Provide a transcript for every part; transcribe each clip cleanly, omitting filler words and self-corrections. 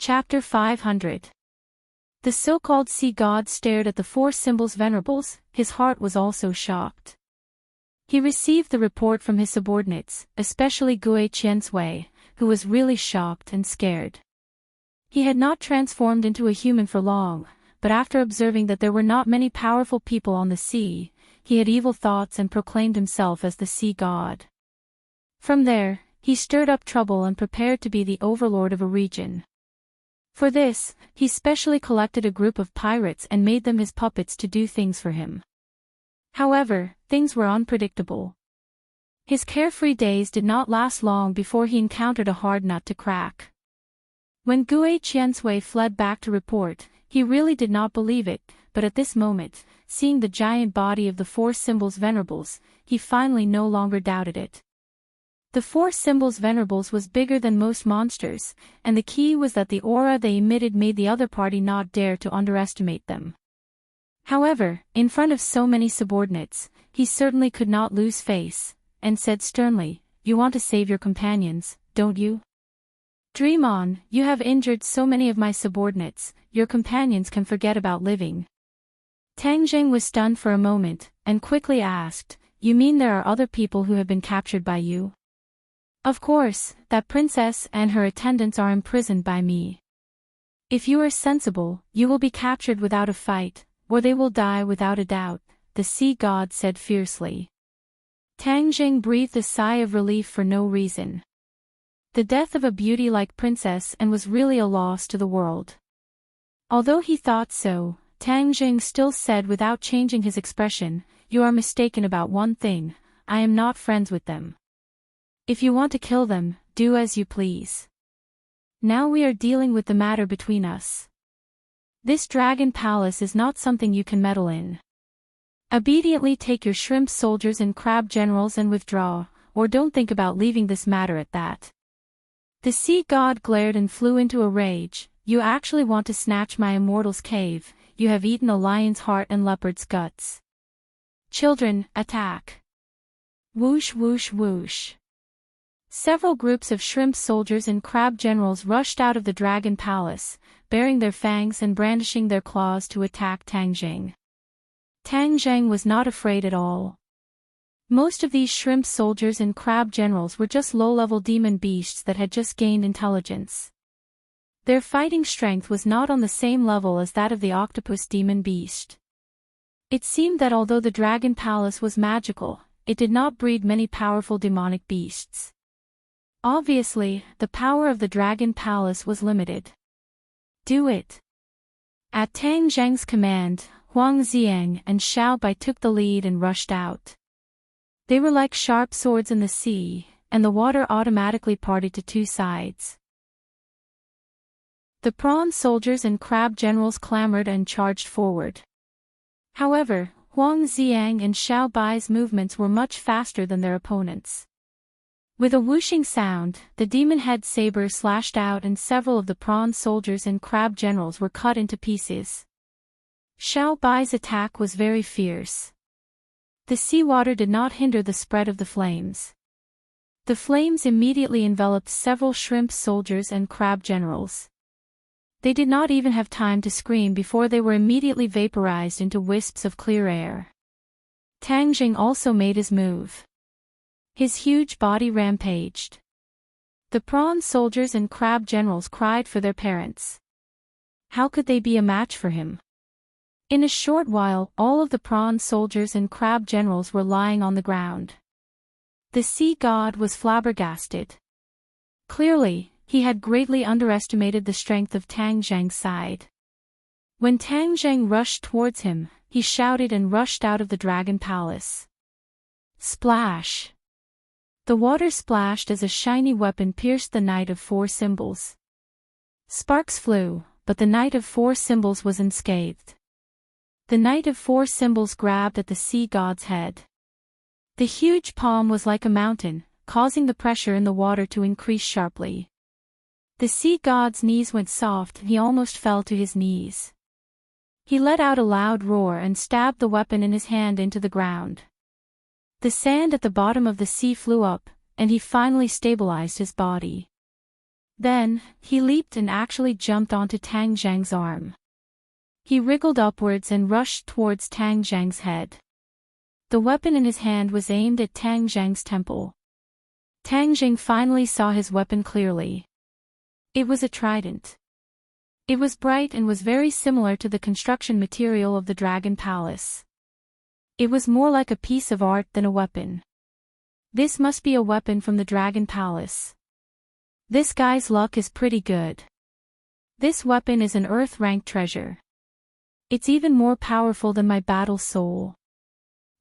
Chapter 500. The so-called sea god stared at the four symbols venerables. His heart was also shocked. He received the report from his subordinates, especially Gue Qiansui, who was really shocked and scared. He had not transformed into a human for long, but after observing that there were not many powerful people on the sea, he had evil thoughts and proclaimed himself as the sea god. From there, he stirred up trouble and prepared to be the overlord of a region. For this, he specially collected a group of pirates and made them his puppets to do things for him. However, things were unpredictable. His carefree days did not last long before he encountered a hard nut to crack. When Gue Qiansui fled back to report, he really did not believe it, but at this moment, seeing the giant body of the four symbols venerables, he finally no longer doubted it. The four symbols venerables was bigger than most monsters, and the key was that the aura they emitted made the other party not dare to underestimate them. However, in front of so many subordinates, he certainly could not lose face, and said sternly, "You want to save your companions, don't you? Dream on, you have injured so many of my subordinates, your companions can forget about living." Tang Zheng was stunned for a moment, and quickly asked, "You mean there are other people who have been captured by you?" "Of course, that princess and her attendants are imprisoned by me. If you are sensible, you will be captured without a fight, or they will die without a doubt," the sea god said fiercely. Tang Zheng breathed a sigh of relief for no reason. The death of a beauty like princess and was really a loss to the world. Although he thought so, Tang Zheng still said without changing his expression, "You are mistaken about one thing, I am not friends with them. If you want to kill them, do as you please. Now we are dealing with the matter between us. This dragon palace is not something you can meddle in. Obediently take your shrimp soldiers and crab generals and withdraw, or don't think about leaving this matter at that." The sea god glared and flew into a rage. "You actually want to snatch my immortal's cave, you have eaten a lion's heart and leopard's guts. Children, attack!" Whoosh whoosh whoosh. Several groups of shrimp soldiers and crab generals rushed out of the dragon palace, baring their fangs and brandishing their claws to attack Tang Zheng. Tang Zheng was not afraid at all. Most of these shrimp soldiers and crab generals were just low-level demon beasts that had just gained intelligence. Their fighting strength was not on the same level as that of the octopus demon beast. It seemed that although the dragon palace was magical, it did not breed many powerful demonic beasts. Obviously, the power of the dragon palace was limited. "Do it." At Tang Zheng's command, Huang Xiang and Xiao Bai took the lead and rushed out. They were like sharp swords in the sea, and the water automatically parted to two sides. The prawn soldiers and crab generals clamored and charged forward. However, Huang Xiang and Xiao Bai's movements were much faster than their opponents. With a whooshing sound, the demon head saber slashed out and several of the prawn soldiers and crab generals were cut into pieces. Xiao Bai's attack was very fierce. The seawater did not hinder the spread of the flames. The flames immediately enveloped several shrimp soldiers and crab generals. They did not even have time to scream before they were immediately vaporized into wisps of clear air. Tang Zheng also made his move. His huge body rampaged. The prawn soldiers and crab generals cried for their parents. How could they be a match for him? In a short while, all of the prawn soldiers and crab generals were lying on the ground. The sea god was flabbergasted. Clearly, he had greatly underestimated the strength of Tang Zheng's side. When Tang Zheng rushed towards him, he shouted and rushed out of the dragon palace. Splash! The water splashed as a shiny weapon pierced the Knight of Four Symbols. Sparks flew, but the Knight of Four Symbols was unscathed. The Knight of Four Symbols grabbed at the sea god's head. The huge palm was like a mountain, causing the pressure in the water to increase sharply. The sea god's knees went soft and he almost fell to his knees. He let out a loud roar and stabbed the weapon in his hand into the ground. The sand at the bottom of the sea flew up, and he finally stabilized his body. Then, he leaped and actually jumped onto Tang Zhang's arm. He wriggled upwards and rushed towards Tang Zhang's head. The weapon in his hand was aimed at Tang Zhang's temple. Tang Zhang finally saw his weapon clearly. It was a trident. It was bright and was very similar to the construction material of the Dragon Palace. It was more like a piece of art than a weapon. This must be a weapon from the Dragon Palace. This guy's luck is pretty good. This weapon is an earth-rank treasure. It's even more powerful than my battle soul.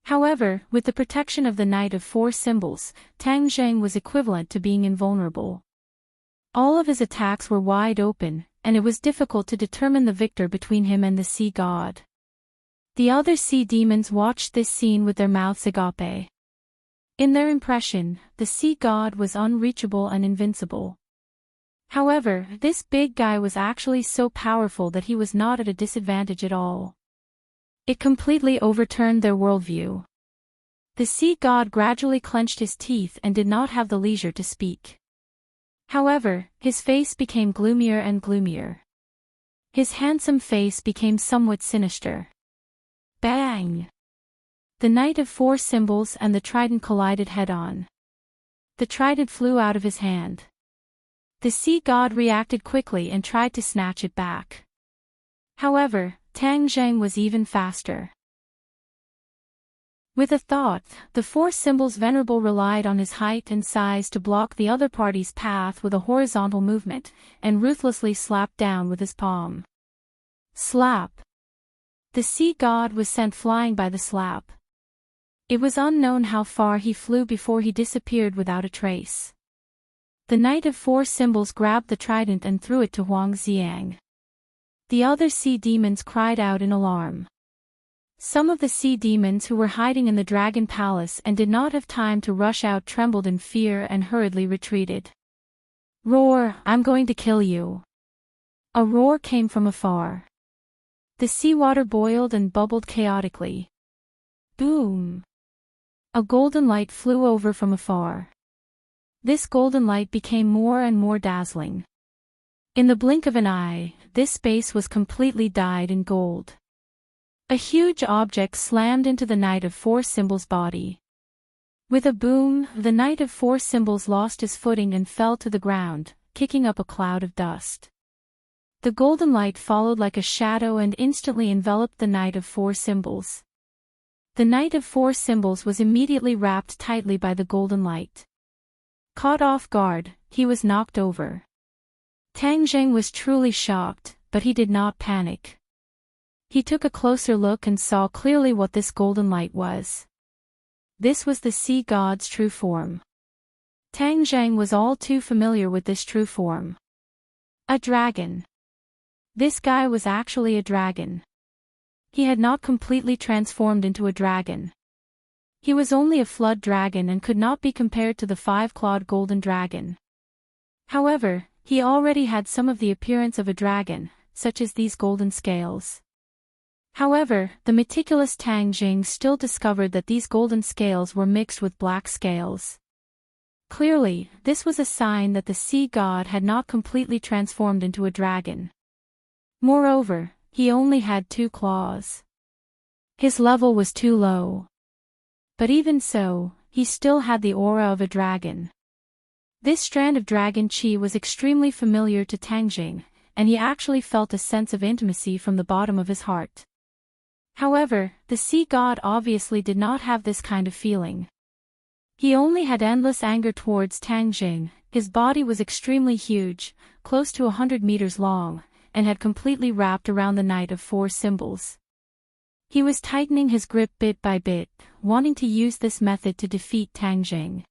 However, with the protection of the Knight of Four Symbols, Tang Zhang was equivalent to being invulnerable. All of his attacks were wide open, and it was difficult to determine the victor between him and the sea god. The other sea demons watched this scene with their mouths agape. In their impression, the sea god was unreachable and invincible. However, this big guy was actually so powerful that he was not at a disadvantage at all. It completely overturned their worldview. The sea god gradually clenched his teeth and did not have the leisure to speak. However, his face became gloomier and gloomier. His handsome face became somewhat sinister. Bang! The Knight of Four Symbols and the trident collided head-on. The trident flew out of his hand. The sea god reacted quickly and tried to snatch it back. However, Tang Zhang was even faster. With a thought, the Four Symbols Venerable relied on his height and size to block the other party's path with a horizontal movement, and ruthlessly slapped down with his palm. Slap! The sea god was sent flying by the slap. It was unknown how far he flew before he disappeared without a trace. The Knight of Four Symbols grabbed the trident and threw it to Huang Xiang. The other sea demons cried out in alarm. Some of the sea demons who were hiding in the Dragon Palace and did not have time to rush out trembled in fear and hurriedly retreated. Roar! I'm going to kill you! A roar came from afar. The seawater boiled and bubbled chaotically. Boom! A golden light flew over from afar. This golden light became more and more dazzling. In the blink of an eye, this space was completely dyed in gold. A huge object slammed into the Knight of Four Symbols' body. With a boom, the Knight of Four Symbols lost his footing and fell to the ground, kicking up a cloud of dust. The golden light followed like a shadow and instantly enveloped the Knight of Four Symbols. The Knight of Four Symbols was immediately wrapped tightly by the golden light. Caught off guard, he was knocked over. Tang Zhang was truly shocked, but he did not panic. He took a closer look and saw clearly what this golden light was. This was the sea god's true form. Tang Zhang was all too familiar with this true form. A dragon. This guy was actually a dragon. He had not completely transformed into a dragon. He was only a flood dragon and could not be compared to the five-clawed golden dragon. However, he already had some of the appearance of a dragon, such as these golden scales. However, the meticulous Tang Zhang still discovered that these golden scales were mixed with black scales. Clearly, this was a sign that the sea god had not completely transformed into a dragon. Moreover, he only had 2 claws. His level was too low. But even so, he still had the aura of a dragon. This strand of dragon chi was extremely familiar to Tang Zhang, and he actually felt a sense of intimacy from the bottom of his heart. However, the sea god obviously did not have this kind of feeling. He only had endless anger towards Tang Zhang. His body was extremely huge, close to 100 meters long, and had completely wrapped around the Knight of Four Symbols. He was tightening his grip bit by bit, wanting to use this method to defeat Tang Zhang.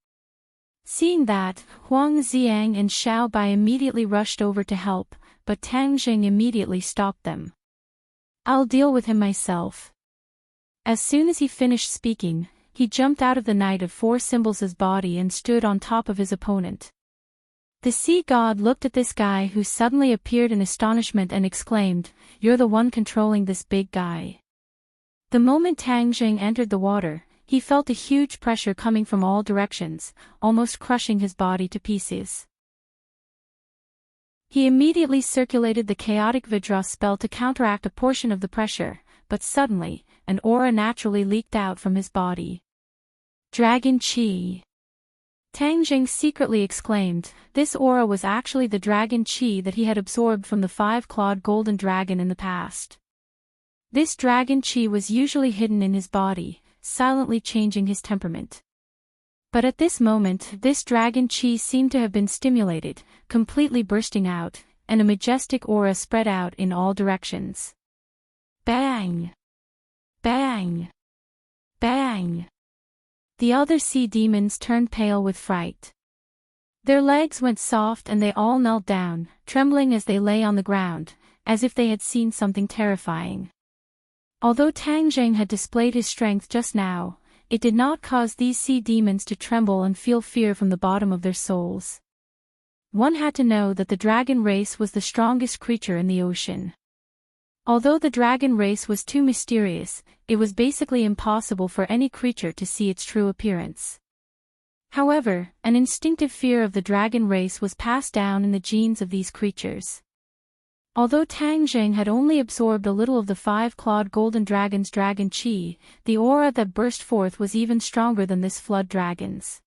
Seeing that, Huang Xiang and Xiao Bai immediately rushed over to help, but Tang Zhang immediately stopped them. I'll deal with him myself. As soon as he finished speaking, he jumped out of the Knight of Four Symbols' body and stood on top of his opponent. The sea god looked at this guy who suddenly appeared in astonishment and exclaimed, "You're the one controlling this big guy." The moment Tang Zhang entered the water, he felt a huge pressure coming from all directions, almost crushing his body to pieces. He immediately circulated the chaotic Vidra spell to counteract a portion of the pressure, but suddenly, an aura naturally leaked out from his body. Dragon Chi! Tang Jing secretly exclaimed. This aura was actually the dragon Chi that he had absorbed from the five-clawed golden dragon in the past. This dragon Chi was usually hidden in his body, silently changing his temperament. But at this moment, this dragon Chi seemed to have been stimulated, completely bursting out, and a majestic aura spread out in all directions. Bang! Bang! Bang! The other sea demons turned pale with fright. Their legs went soft and they all knelt down, trembling as they lay on the ground, as if they had seen something terrifying. Although Tang Jing had displayed his strength just now, it did not cause these sea demons to tremble and feel fear from the bottom of their souls. One had to know that the dragon race was the strongest creature in the ocean. Although the dragon race was too mysterious, it was basically impossible for any creature to see its true appearance. However, an instinctive fear of the dragon race was passed down in the genes of these creatures. Although Tang Jing had only absorbed a little of the five-clawed golden dragon's dragon chi, the aura that burst forth was even stronger than this flood dragon's.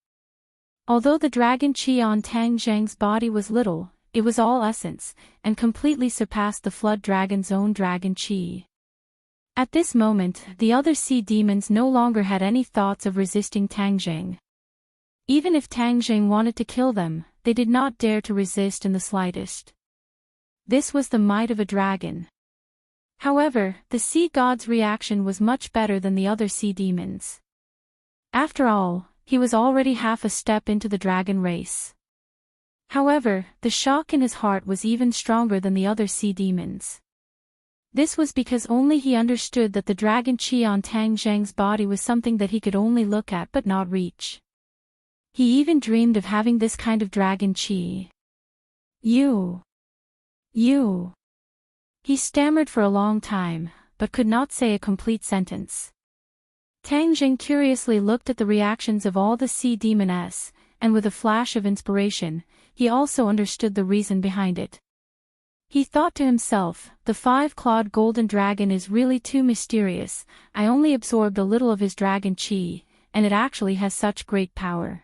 Although the dragon chi on Tang Jing's body was little, it was all essence, and completely surpassed the flood dragon's own dragon chi. At this moment, the other sea demons no longer had any thoughts of resisting Tang Jing. Even if Tang Jing wanted to kill them, they did not dare to resist in the slightest. This was the might of a dragon. However, the sea god's reaction was much better than the other sea demons. After all, he was already half a step into the dragon race. However, the shock in his heart was even stronger than the other sea demons. This was because only he understood that the dragon chi on Tang Jing's body was something that he could only look at but not reach. He even dreamed of having this kind of dragon chi. You. He stammered for a long time, but could not say a complete sentence. Tang Jing curiously looked at the reactions of all the sea demoness, and with a flash of inspiration, he also understood the reason behind it. He thought to himself, the five-clawed golden dragon is really too mysterious. I only absorbed a little of his dragon chi, and it actually has such great power.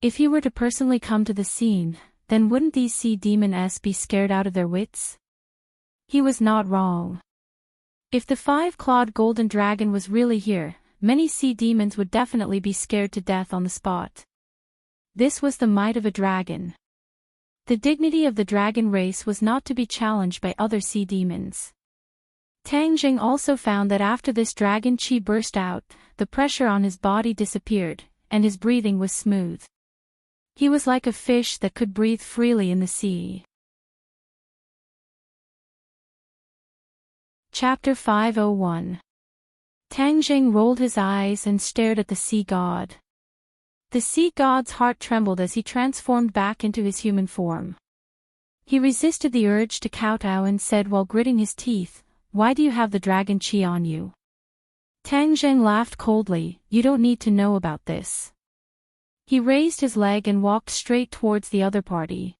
If he were to personally come to the scene, then wouldn't these sea demons be scared out of their wits? He was not wrong. If the five-clawed golden dragon was really here, many sea demons would definitely be scared to death on the spot. This was the might of a dragon. The dignity of the dragon race was not to be challenged by other sea demons. Tang Jing also found that after this dragon chi burst out, the pressure on his body disappeared, and his breathing was smooth. He was like a fish that could breathe freely in the sea. Chapter 501. Tang Jing rolled his eyes and stared at the sea god. The sea god's heart trembled as he transformed back into his human form. He resisted the urge to kowtow and said while gritting his teeth, "Why do you have the dragon chi on you?" Tang Jing laughed coldly, "You don't need to know about this." He raised his leg and walked straight towards the other party.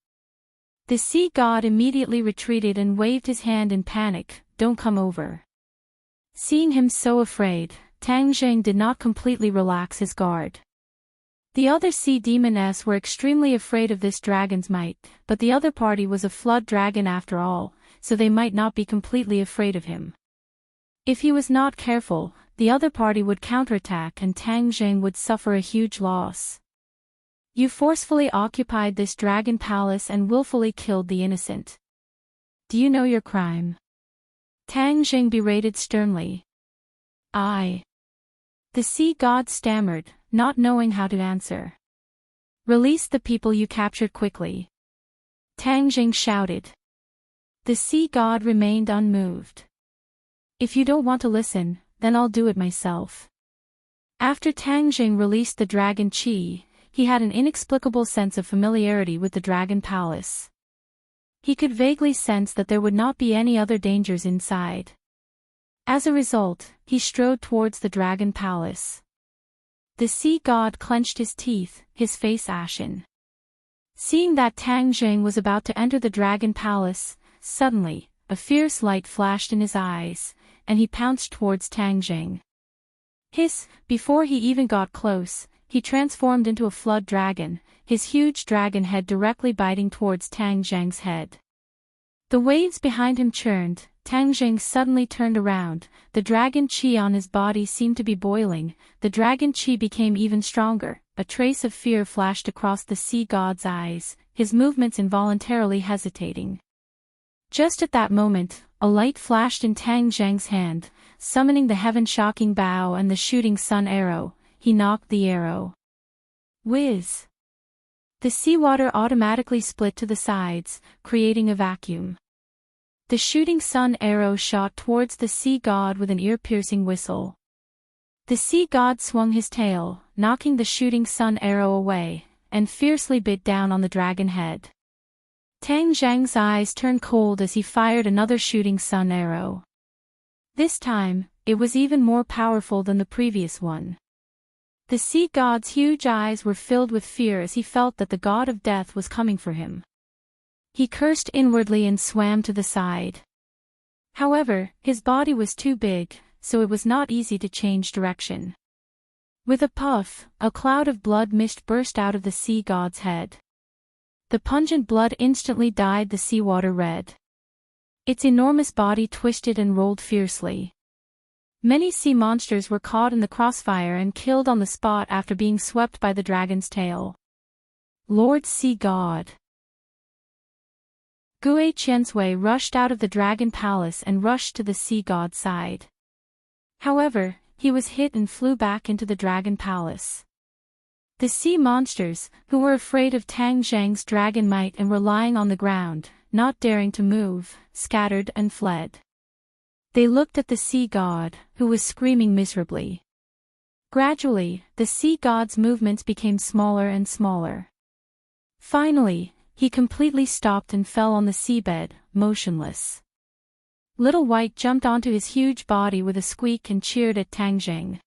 The sea god immediately retreated and waved his hand in panic, "Don't come over." Seeing him so afraid, Tang Jing did not completely relax his guard. The other sea demoness were extremely afraid of this dragon's might, but the other party was a flood dragon after all, so they might not be completely afraid of him. If he was not careful, the other party would counterattack and Tang Jing would suffer a huge loss. You forcefully occupied this dragon palace and willfully killed the innocent. Do you know your crime? Tang Jing berated sternly. The sea god stammered, not knowing how to answer. Release the people you captured quickly. Tang Jing shouted. The sea god remained unmoved. If you don't want to listen, then I'll do it myself. After Tang Jing released the dragon chi, he had an inexplicable sense of familiarity with the dragon palace. He could vaguely sense that there would not be any other dangers inside. As a result, he strode towards the dragon palace. The sea god clenched his teeth, his face ashen. Seeing that Tang Jing was about to enter the dragon palace, suddenly, a fierce light flashed in his eyes, and he pounced towards Tang Jing. Hiss! Before he even got close, he transformed into a flood dragon, his huge dragon head directly biting towards Tang Jing's head. The waves behind him churned. Tang Jing suddenly turned around, the dragon chi on his body seemed to be boiling, the dragon chi became even stronger, a trace of fear flashed across the sea god's eyes, his movements involuntarily hesitating. Just at that moment, a light flashed in Tang Jing's hand, summoning the heaven-shocking bow and the shooting sun arrow. He knocked the arrow. Whiz! The seawater automatically split to the sides, creating a vacuum. The shooting sun arrow shot towards the sea god with an ear-piercing whistle. The sea god swung his tail, knocking the shooting sun arrow away, and fiercely bit down on the dragon head. Tang Jing's eyes turned cold as he fired another shooting sun arrow. This time, it was even more powerful than the previous one. The sea god's huge eyes were filled with fear as he felt that the god of death was coming for him. He cursed inwardly and swam to the side. However, his body was too big, so it was not easy to change direction. With a puff, a cloud of blood mist burst out of the sea god's head. The pungent blood instantly dyed the seawater red. Its enormous body twisted and rolled fiercely. Many sea monsters were caught in the crossfire and killed on the spot after being swept by the dragon's tail. Lord Sea God. Gui Qiansui rushed out of the dragon palace and rushed to the sea god's side. However, he was hit and flew back into the dragon palace. The sea monsters, who were afraid of Tang Jing's dragon might and were lying on the ground, not daring to move, scattered and fled. They looked at the sea god, who was screaming miserably. Gradually, the sea god's movements became smaller and smaller. Finally, he completely stopped and fell on the seabed, motionless. Little White jumped onto his huge body with a squeak and cheered at Tang Jing.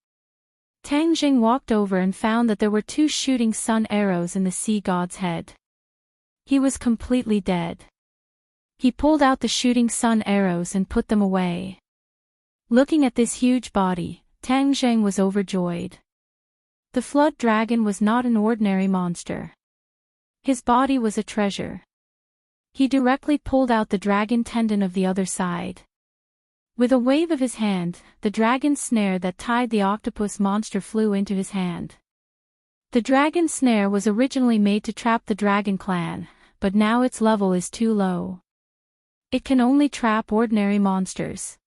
Tang Jing walked over and found that there were 2 shooting sun arrows in the sea god's head. He was completely dead. He pulled out the shooting sun arrows and put them away. Looking at this huge body, Tang Jing was overjoyed. The flood dragon was not an ordinary monster. His body was a treasure. He directly pulled out the dragon tendon of the other side. With a wave of his hand, the dragon snare that tied the octopus monster flew into his hand. The dragon snare was originally made to trap the dragon clan, but now its level is too low. It can only trap ordinary monsters.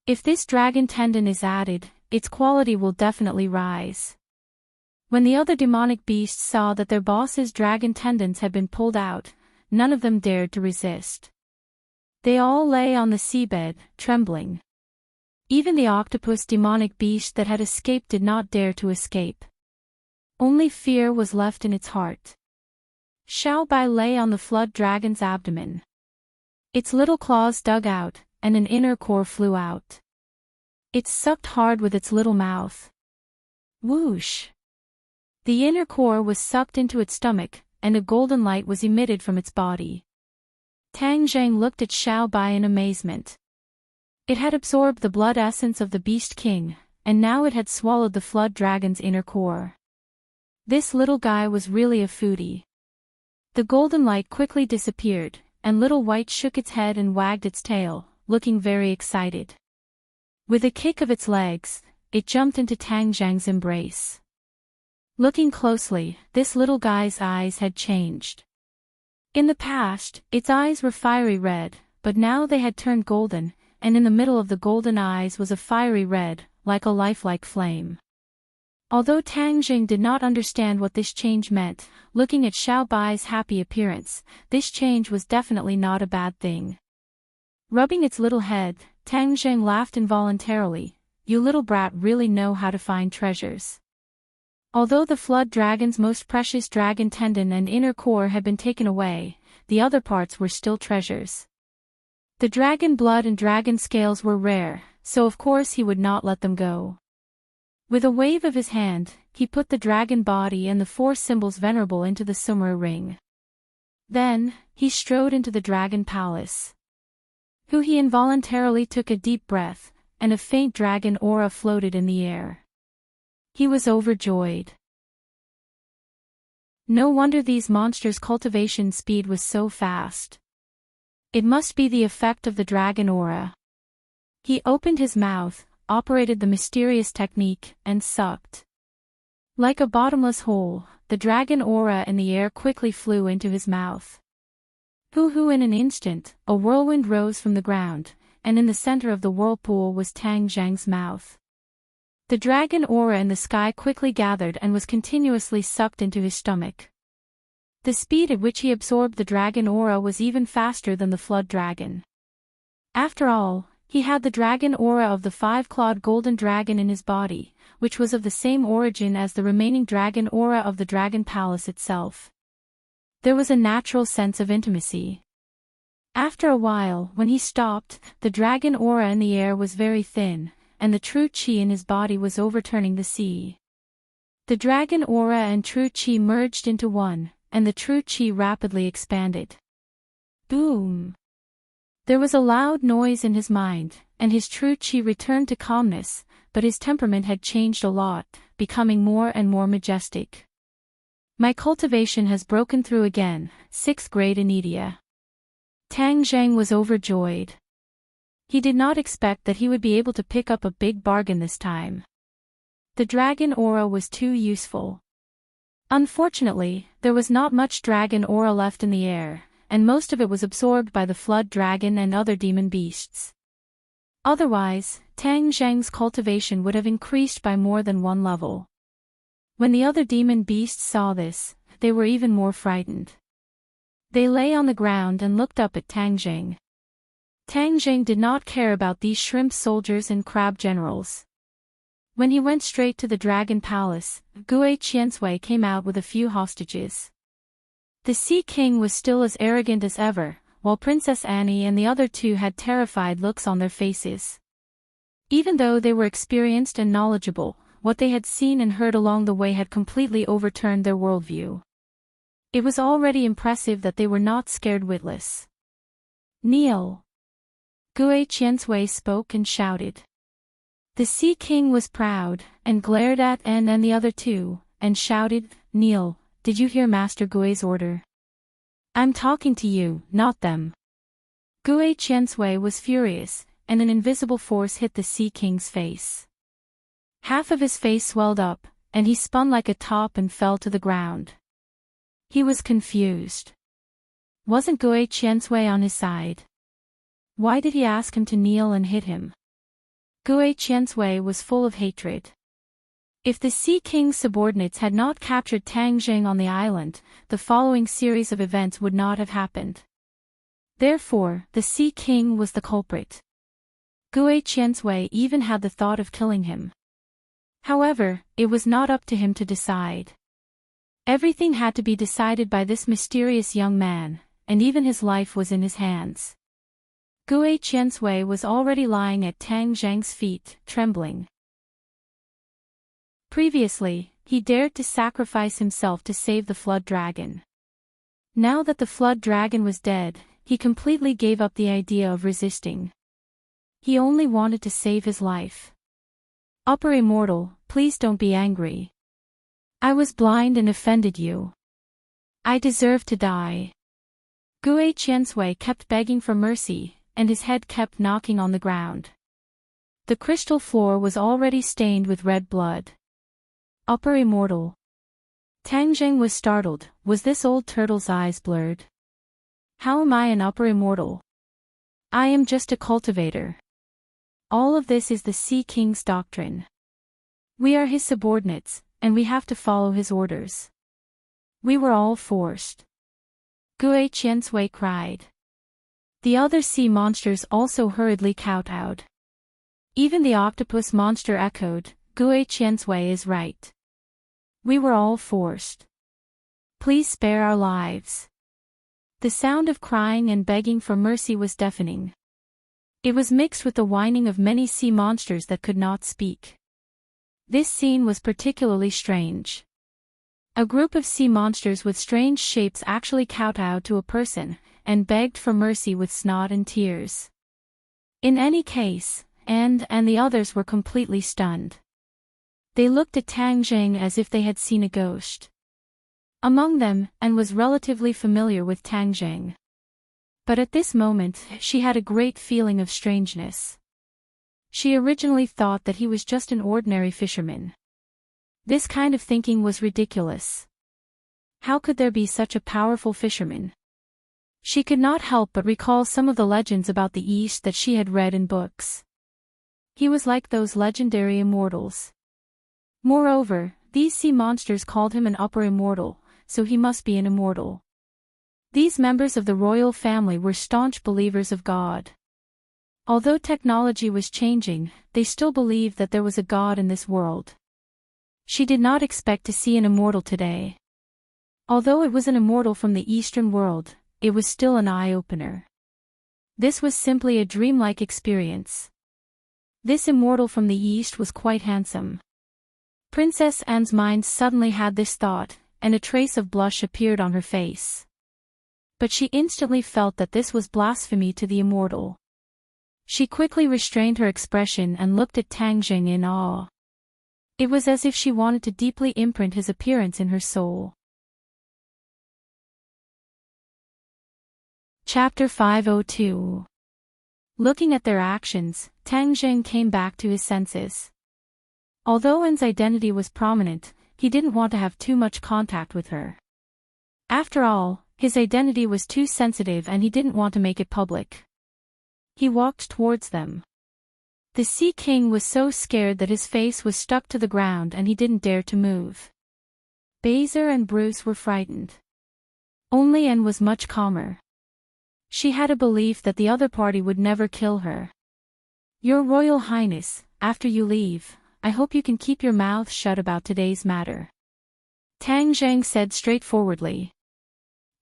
If this dragon tendon is added, its quality will definitely rise. When the other demonic beasts saw that their boss's dragon tendons had been pulled out, none of them dared to resist. They all lay on the seabed, trembling. Even the octopus demonic beast that had escaped did not dare to escape. Only fear was left in its heart. Xiao Bai lay on the flood dragon's abdomen. Its little claws dug out, and an inner core flew out. It sucked hard with its little mouth. Whoosh! The inner core was sucked into its stomach, and a golden light was emitted from its body. Tang Jing looked at Xiao Bai in amazement. It had absorbed the blood essence of the Beast King, and now it had swallowed the flood dragon's inner core. This little guy was really a foodie. The golden light quickly disappeared, and Little White shook its head and wagged its tail, looking very excited. With a kick of its legs, it jumped into Tang Jing's embrace. Looking closely, this little guy's eyes had changed. In the past, its eyes were fiery red, but now they had turned golden, and in the middle of the golden eyes was a fiery red, like a lifelike flame. Although Tang Jing did not understand what this change meant, looking at Xiao Bai's happy appearance, this change was definitely not a bad thing. Rubbing its little head, Tang Jing laughed involuntarily. You little brat really know how to find treasures. Although the flood dragon's most precious dragon tendon and inner core had been taken away, the other parts were still treasures. The dragon blood and dragon scales were rare, so of course he would not let them go. With a wave of his hand, he put the dragon body and the 4 symbols venerable into the Sumra ring. Then, he strode into the dragon palace. He involuntarily took a deep breath, and a faint dragon aura floated in the air. He was overjoyed. No wonder these monsters' cultivation speed was so fast. It must be the effect of the dragon aura. He opened his mouth, operated the mysterious technique, and sucked. Like a bottomless hole, the dragon aura in the air quickly flew into his mouth. In an instant, a whirlwind rose from the ground, and in the center of the whirlpool was Tang Zhang's mouth. The dragon aura in the sky quickly gathered and was continuously sucked into his stomach. The speed at which he absorbed the dragon aura was even faster than the flood dragon. After all, he had the dragon aura of the five-clawed golden dragon in his body, which was of the same origin as the remaining dragon aura of the dragon palace itself. There was a natural sense of intimacy. After a while, when he stopped, the dragon aura in the air was very thin, and the true qi in his body was overturning the sea. The dragon aura and true qi merged into one, and the true qi rapidly expanded. Boom! There was a loud noise in his mind, and his true qi returned to calmness, but his temperament had changed a lot, becoming more and more majestic. My cultivation has broken through again, 6th grade in India. Tang Zhang was overjoyed. He did not expect that he would be able to pick up a big bargain this time. The dragon aura was too useful. Unfortunately, there was not much dragon aura left in the air, and most of it was absorbed by the flood dragon and other demon beasts. Otherwise, Tang Zhang's cultivation would have increased by more than one level. When the other demon beasts saw this, they were even more frightened. They lay on the ground and looked up at Tang Zhang. Tang Zhang did not care about these shrimp soldiers and crab generals. When he went straight to the dragon palace, Gue Qiansui came out with a few hostages. The Sea King was still as arrogant as ever, while Princess Annie and the other two had terrified looks on their faces. Even though they were experienced and knowledgeable, what they had seen and heard along the way had completely overturned their worldview. It was already impressive that they were not scared witless. Kneel! Gue Qiansui spoke and shouted. The Sea King was proud, and glared at N and the other two, and shouted, "Kneel, did you hear Master Gui's order? I'm talking to you, not them." Gue Qiansui was furious, and an invisible force hit the Sea King's face. Half of his face swelled up, and he spun like a top and fell to the ground. He was confused. Wasn't Gue Qiansui on his side? Why did he ask him to kneel and hit him? Gue Qiansui was full of hatred. If the Sea King's subordinates had not captured Tang Zhang on the island, the following series of events would not have happened. Therefore, the Sea King was the culprit. Gue Qiansui even had the thought of killing him. However, it was not up to him to decide. Everything had to be decided by this mysterious young man, and even his life was in his hands. Gue Qiansui was already lying at Tang Zhang's feet, trembling. Previously, he dared to sacrifice himself to save the flood dragon. Now that the flood dragon was dead, he completely gave up the idea of resisting. He only wanted to save his life. Upper Immortal, please don't be angry. I was blind and offended you. I deserve to die. Gue Qiansui kept begging for mercy, and his head kept knocking on the ground. The crystal floor was already stained with red blood. Upper Immortal. Tang Zhang was startled. Was this old turtle's eyes blurred? How am I an Upper Immortal? I am just a cultivator. All of this is the Sea King's doctrine. We are his subordinates, and we have to follow his orders. We were all forced. Gue Qiansui cried. The other sea monsters also hurriedly kowtowed. Even the octopus monster echoed, Gue Qiansui is right. We were all forced. Please spare our lives. The sound of crying and begging for mercy was deafening. It was mixed with the whining of many sea monsters that could not speak. This scene was particularly strange. A group of sea monsters with strange shapes actually kowtowed to a person, and begged for mercy with snot and tears. In any case, and the others were completely stunned. They looked at Tang Zheng as if they had seen a ghost. Among them, and was relatively familiar with Tang Zheng. But at this moment, she had a great feeling of strangeness. She originally thought that he was just an ordinary fisherman. This kind of thinking was ridiculous. How could there be such a powerful fisherman? She could not help but recall some of the legends about the East that she had read in books. He was like those legendary immortals. Moreover, these sea monsters called him an upper immortal, so he must be an immortal. These members of the royal family were staunch believers of God. Although technology was changing, they still believed that there was a God in this world. She did not expect to see an immortal today. Although it was an immortal from the Eastern world, it was still an eye-opener. This was simply a dreamlike experience. This immortal from the East was quite handsome. Princess Anne's mind suddenly had this thought, and a trace of blush appeared on her face. But she instantly felt that this was blasphemy to the immortal. She quickly restrained her expression and looked at Tang Zheng in awe. It was as if she wanted to deeply imprint his appearance in her soul. Chapter 502. Looking at their actions, Tang Zheng came back to his senses. Although Anne's identity was prominent, he didn't want to have too much contact with her. After all, his identity was too sensitive and he didn't want to make it public. He walked towards them. The Sea King was so scared that his face was stuck to the ground and he didn't dare to move. Baser and Bruce were frightened. Only Anne was much calmer. She had a belief that the other party would never kill her. Your Royal Highness, after you leave, I hope you can keep your mouth shut about today's matter. Tang Zheng said straightforwardly.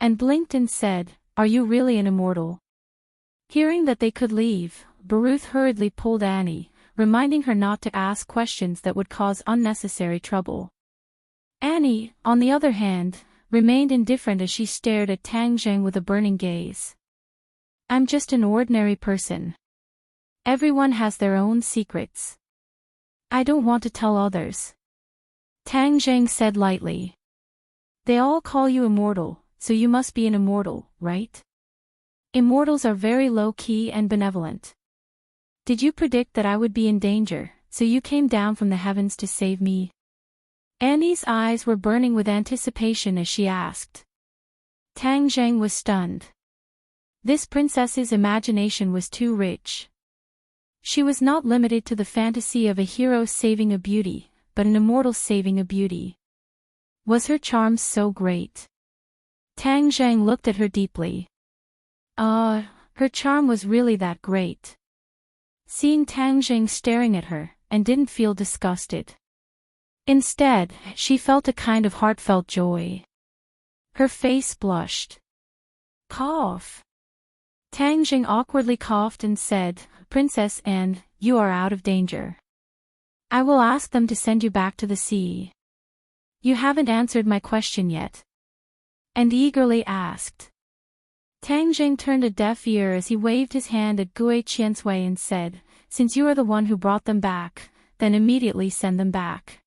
And blinked and said, Are you really an immortal? Hearing that they could leave, Baruth hurriedly pulled Annie, reminding her not to ask questions that would cause unnecessary trouble. Annie, on the other hand, remained indifferent as she stared at Tang Zheng with a burning gaze. I'm just an ordinary person. Everyone has their own secrets. I don't want to tell others. Tang Zheng said lightly. They all call you immortal, so you must be an immortal, right? Immortals are very low-key and benevolent. Did you predict that I would be in danger, so you came down from the heavens to save me? Annie's eyes were burning with anticipation as she asked. Tang Zheng was stunned. This princess's imagination was too rich. She was not limited to the fantasy of a hero saving a beauty, but an immortal saving a beauty. Was her charm so great? Tang Zheng looked at her deeply. Her charm was really that great. Seeing Tang Zheng staring at her, and didn't feel disgusted. Instead, she felt a kind of heartfelt joy. Her face blushed. Cough. Tang Zheng awkwardly coughed and said, Princess Anne, you are out of danger. I will ask them to send you back to the sea. You haven't answered my question yet. And eagerly asked. Tang Zheng turned a deaf ear as he waved his hand at Gui Qiansui and said, Since you are the one who brought them back, then immediately send them back.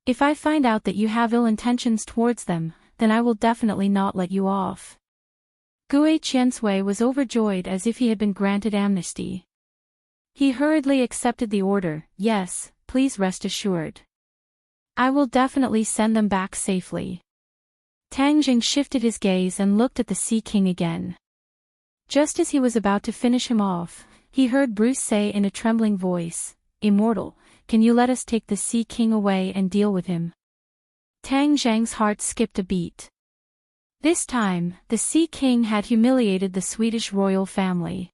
If I find out that you have ill intentions towards them, then I will definitely not let you off. Gui Qiansui was overjoyed as if he had been granted amnesty. He hurriedly accepted the order. Yes, please rest assured. I will definitely send them back safely. Tang Zheng shifted his gaze and looked at the Sea King again. Just as he was about to finish him off, he heard Bruce say in a trembling voice, Immortal, can you let us take the Sea King away and deal with him? Tang Zheng's heart skipped a beat. This time, the Sea King had humiliated the Swedish royal family.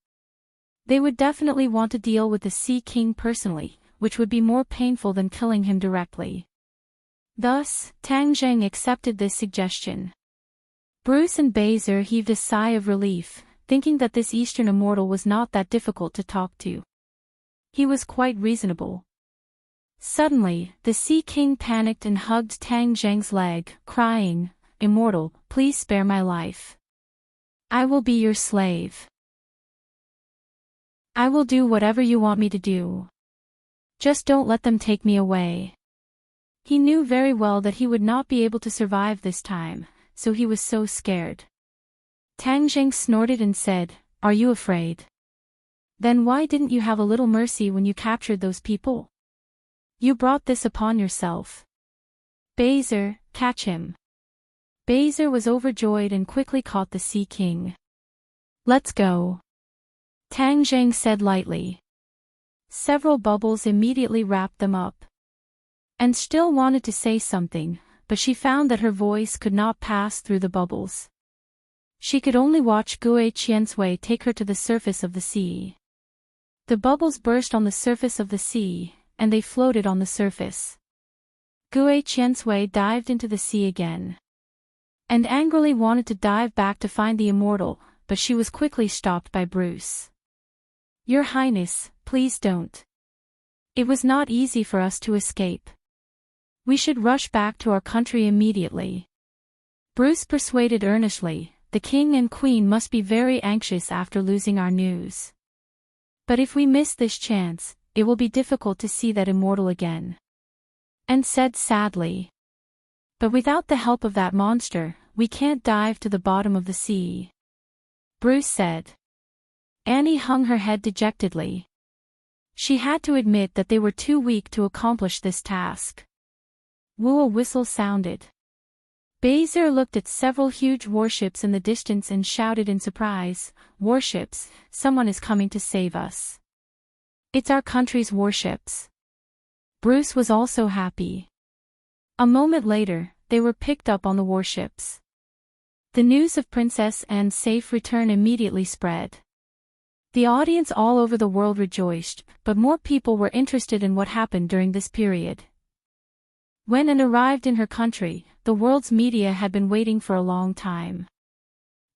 They would definitely want to deal with the Sea King personally, which would be more painful than killing him directly. Thus, Tang Zheng accepted this suggestion. Bruce and Baser heaved a sigh of relief, thinking that this Eastern immortal was not that difficult to talk to. He was quite reasonable. Suddenly, the Sea King panicked and hugged Tang Zheng's leg, crying, "Immortal, please spare my life. I will be your slave. I will do whatever you want me to do. Just don't let them take me away." He knew very well that he would not be able to survive this time, so he was so scared. Tang Zheng snorted and said, "Are you afraid? Then why didn't you have a little mercy when you captured those people? You brought this upon yourself. Bezer, catch him." Bezer was overjoyed and quickly caught the Sea King. "Let's go," Tang Zheng said lightly. Several bubbles immediately wrapped them up. And still wanted to say something, but she found that her voice could not pass through the bubbles. She could only watch Gue Qiansui take her to the surface of the sea. The bubbles burst on the surface of the sea, and they floated on the surface. Gue Qiansui dived into the sea again. And angrily wanted to dive back to find the immortal, but she was quickly stopped by Bruce. "Your Highness, please don't. It was not easy for us to escape. We should rush back to our country immediately." Bruce persuaded earnestly, "The king and queen must be very anxious after losing our news. But if we miss this chance, it will be difficult to see that immortal again." And said sadly, "But without the help of that monster, we can't dive to the bottom of the sea." Bruce said. Annie hung her head dejectedly. She had to admit that they were too weak to accomplish this task. A whistle sounded. Bezer looked at several huge warships in the distance and shouted in surprise, "Warships, someone is coming to save us. It's our country's warships." Bruce was also happy. A moment later, they were picked up on the warships. The news of Princess Anne's safe return immediately spread. The audience all over the world rejoiced, but more people were interested in what happened during this period. When Anne arrived in her country, the world's media had been waiting for a long time.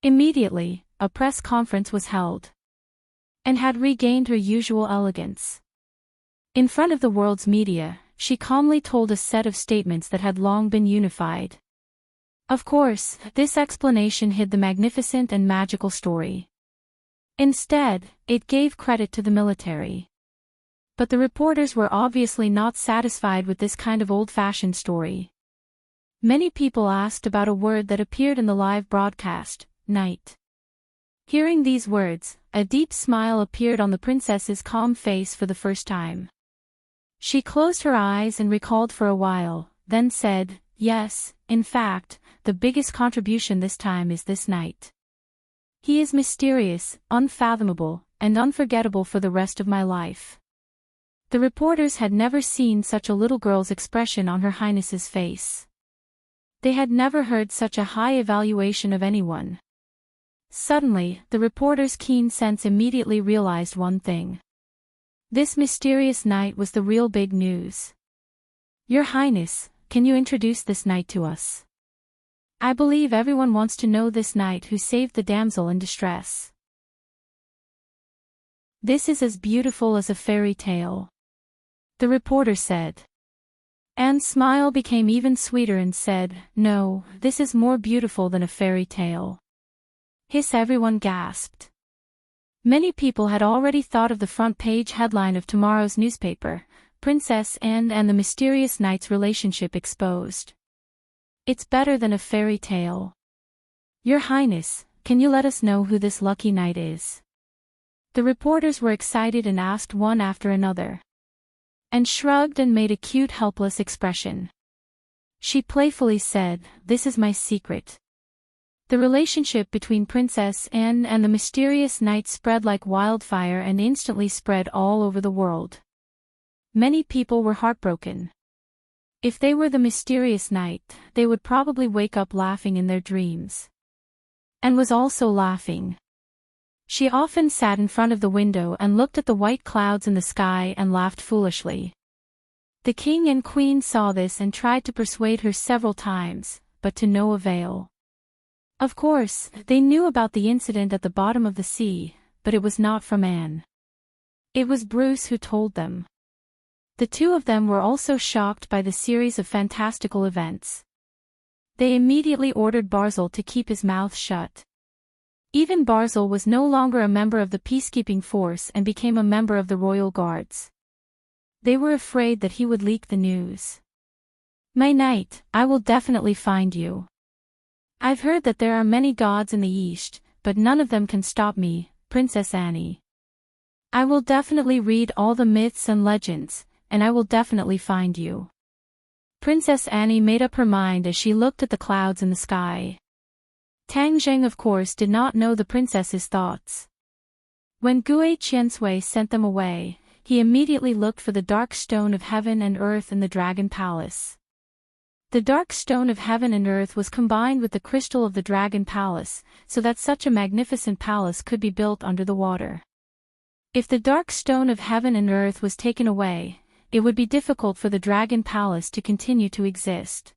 Immediately, a press conference was held. Anne had regained her usual elegance. In front of the world's media, she calmly told a set of statements that had long been unified. Of course, this explanation hid the magnificent and magical story. Instead, it gave credit to the military. But the reporters were obviously not satisfied with this kind of old-fashioned story. Many people asked about a word that appeared in the live broadcast, night. Hearing these words, a deep smile appeared on the princess's calm face for the first time. She closed her eyes and recalled for a while, then said, "Yes, in fact, the biggest contribution this time is this night. He is mysterious, unfathomable, and unforgettable for the rest of my life." The reporters had never seen such a little girl's expression on Her Highness's face. They had never heard such a high evaluation of anyone. Suddenly, the reporters' keen sense immediately realized one thing. This mysterious night was the real big news. "Your Highness, can you introduce this knight to us? I believe everyone wants to know this knight who saved the damsel in distress. This is as beautiful as a fairy tale," the reporter said. Anne's smile became even sweeter and said, "No, this is more beautiful than a fairy tale." Hiss! Everyone gasped. Many people had already thought of the front page headline of tomorrow's newspaper, "Princess Anne and the Mysterious Knight's Relationship Exposed." It's better than a fairy tale. "Your Highness, can you let us know who this lucky knight is?" The reporters were excited and asked one after another. Anne shrugged and made a cute helpless expression. She playfully said, "This is my secret." The relationship between Princess Anne and the mysterious knight spread like wildfire and instantly spread all over the world. Many people were heartbroken. If they were the mysterious knight, they would probably wake up laughing in their dreams. Anne was also laughing. She often sat in front of the window and looked at the white clouds in the sky and laughed foolishly. The king and queen saw this and tried to persuade her several times, but to no avail. Of course, they knew about the incident at the bottom of the sea, but it was not from Anne. It was Bruce who told them. The two of them were also shocked by the series of fantastical events. They immediately ordered Barzil to keep his mouth shut. Even Barzil was no longer a member of the peacekeeping force and became a member of the royal guards. They were afraid that he would leak the news. "My knight, I will definitely find you. I've heard that there are many gods in the East, but none of them can stop me, Princess Annie. I will definitely read all the myths and legends, and I will definitely find you." Princess Annie made up her mind as she looked at the clouds in the sky. Tang Zheng of course did not know the princess's thoughts. When Gue Qiansui sent them away, he immediately looked for the dark stone of heaven and earth in the Dragon Palace. The dark stone of heaven and earth was combined with the crystal of the Dragon Palace, so that such a magnificent palace could be built under the water. If the dark stone of heaven and earth was taken away, it would be difficult for the Dragon Palace to continue to exist.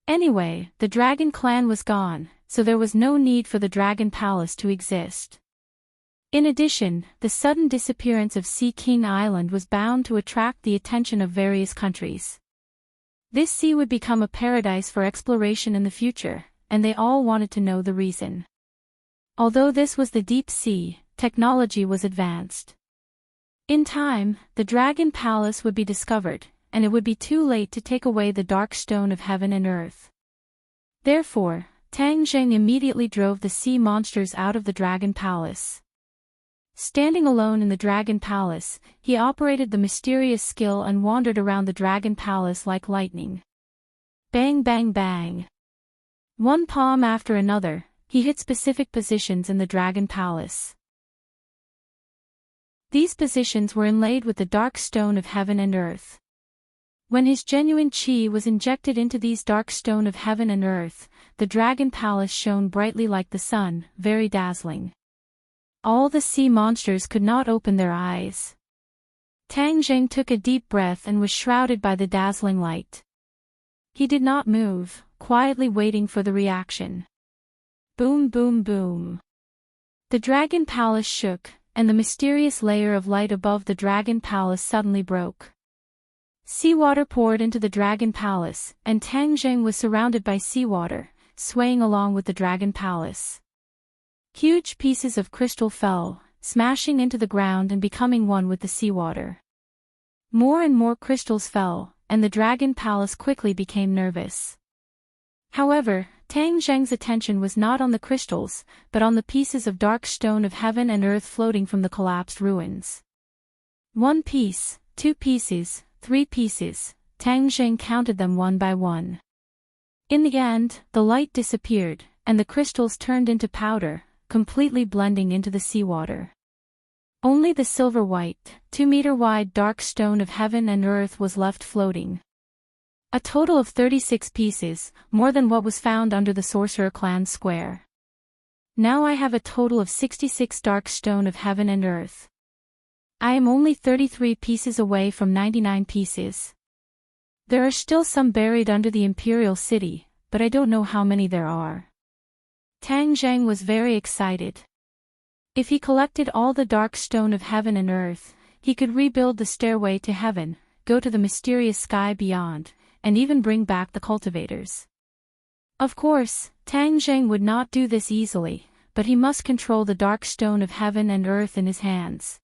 Anyway, the Dragon Clan was gone, so there was no need for the Dragon Palace to exist. In addition, the sudden disappearance of Sea King Island was bound to attract the attention of various countries. This sea would become a paradise for exploration in the future, and they all wanted to know the reason. Although this was the deep sea, technology was advanced. In time, the Dragon Palace would be discovered, and it would be too late to take away the dark stone of heaven and earth. Therefore, Tang Zheng immediately drove the sea monsters out of the Dragon Palace. Standing alone in the Dragon Palace, he operated the mysterious skill and wandered around the Dragon Palace like lightning. Bang bang bang. One palm after another, he hit specific positions in the Dragon Palace. These positions were inlaid with the dark stone of heaven and earth. When his genuine chi was injected into these dark stone of heaven and earth, the Dragon Palace shone brightly like the sun, very dazzling. All the sea monsters could not open their eyes. Tang Zheng took a deep breath and was shrouded by the dazzling light. He did not move, quietly waiting for the reaction. Boom boom boom. The Dragon Palace shook, and the mysterious layer of light above the Dragon Palace suddenly broke. Seawater poured into the Dragon Palace, and Tang Zheng was surrounded by seawater, swaying along with the Dragon Palace. Huge pieces of crystal fell, smashing into the ground and becoming one with the seawater. More and more crystals fell, and the Dragon Palace quickly became nervous. However, Tang Zheng's attention was not on the crystals, but on the pieces of dark stone of heaven and earth floating from the collapsed ruins. 1 piece, 2 pieces, 3 pieces, Tang Zheng counted them one by one. In the end, the light disappeared, and the crystals turned into powder, completely blending into the seawater. Only the silver-white, 2-meter-wide dark stone of heaven and earth was left floating. A total of 36 pieces, more than what was found under the Sorcerer Clan square. Now I have a total of 66 dark stone of heaven and earth. I am only 33 pieces away from 99 pieces. There are still some buried under the Imperial City, but I don't know how many there are. Tang Zheng was very excited. If he collected all the dark stone of heaven and earth, he could rebuild the stairway to heaven, go to the mysterious sky beyond, and even bring back the cultivators. Of course, Tang Zheng would not do this easily, but he must control the dark stone of heaven and earth in his hands.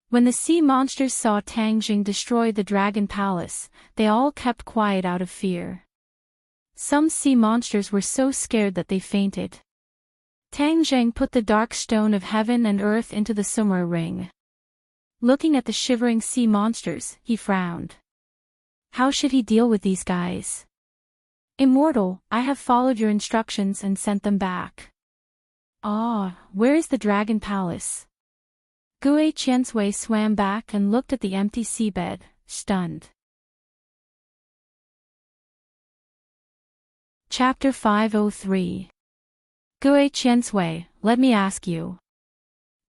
When the sea monsters saw Tang Zheng destroy the Dragon Palace, they all kept quiet out of fear. Some sea monsters were so scared that they fainted. Tang Zheng put the dark stone of heaven and earth into the Summer ring. Looking at the shivering sea monsters, he frowned. How should he deal with these guys? Immortal, I have followed your instructions and sent them back. Ah, where is the Dragon Palace? Gue Qiansui swam back and looked at the empty seabed, stunned. Chapter 503. Gue Qiansui, let me ask you.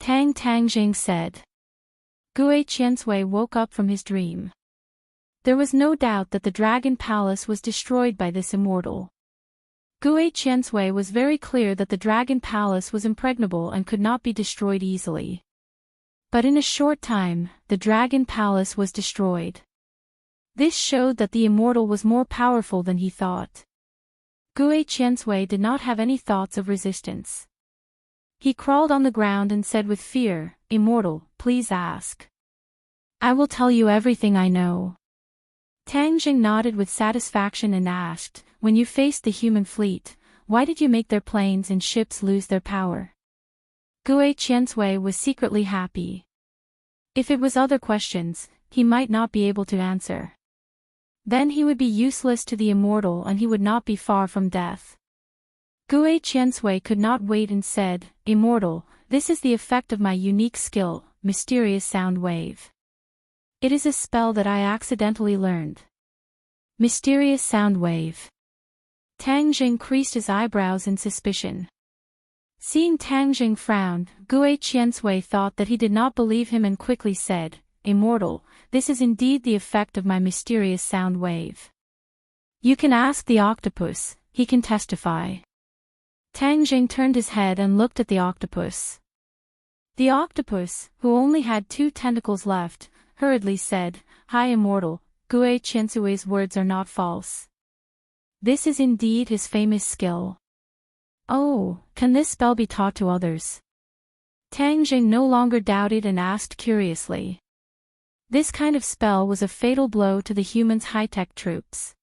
Tang Zheng said. Gue Qiansui woke up from his dream. There was no doubt that the Dragon Palace was destroyed by this immortal. Gue Qiansui was very clear that the Dragon Palace was impregnable and could not be destroyed easily. But in a short time, the dragon palace was destroyed. This showed that the immortal was more powerful than he thought. Gue Qiansui did not have any thoughts of resistance. He crawled on the ground and said with fear, "Immortal, please ask. I will tell you everything I know." Tang Jing nodded with satisfaction and asked, "When you faced the human fleet, why did you make their planes and ships lose their power?" Gue Qiansui was secretly happy. If it was other questions, he might not be able to answer. Then he would be useless to the immortal and he would not be far from death. Gue Qiansui could not wait and said, "Immortal, this is the effect of my unique skill, mysterious sound wave. It is a spell that I accidentally learned." Mysterious sound wave. Tang Jing creased his eyebrows in suspicion. Seeing Tang Jing frown, Gue Qiansui thought that he did not believe him and quickly said, "Immortal, this is indeed the effect of my mysterious sound wave. You can ask the octopus, he can testify." Tang Jing turned his head and looked at the octopus. The octopus, who only had 2 tentacles left, hurriedly said, "Hi Immortal, Gue Qiansui's words are not false. This is indeed his famous skill." "Oh, can this spell be taught to others?" Tang Jing no longer doubted and asked curiously. This kind of spell was a fatal blow to the humans' high-tech troops.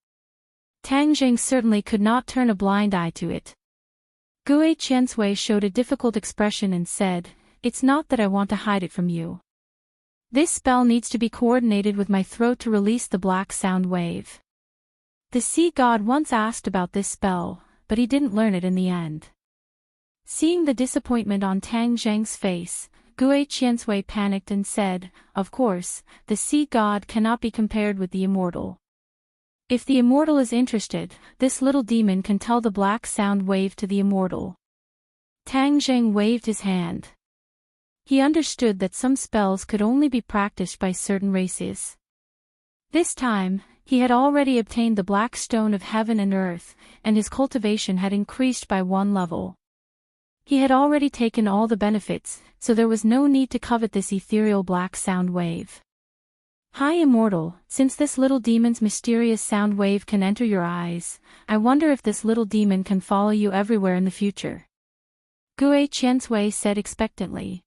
Tang Jing certainly could not turn a blind eye to it. Gue Qiansui showed a difficult expression and said, "It's not that I want to hide it from you. This spell needs to be coordinated with my throat to release the black sound wave." The sea god once asked about this spell, but he didn't learn it in the end. Seeing the disappointment on Tang Jing's face, Gue Qiansui panicked and said, "Of course, the sea god cannot be compared with the immortal. If the immortal is interested, this little demon can tell the black sound wave to the immortal." Tang Jing waved his hand. He understood that some spells could only be practiced by certain races. This time, he had already obtained the black stone of heaven and earth, and his cultivation had increased by 1 level. He had already taken all the benefits, so there was no need to covet this ethereal black sound wave. "Hi Immortal, since this little demon's mysterious sound wave can enter your eyes, I wonder if this little demon can follow you everywhere in the future." Gue Qiansui said expectantly.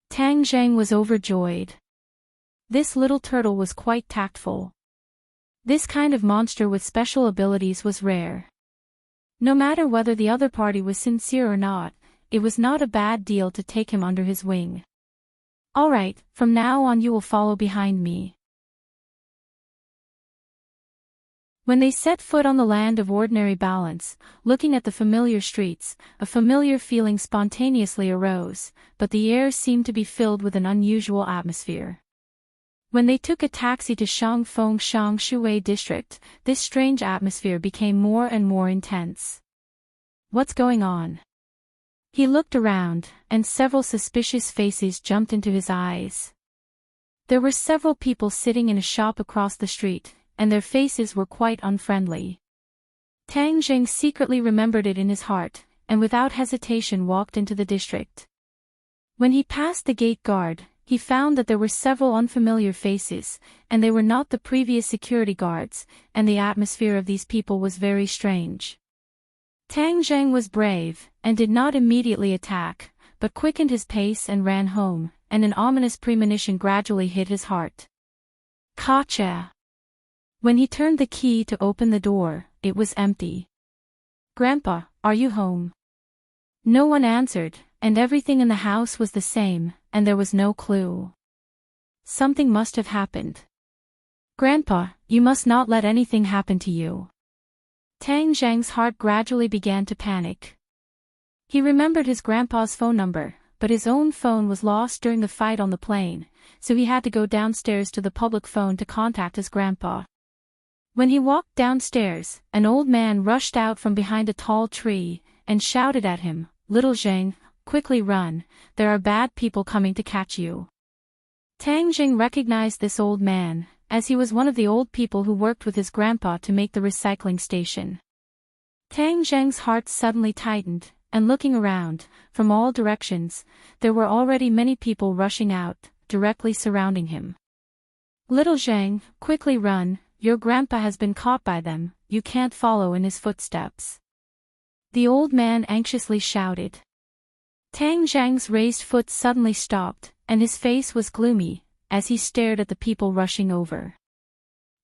Tang Jing was overjoyed. This little turtle was quite tactful. This kind of monster with special abilities was rare. No matter whether the other party was sincere or not, it was not a bad deal to take him under his wing. "All right, from now on you will follow behind me." When they set foot on the land of ordinary balance, looking at the familiar streets, a familiar feeling spontaneously arose, but the air seemed to be filled with an unusual atmosphere. When they took a taxi to Shangfeng Shangshui district, this strange atmosphere became more and more intense. "What's going on?" He looked around, and several suspicious faces jumped into his eyes. There were several people sitting in a shop across the street, and their faces were quite unfriendly. Tang Jing secretly remembered it in his heart, and without hesitation walked into the district. When he passed the gate guard, he found that there were several unfamiliar faces, and they were not the previous security guards, and the atmosphere of these people was very strange. Tang Jing was brave, and did not immediately attack, but quickened his pace and ran home, and an ominous premonition gradually hit his heart. Gotcha! When he turned the key to open the door, it was empty. "Grandpa, are you home?" No one answered, and everything in the house was the same, and there was no clue. Something must have happened. "Grandpa, you must not let anything happen to you." Tang Zhang's heart gradually began to panic. He remembered his grandpa's phone number, but his own phone was lost during the fight on the plane, so he had to go downstairs to the public phone to contact his grandpa. When he walked downstairs, an old man rushed out from behind a tall tree, and shouted at him, "Little Zhang, quickly run, there are bad people coming to catch you." Tang Jing recognized this old man, as he was one of the old people who worked with his grandpa to make the recycling station. Tang Zhang's heart suddenly tightened, and looking around, from all directions, there were already many people rushing out, directly surrounding him. "Little Zhang, quickly run, your grandpa has been caught by them, you can't follow in his footsteps," the old man anxiously shouted. Tang Zhang's raised foot suddenly stopped, and his face was gloomy, as he stared at the people rushing over.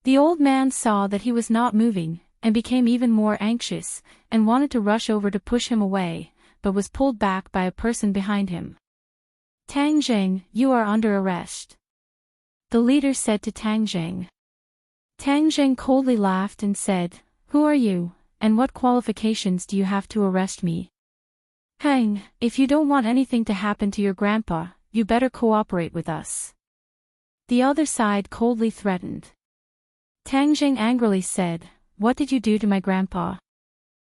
The old man saw that he was not moving, and became even more anxious, and wanted to rush over to push him away, but was pulled back by a person behind him. "Tang Zhang, you are under arrest," the leader said to Tang Zhang. Tang Zhang coldly laughed and said, "Who are you, and what qualifications do you have to arrest me? Hang, if you don't want anything to happen to your grandpa, you better cooperate with us," the other side coldly threatened. Tang Zhang angrily said, "What did you do to my grandpa?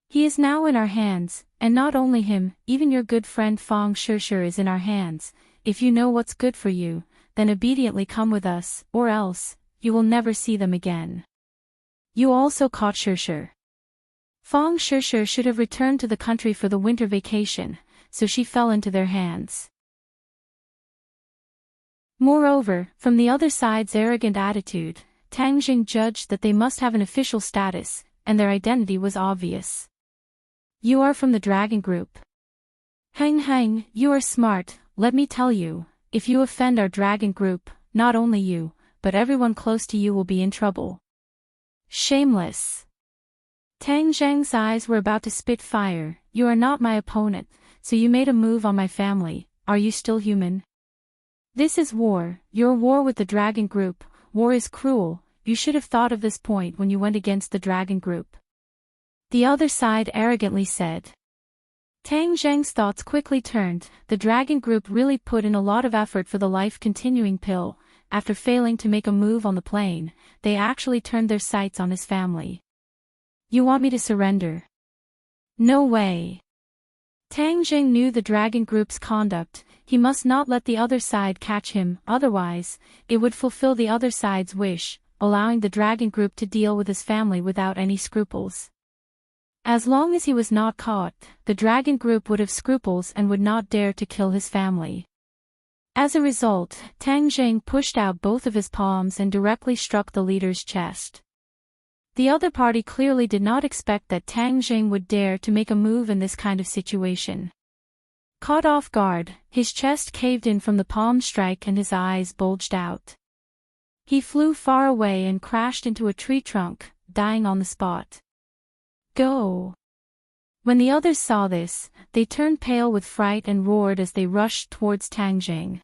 He is now in our hands, and not only him, even your good friend Fang Shishir is in our hands. If you know what's good for you, then obediently come with us, or else, you will never see them again." "You also caught Shishir." Fang Shishir should have returned to the country for the winter vacation, so she fell into their hands. Moreover, from the other side's arrogant attitude, Tang Jing judged that they must have an official status, and their identity was obvious. "You are from the dragon group. Hang, you are smart, let me tell you, if you offend our dragon group, not only you, but everyone close to you will be in trouble." "Shameless." Tang Zhang's eyes were about to spit fire. "You are not my opponent, so you made a move on my family, are you still human? This is war, your war with the dragon group. War is cruel, you should have thought of this point when you went against the dragon group," the other side arrogantly said. Tang Zhang's thoughts quickly turned. The dragon group really put in a lot of effort for the life-continuing pill. After failing to make a move on the plane, they actually turned their sights on his family. "You want me to surrender?" "No way." Tang Zhang knew the dragon group's conduct. He must not let the other side catch him, otherwise, it would fulfill the other side's wish, allowing the dragon group to deal with his family without any scruples. As long as he was not caught, the dragon group would have scruples and would not dare to kill his family. As a result, Tang Zhang pushed out both of his palms and directly struck the leader's chest. The other party clearly did not expect that Tang Zhang would dare to make a move in this kind of situation. Caught off guard, his chest caved in from the palm strike and his eyes bulged out. He flew far away and crashed into a tree trunk, dying on the spot. "Go!" When the others saw this, they turned pale with fright and roared as they rushed towards Tang Zhang.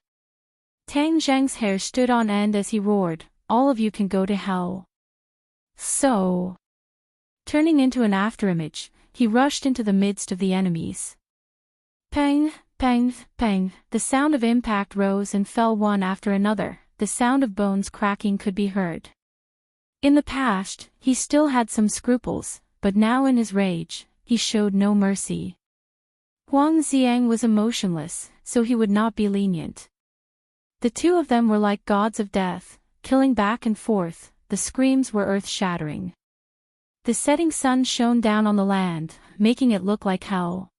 Tang Zhang's hair stood on end as he roared, "All of you can go to hell." So, turning into an afterimage, he rushed into the midst of the enemies. Pang, pang, pang, the sound of impact rose and fell one after another, the sound of bones cracking could be heard. In the past, he still had some scruples, but now in his rage, he showed no mercy. Huang Xiang was emotionless, so he would not be lenient. The two of them were like gods of death, killing back and forth, the screams were earth-shattering. The setting sun shone down on the land, making it look like hell.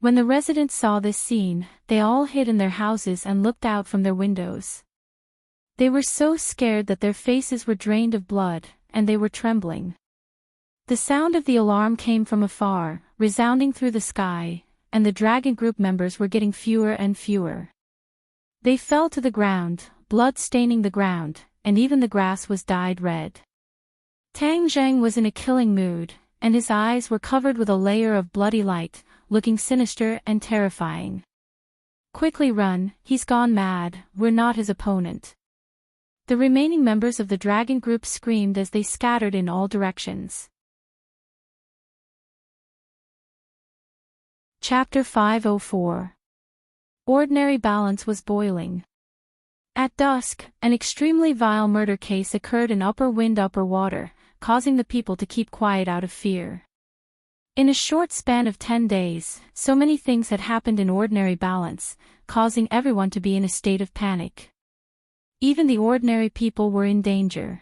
When the residents saw this scene, they all hid in their houses and looked out from their windows. They were so scared that their faces were drained of blood, and they were trembling. The sound of the alarm came from afar, resounding through the sky, and the dragon group members were getting fewer and fewer. They fell to the ground, blood staining the ground, and even the grass was dyed red. Tang Zhang was in a killing mood, and his eyes were covered with a layer of bloody light, looking sinister and terrifying. "Quickly run, he's gone mad, we're not his opponent." The remaining members of the dragon group screamed as they scattered in all directions. Chapter 504. Ordinary balance was boiling. At dusk, an extremely vile murder case occurred in Upper Wind Upper Water, causing the people to keep quiet out of fear. In a short span of 10 days, so many things had happened in ordinary balance, causing everyone to be in a state of panic. Even the ordinary people were in danger.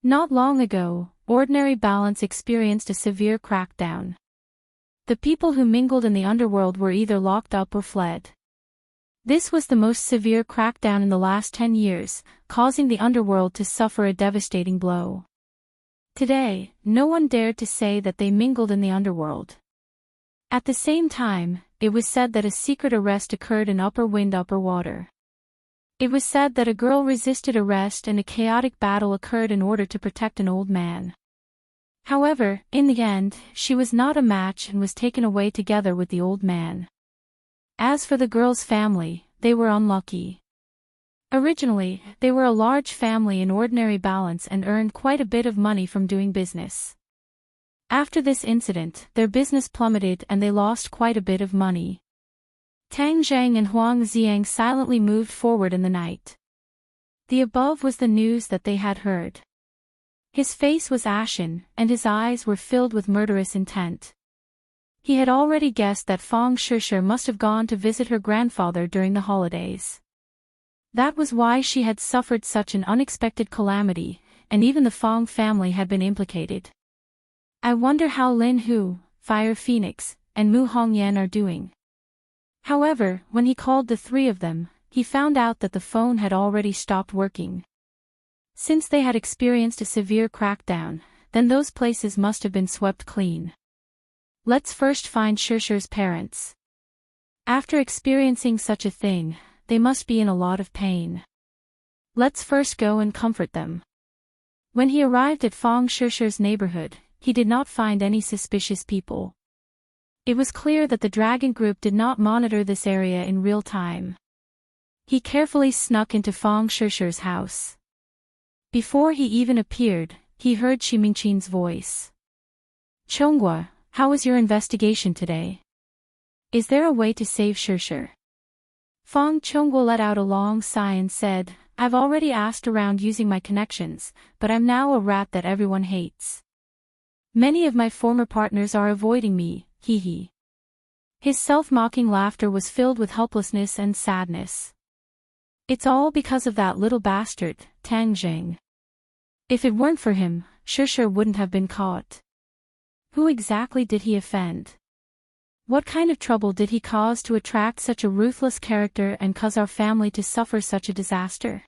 Not long ago, ordinary balance experienced a severe crackdown. The people who mingled in the underworld were either locked up or fled. This was the most severe crackdown in the last 10 years, causing the underworld to suffer a devastating blow. Today, no one dared to say that they mingled in the underworld. At the same time, it was said that a secret arrest occurred in Upper Wind Upper Water. It was said that a girl resisted arrest and a chaotic battle occurred in order to protect an old man. However, in the end, she was not a match and was taken away together with the old man. As for the girl's family, they were unlucky. Originally, they were a large family in ordinary balance and earned quite a bit of money from doing business. After this incident, their business plummeted and they lost quite a bit of money. Tang Zhang and Huang Xiang silently moved forward in the night. The above was the news that they had heard. His face was ashen, and his eyes were filled with murderous intent. He had already guessed that Fang Shishir must have gone to visit her grandfather during the holidays. That was why she had suffered such an unexpected calamity, and even the Fang family had been implicated. I wonder how Lin Hu, Fire Phoenix, and Mu Hongyan are doing. However, when he called the three of them, he found out that the phone had already stopped working. Since they had experienced a severe crackdown, then those places must have been swept clean. Let's first find Shishir's parents. After experiencing such a thing, they must be in a lot of pain. Let's first go and comfort them. When he arrived at Fang Shishir's neighborhood, he did not find any suspicious people. It was clear that the dragon group did not monitor this area in real time. He carefully snuck into Fang Shishir's house. Before he even appeared, he heard Shi Mingqin's voice. Chonghua, how was your investigation today? Is there a way to save Shishir? Fang Chonghua let out a long sigh and said, I've already asked around using my connections, but I'm now a rat that everyone hates. Many of my former partners are avoiding me, hee hee. His self-mocking laughter was filled with helplessness and sadness. It's all because of that little bastard, Tang Zheng. If it weren't for him, Shishir wouldn't have been caught. Who exactly did he offend? What kind of trouble did he cause to attract such a ruthless character and cause our family to suffer such a disaster?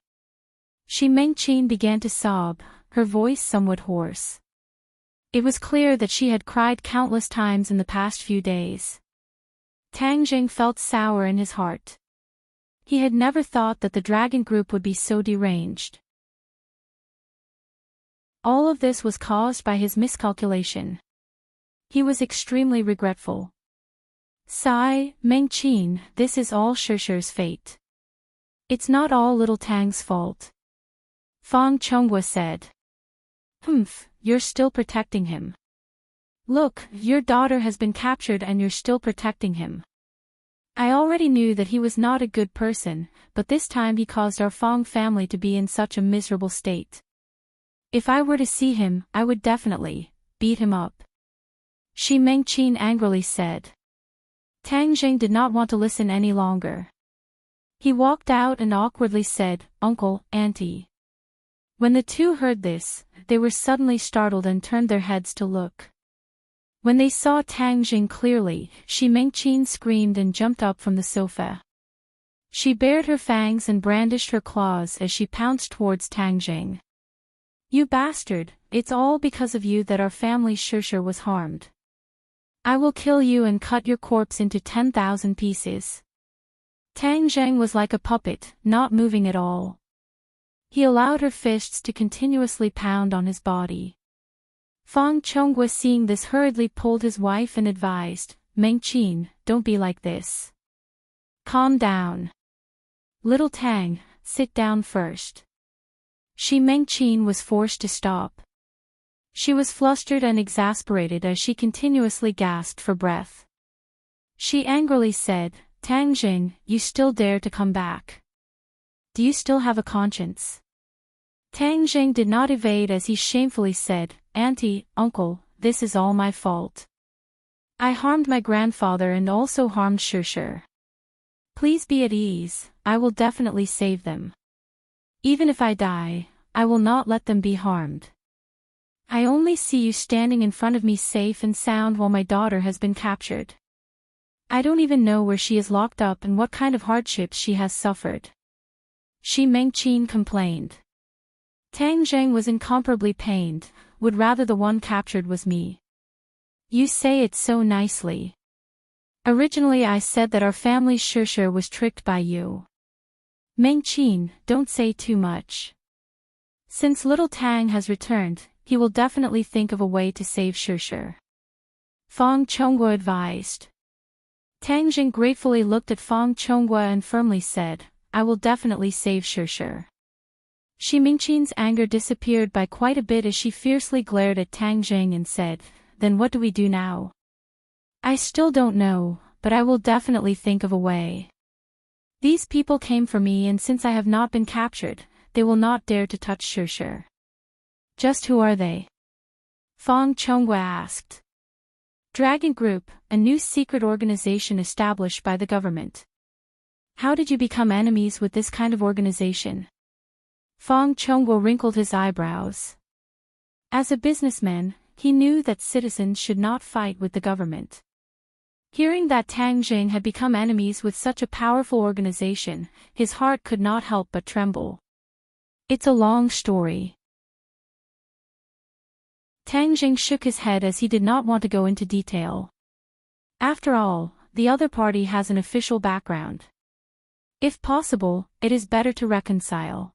Shi Mengqin began to sob, her voice somewhat hoarse. It was clear that she had cried countless times in the past few days. Tang Zheng felt sour in his heart. He had never thought that the dragon group would be so deranged. All of this was caused by his miscalculation. He was extremely regretful. Sigh, Mengqin, this is all Shishir's fate. It's not all little Tang's fault. Fang Chonghua said. Humph, you're still protecting him. Look, your daughter has been captured and you're still protecting him. I already knew that he was not a good person, but this time he caused our Fang family to be in such a miserable state. If I were to see him, I would definitely beat him up. Shi Mengqin angrily said. Tang Zheng did not want to listen any longer. He walked out and awkwardly said, Uncle, Auntie. When the two heard this, they were suddenly startled and turned their heads to look. When they saw Tang Zheng clearly, Shi Mengqin screamed and jumped up from the sofa. She bared her fangs and brandished her claws as she pounced towards Tang Zheng. You bastard, it's all because of you that our family's Shishir was harmed. I will kill you and cut your corpse into 10,000 pieces. Tang Zheng was like a puppet, not moving at all. He allowed her fists to continuously pound on his body. Fang Chonghua seeing this hurriedly pulled his wife and advised, Mengqin, don't be like this. Calm down. Little Tang, sit down first. Shi Mengqin was forced to stop. She was flustered and exasperated as she continuously gasped for breath. She angrily said, Tang Zheng, you still dare to come back. Do you still have a conscience? Tang Zheng did not evade as he shamefully said, Auntie, Uncle, this is all my fault. I harmed my grandfather and also harmed Shishir. Please be at ease, I will definitely save them. Even if I die, I will not let them be harmed. I only see you standing in front of me safe and sound while my daughter has been captured. I don't even know where she is locked up and what kind of hardships she has suffered. Shi Mengqin complained. Tang Zheng was incomparably pained, would rather the one captured was me. You say it so nicely. Originally I said that our family's Shishir was tricked by you. Mengqin, don't say too much. Since little Tang has returned, he will definitely think of a way to save Shishir. Fang Chonghua advised. Tang Jing gratefully looked at Fang Chonghua and firmly said, I will definitely save Shishir. Shi Mingqin's anger disappeared by quite a bit as she fiercely glared at Tang Jing and said, Then what do we do now? I still don't know, but I will definitely think of a way. These people came for me and since I have not been captured, they will not dare to touch Shishir. Just who are they? Fang Chonghua asked. Dragon Group, a new secret organization established by the government. How did you become enemies with this kind of organization? Fang Chonghua wrinkled his eyebrows. As a businessman, he knew that citizens should not fight with the government. Hearing that Tang Jing had become enemies with such a powerful organization, his heart could not help but tremble. It's a long story. Tang Jing shook his head as he did not want to go into detail. After all, the other party has an official background. If possible, it is better to reconcile.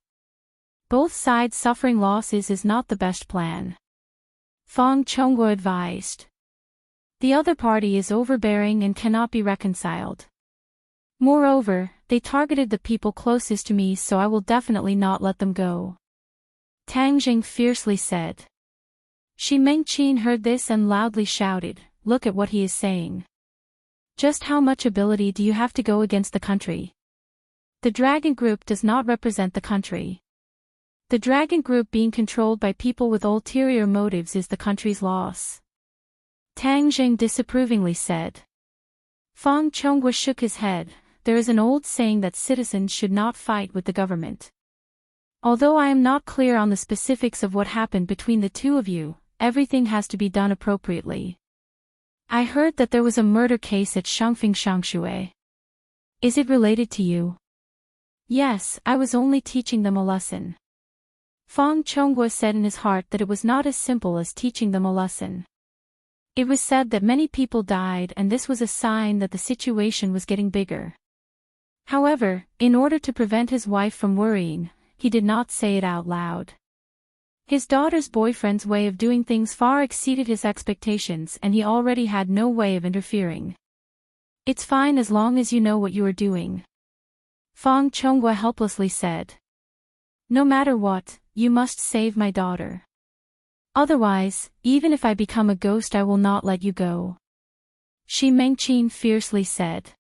Both sides suffering losses is not the best plan. Fang Chonghua advised. The other party is overbearing and cannot be reconciled. Moreover, they targeted the people closest to me so I will definitely not let them go. Tang Jing fiercely said. Shi Mengqin heard this and loudly shouted, Look at what he is saying. Just how much ability do you have to go against the country? The Dragon Group does not represent the country. The Dragon Group being controlled by people with ulterior motives is the country's loss. Tang Jing disapprovingly said. Fang Chonghua shook his head. There is an old saying that citizens should not fight with the government. Although I am not clear on the specifics of what happened between the two of you, everything has to be done appropriately. I heard that there was a murder case at Shangfeng Shangshui. Is it related to you? Yes, I was only teaching them a lesson. Fang Chonghua said in his heart that it was not as simple as teaching them a lesson. It was said that many people died and this was a sign that the situation was getting bigger. However, in order to prevent his wife from worrying, he did not say it out loud. His daughter's boyfriend's way of doing things far exceeded his expectations and he already had no way of interfering. It's fine as long as you know what you are doing. Fang Chonghua helplessly said. No matter what, you must save my daughter. Otherwise, even if I become a ghost I will not let you go. Shi Mengqin fiercely said.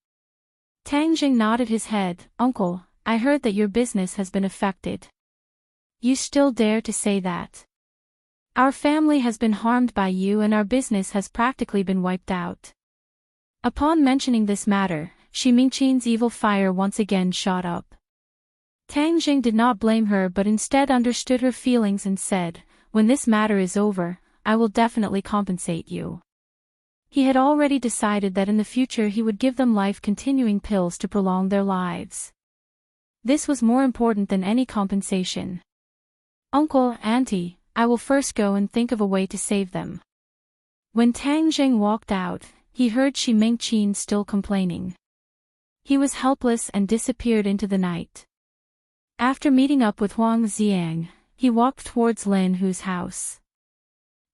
Tang Jing nodded his head. Uncle, I heard that your business has been affected. You still dare to say that? Our family has been harmed by you and our business has practically been wiped out. Upon mentioning this matter, Shi Mengqin's evil fire once again shot up. Tang Jing did not blame her but instead understood her feelings and said, When this matter is over, I will definitely compensate you. He had already decided that in the future he would give them life-continuing pills to prolong their lives. This was more important than any compensation. Uncle, Auntie, I will first go and think of a way to save them. When Tang Jing walked out, he heard Shi Mengqin still complaining. He was helpless and disappeared into the night. After meeting up with Huang Xiang, he walked towards Lin Hu's house.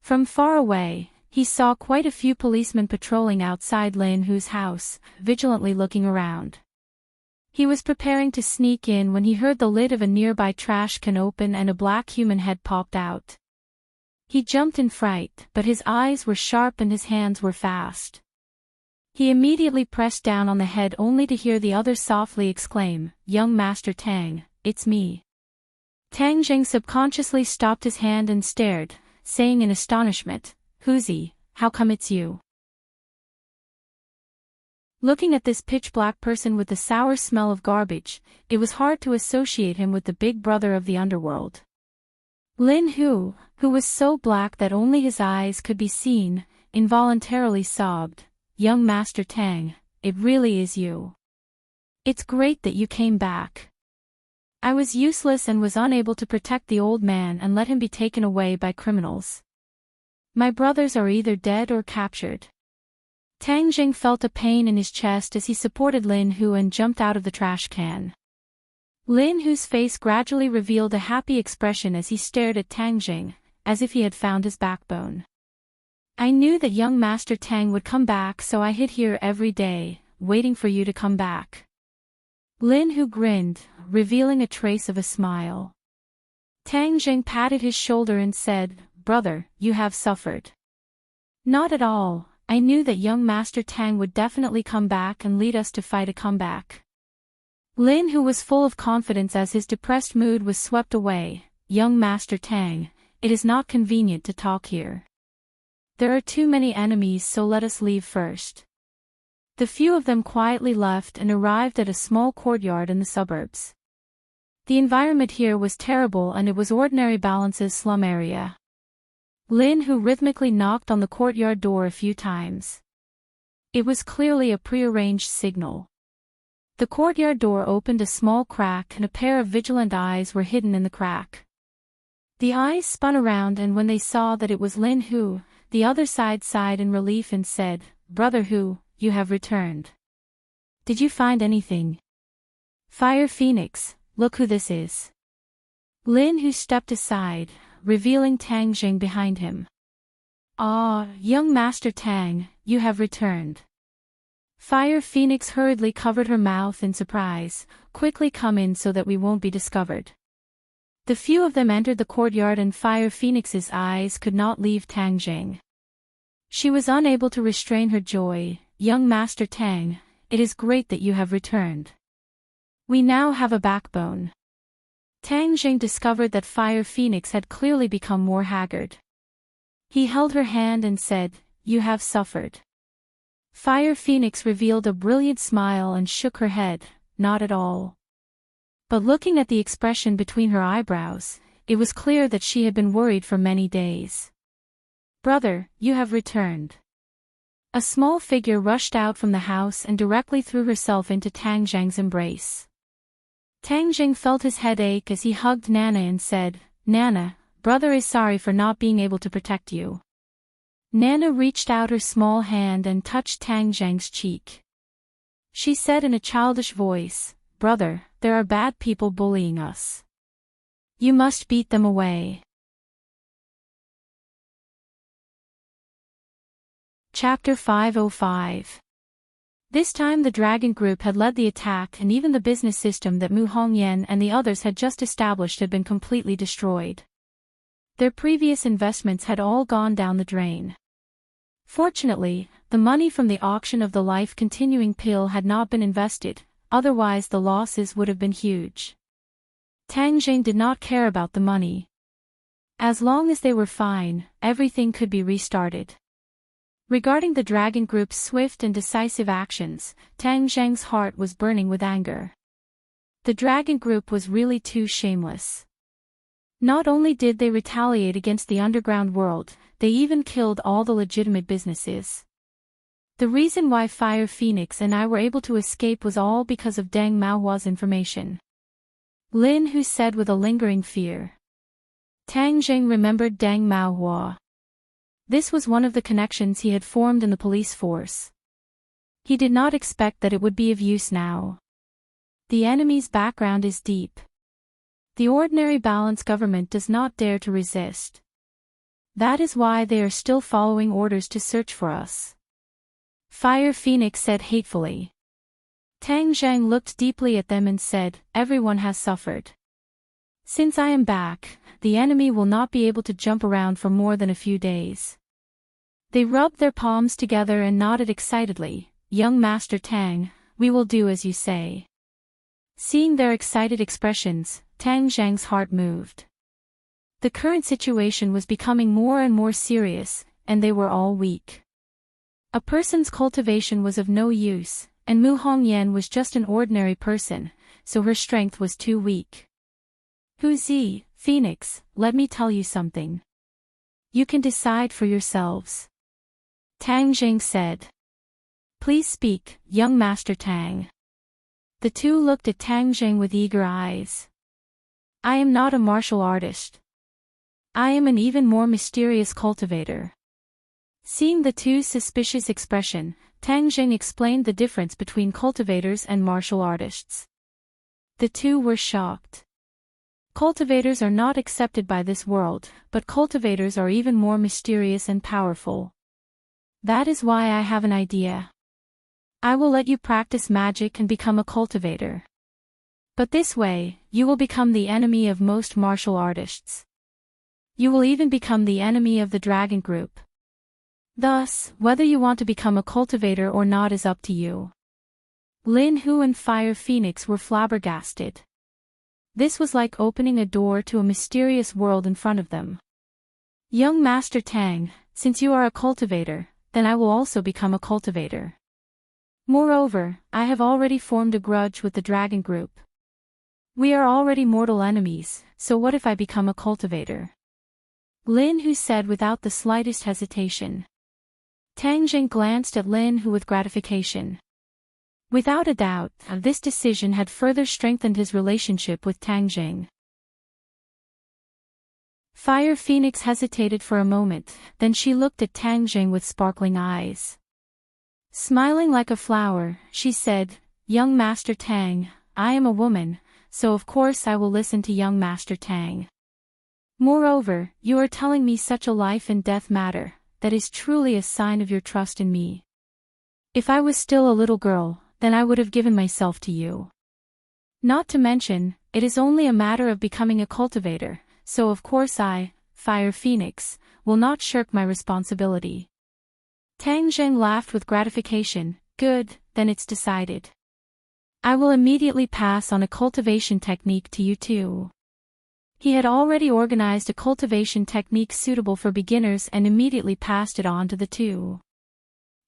From far away, he saw quite a few policemen patrolling outside Lin Hu's house, vigilantly looking around. He was preparing to sneak in when he heard the lid of a nearby trash can open and a black human head popped out. He jumped in fright, but his eyes were sharp and his hands were fast. He immediately pressed down on the head only to hear the other softly exclaim, Young Master Tang, it's me. Tang Jing subconsciously stopped his hand and stared, saying in astonishment, Huzi, how come it's you? Looking at this pitch-black person with the sour smell of garbage, it was hard to associate him with the big brother of the underworld. Lin Hu, who was so black that only his eyes could be seen, involuntarily sobbed, "Young Master Tang, it really is you. It's great that you came back. I was useless and was unable to protect the old man and let him be taken away by criminals. My brothers are either dead or captured." Tang Jing felt a pain in his chest as he supported Lin Hu and jumped out of the trash can. Lin Hu's face gradually revealed a happy expression as he stared at Tang Jing, as if he had found his backbone. "I knew that young Master Tang would come back, so I hid here every day, waiting for you to come back." Lin Hu grinned, revealing a trace of a smile. Tang Jing patted his shoulder and said, "Brother, you have suffered." "Not at all, I knew that young Master Tang would definitely come back and lead us to fight a comeback." Lin Hu was full of confidence as his depressed mood was swept away. "Young Master Tang, it is not convenient to talk here. There are too many enemies, so let us leave first." The few of them quietly left and arrived at a small courtyard in the suburbs. The environment here was terrible and it was ordinary Balance's slum area. Lin Hu rhythmically knocked on the courtyard door a few times. It was clearly a prearranged signal. The courtyard door opened a small crack and a pair of vigilant eyes were hidden in the crack. The eyes spun around and when they saw that it was Lin Hu, the other side sighed in relief and said, "Brother Hu, you have returned. Did you find anything?" "Fire Phoenix, look who this is." Lin Hu stepped aside, revealing Tang Jing behind him. "Ah, young Master Tang, you have returned." Fire Phoenix hurriedly covered her mouth in surprise. "Quickly come in so that we won't be discovered." The few of them entered the courtyard and Fire Phoenix's eyes could not leave Tang Jing. She was unable to restrain her joy. "Young Master Tang, it is great that you have returned. We now have a backbone." Tang Jing discovered that Fire Phoenix had clearly become more haggard. He held her hand and said, "You have suffered." Fire Phoenix revealed a brilliant smile and shook her head, "Not at all." But looking at the expression between her eyebrows, it was clear that she had been worried for many days. "Brother, you have returned." A small figure rushed out from the house and directly threw herself into Tang Jing's embrace. Tang Jing felt his head ache as he hugged Nana and said, "Nana, brother is sorry for not being able to protect you." Nana reached out her small hand and touched Tang Jing's cheek. She said in a childish voice, "Brother, there are bad people bullying us. You must beat them away." Chapter 505. This time the Dragon Group had led the attack and even the business system that Mu Hongyan and the others had just established had been completely destroyed. Their previous investments had all gone down the drain. Fortunately, the money from the auction of the life-continuing pill had not been invested, otherwise the losses would have been huge. Tang Jing did not care about the money. As long as they were fine, everything could be restarted. Regarding the Dragon Group's swift and decisive actions, Tang Jing's heart was burning with anger. The Dragon Group was really too shameless. Not only did they retaliate against the underground world, they even killed all the legitimate businesses. The reason why Fire Phoenix and I were able to escape was all because of Deng Maohua's information. Lin Hu said with a lingering fear. Tang Jing remembered Deng Maohua. This was one of the connections he had formed in the police force. He did not expect that it would be of use now. The enemy's background is deep. The ordinary Balance government does not dare to resist. That is why they are still following orders to search for us. Fire Phoenix said hatefully. Tang Jing looked deeply at them and said, "Everyone has suffered. Since I am back, the enemy will not be able to jump around for more than a few days." They rubbed their palms together and nodded excitedly. "Young Master Tang, we will do as you say." Seeing their excited expressions, Tang Jing's heart moved. The current situation was becoming more and more serious, and they were all weak. A person's cultivation was of no use, and Mu Hongyan was just an ordinary person, so her strength was too weak. Hu Zi, Phoenix, let me tell you something. You can decide for yourselves. Tang Jing said. Please speak, young Master Tang. The two looked at Tang Jing with eager eyes. I am not a martial artist. I am an even more mysterious cultivator. Seeing the two's suspicious expression, Tang Jing explained the difference between cultivators and martial artists. The two were shocked. Cultivators are not accepted by this world, but cultivators are even more mysterious and powerful. That is why I have an idea. I will let you practice magic and become a cultivator. But this way, you will become the enemy of most martial artists. You will even become the enemy of the dragon group. Thus, whether you want to become a cultivator or not is up to you. Lin Hu and Fire Phoenix were flabbergasted. This was like opening a door to a mysterious world in front of them. Young Master Tang, since you are a cultivator, then I will also become a cultivator. Moreover, I have already formed a grudge with the dragon group. We are already mortal enemies, so what if I become a cultivator? Lin Hu said without the slightest hesitation. Tang Jing glanced at Lin Hu with gratification. Without a doubt, this decision had further strengthened his relationship with Tang Jing. Fire Phoenix hesitated for a moment, then she looked at Tang Jing with sparkling eyes. Smiling like a flower, she said, Young Master Tang, I am a woman, so of course I will listen to young Master Tang. Moreover, you are telling me such a life and death matter, that is truly a sign of your trust in me. If I was still a little girl, then I would have given myself to you. Not to mention, it is only a matter of becoming a cultivator, so of course I, Fire Phoenix, will not shirk my responsibility. Tang Jing laughed with gratification. Good, then it's decided. I will immediately pass on a cultivation technique to you too. He had already organized a cultivation technique suitable for beginners and immediately passed it on to the two.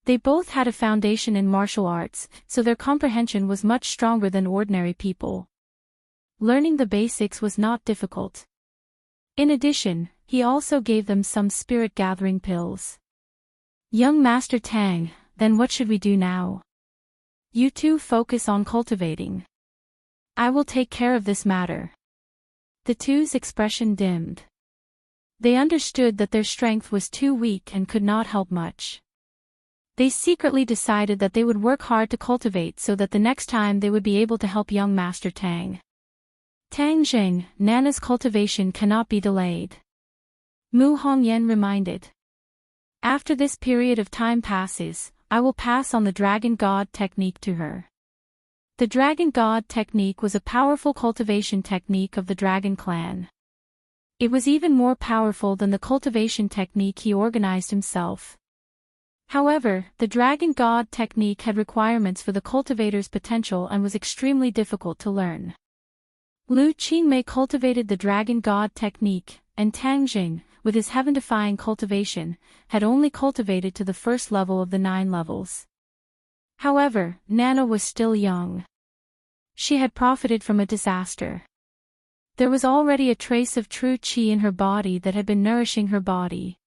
They both had a foundation in martial arts, so their comprehension was much stronger than ordinary people. Learning the basics was not difficult. In addition, he also gave them some spirit-gathering pills. Young Master Tang, then what should we do now? You two focus on cultivating. I will take care of this matter. The two's expression dimmed. They understood that their strength was too weak and could not help much. They secretly decided that they would work hard to cultivate so that the next time they would be able to help young Master Tang. Tang Jing, Nana's cultivation cannot be delayed. Mu Hongyan reminded. After this period of time passes, I will pass on the Dragon God technique to her. The Dragon God technique was a powerful cultivation technique of the Dragon clan. It was even more powerful than the cultivation technique he organized himself. However, the Dragon God technique had requirements for the cultivator's potential and was extremely difficult to learn. Lu Qingmei cultivated the Dragon God technique, and Tang Jing, with his heaven-defying cultivation, had only cultivated to the first level of the 9 levels. However, Nana was still young. She had profited from a disaster. There was already a trace of true qi in her body that had been nourishing her body.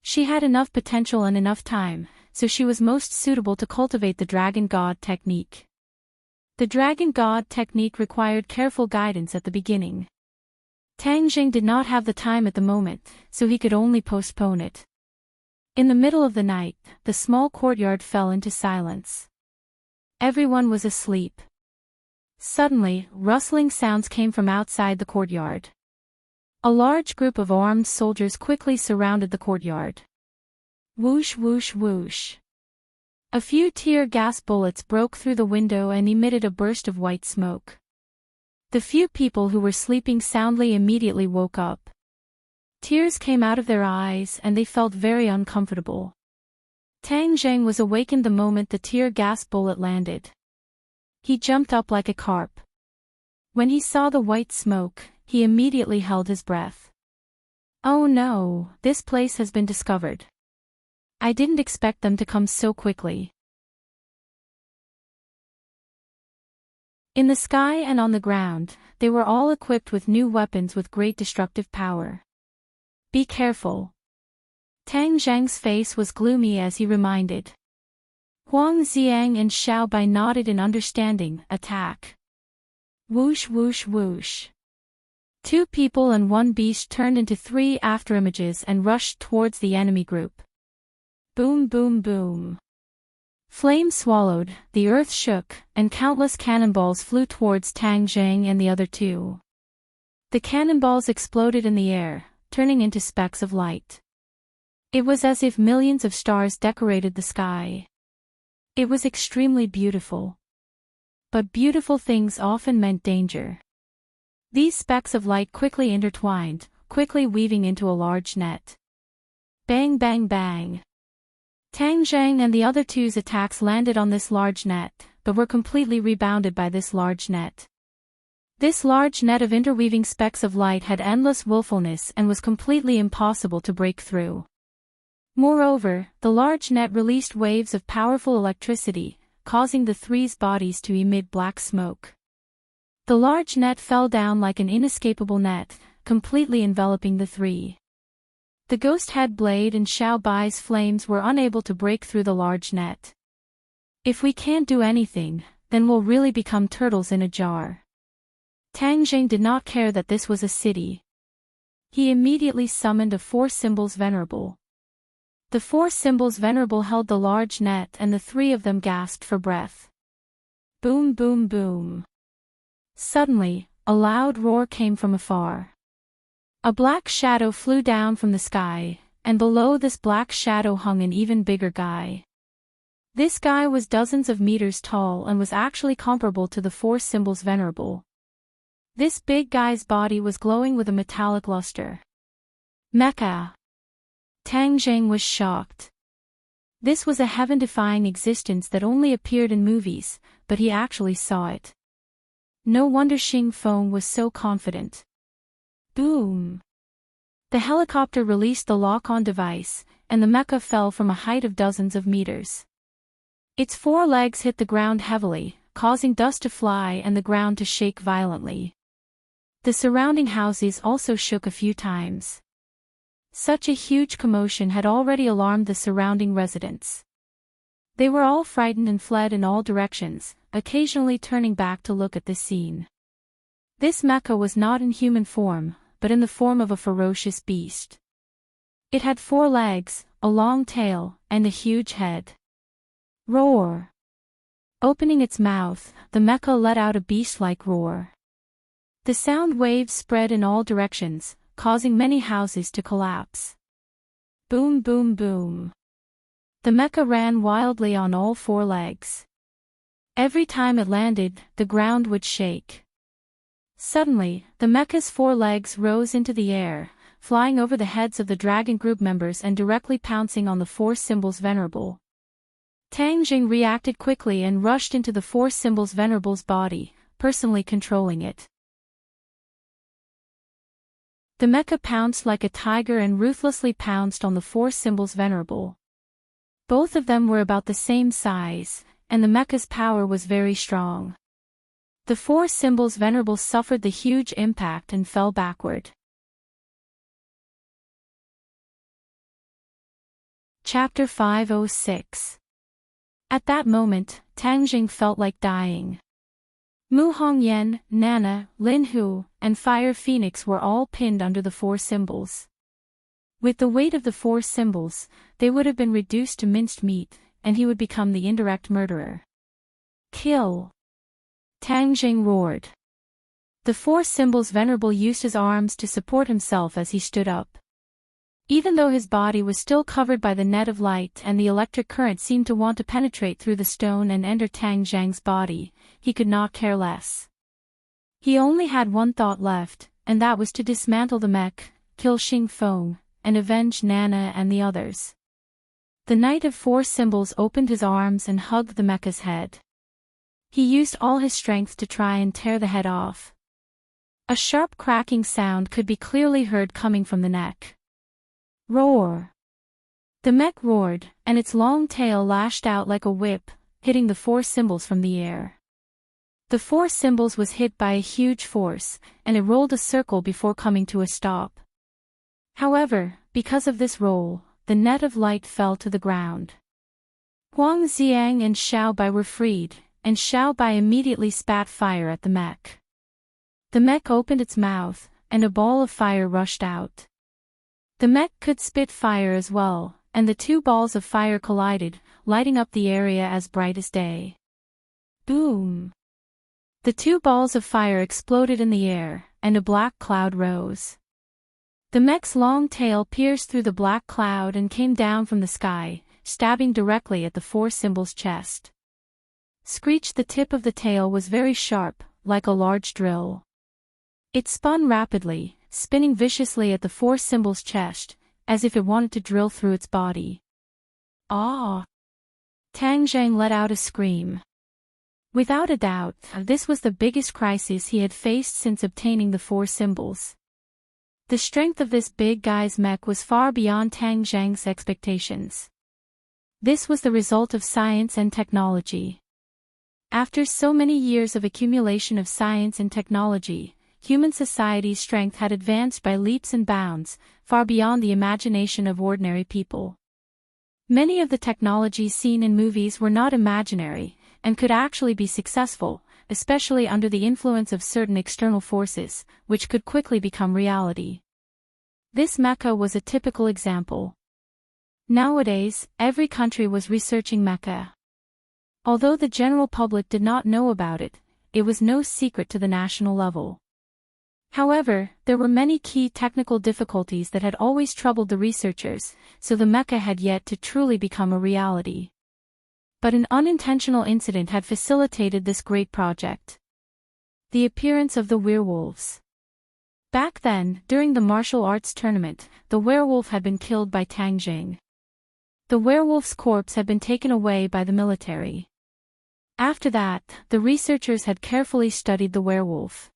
She had enough potential and enough time, so she was most suitable to cultivate the Dragon God technique. The Dragon God technique required careful guidance at the beginning. Tang Jing did not have the time at the moment, so he could only postpone it. In the middle of the night, the small courtyard fell into silence. Everyone was asleep. Suddenly, rustling sounds came from outside the courtyard. A large group of armed soldiers quickly surrounded the courtyard. Whoosh whoosh whoosh. A few tear gas bullets broke through the window and emitted a burst of white smoke. The few people who were sleeping soundly immediately woke up. Tears came out of their eyes and they felt very uncomfortable. Tang Jing was awakened the moment the tear gas bullet landed. He jumped up like a carp. When he saw the white smoke, he immediately held his breath. Oh no, this place has been discovered. I didn't expect them to come so quickly. In the sky and on the ground, they were all equipped with new weapons with great destructive power. Be careful. Tang Zhang's face was gloomy as he reminded. Huang Xiang and Xiao Bai nodded in understanding. Attack. Whoosh whoosh whoosh. 2 people and 1 beast turned into 3 afterimages and rushed towards the enemy group. Boom boom boom. Flame swallowed, the earth shook, and countless cannonballs flew towards Tang Zhang and the other 2. The cannonballs exploded in the air, turning into specks of light. It was as if millions of stars decorated the sky. It was extremely beautiful. But beautiful things often meant danger. These specks of light quickly intertwined, quickly weaving into a large net. Bang bang bang. Tang Zhang and the other 2's attacks landed on this large net, but were completely rebounded by this large net. This large net of interweaving specks of light had endless willfulness and was completely impossible to break through. Moreover, the large net released waves of powerful electricity, causing the 3's bodies to emit black smoke. The large net fell down like an inescapable net, completely enveloping the 3. The ghost head blade and Xiao Bai's flames were unable to break through the large net. If we can't do anything, then we'll really become turtles in a jar. Tang Zhang did not care that this was a city. He immediately summoned a 4 symbols venerable. The 4 symbols venerable held the large net and the 3 of them gasped for breath. Boom boom boom. Suddenly, a loud roar came from afar. A black shadow flew down from the sky, and below this black shadow hung an even bigger guy. This guy was dozens of meters tall and was actually comparable to the 4 symbols venerable. This big guy's body was glowing with a metallic luster. Mecha! Tang Zhang was shocked. This was a heaven-defying existence that only appeared in movies, but he actually saw it. No wonder Xing Feng was so confident. Boom! The helicopter released the lock-on device, and the mecha fell from a height of dozens of meters. Its 4 legs hit the ground heavily, causing dust to fly and the ground to shake violently. The surrounding houses also shook a few times. Such a huge commotion had already alarmed the surrounding residents. They were all frightened and fled in all directions, occasionally turning back to look at this scene. This mecha was not in human form, but in the form of a ferocious beast. It had 4 legs, a long tail, and a huge head. Roar! Opening its mouth, the mecha let out a beast-like roar. The sound waves spread in all directions, causing many houses to collapse. Boom boom boom. The mecha ran wildly on all 4 legs. Every time it landed, the ground would shake. Suddenly, the mecha's 4 legs rose into the air, flying over the heads of the dragon group members and directly pouncing on the 4 symbols venerable. Tang Zhang reacted quickly and rushed into the 4 symbols venerable's body, personally controlling it. The mecha pounced like a tiger and ruthlessly pounced on the 4 symbols venerable. Both of them were about the same size, and the mecha's power was very strong. The 4 symbols venerable suffered the huge impact and fell backward. Chapter 506. At that moment, Tang Zhang felt like dying. Mu Hongyan, Nana, Lin Hu, and Fire Phoenix were all pinned under the 4 symbols. With the weight of the 4 symbols, they would have been reduced to minced meat, and he would become the indirect murderer. Kill! Tang Zhang roared. The 4 symbols venerable used his arms to support himself as he stood up. Even though his body was still covered by the net of light and the electric current seemed to want to penetrate through the stone and enter Tang Zhang's body, he could not care less. He only had one thought left, and that was to dismantle the mech, kill Xing Feng, and avenge Nana and the others. The Knight of 4 Symbols opened his arms and hugged the mecha's head. He used all his strength to try and tear the head off. A sharp cracking sound could be clearly heard coming from the neck. Roar! The mech roared, and its long tail lashed out like a whip, hitting the 4 symbols from the air. The four symbols was hit by a huge force, and it rolled a circle before coming to a stop. However, because of this roll, the net of light fell to the ground. Huang Xiang and Xiao Bai were freed, and Xiao Bai immediately spat fire at the mech. The mech opened its mouth, and a ball of fire rushed out. The mech could spit fire as well, and the two balls of fire collided, lighting up the area as bright as day. Boom! The two balls of fire exploded in the air, and a black cloud rose. The mech's long tail pierced through the black cloud and came down from the sky, stabbing directly at the four symbols' chest. Screech! The tip of the tail was very sharp, like a large drill. It spun rapidly, spinning viciously at the four symbols' chest, as if it wanted to drill through its body. Ah! Tang Zhang let out a scream. Without a doubt, this was the biggest crisis he had faced since obtaining the four symbols. The strength of this big guy's mech was far beyond Tang Zhang's expectations. This was the result of science and technology. After so many years of accumulation of science and technology, human society's strength had advanced by leaps and bounds, far beyond the imagination of ordinary people. Many of the technologies seen in movies were not imaginary, and could actually be successful, especially under the influence of certain external forces, which could quickly become reality. This mecha was a typical example. Nowadays, every country was researching mecha. Although the general public did not know about it, it was no secret to the national level. However, there were many key technical difficulties that had always troubled the researchers, so the mecha had yet to truly become a reality. But an unintentional incident had facilitated this great project. The appearance of the werewolves. Back then, during the martial arts tournament, the werewolf had been killed by Tang Jing. The werewolf's corpse had been taken away by the military. After that, the researchers had carefully studied the werewolf.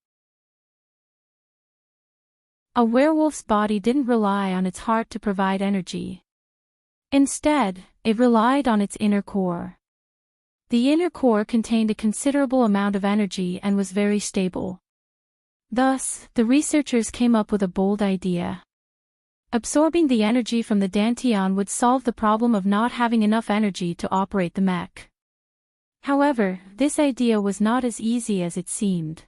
A werewolf's body didn't rely on its heart to provide energy. Instead, it relied on its inner core. The inner core contained a considerable amount of energy and was very stable. Thus, the researchers came up with a bold idea. Absorbing the energy from the dantian would solve the problem of not having enough energy to operate the mech. However, this idea was not as easy as it seemed.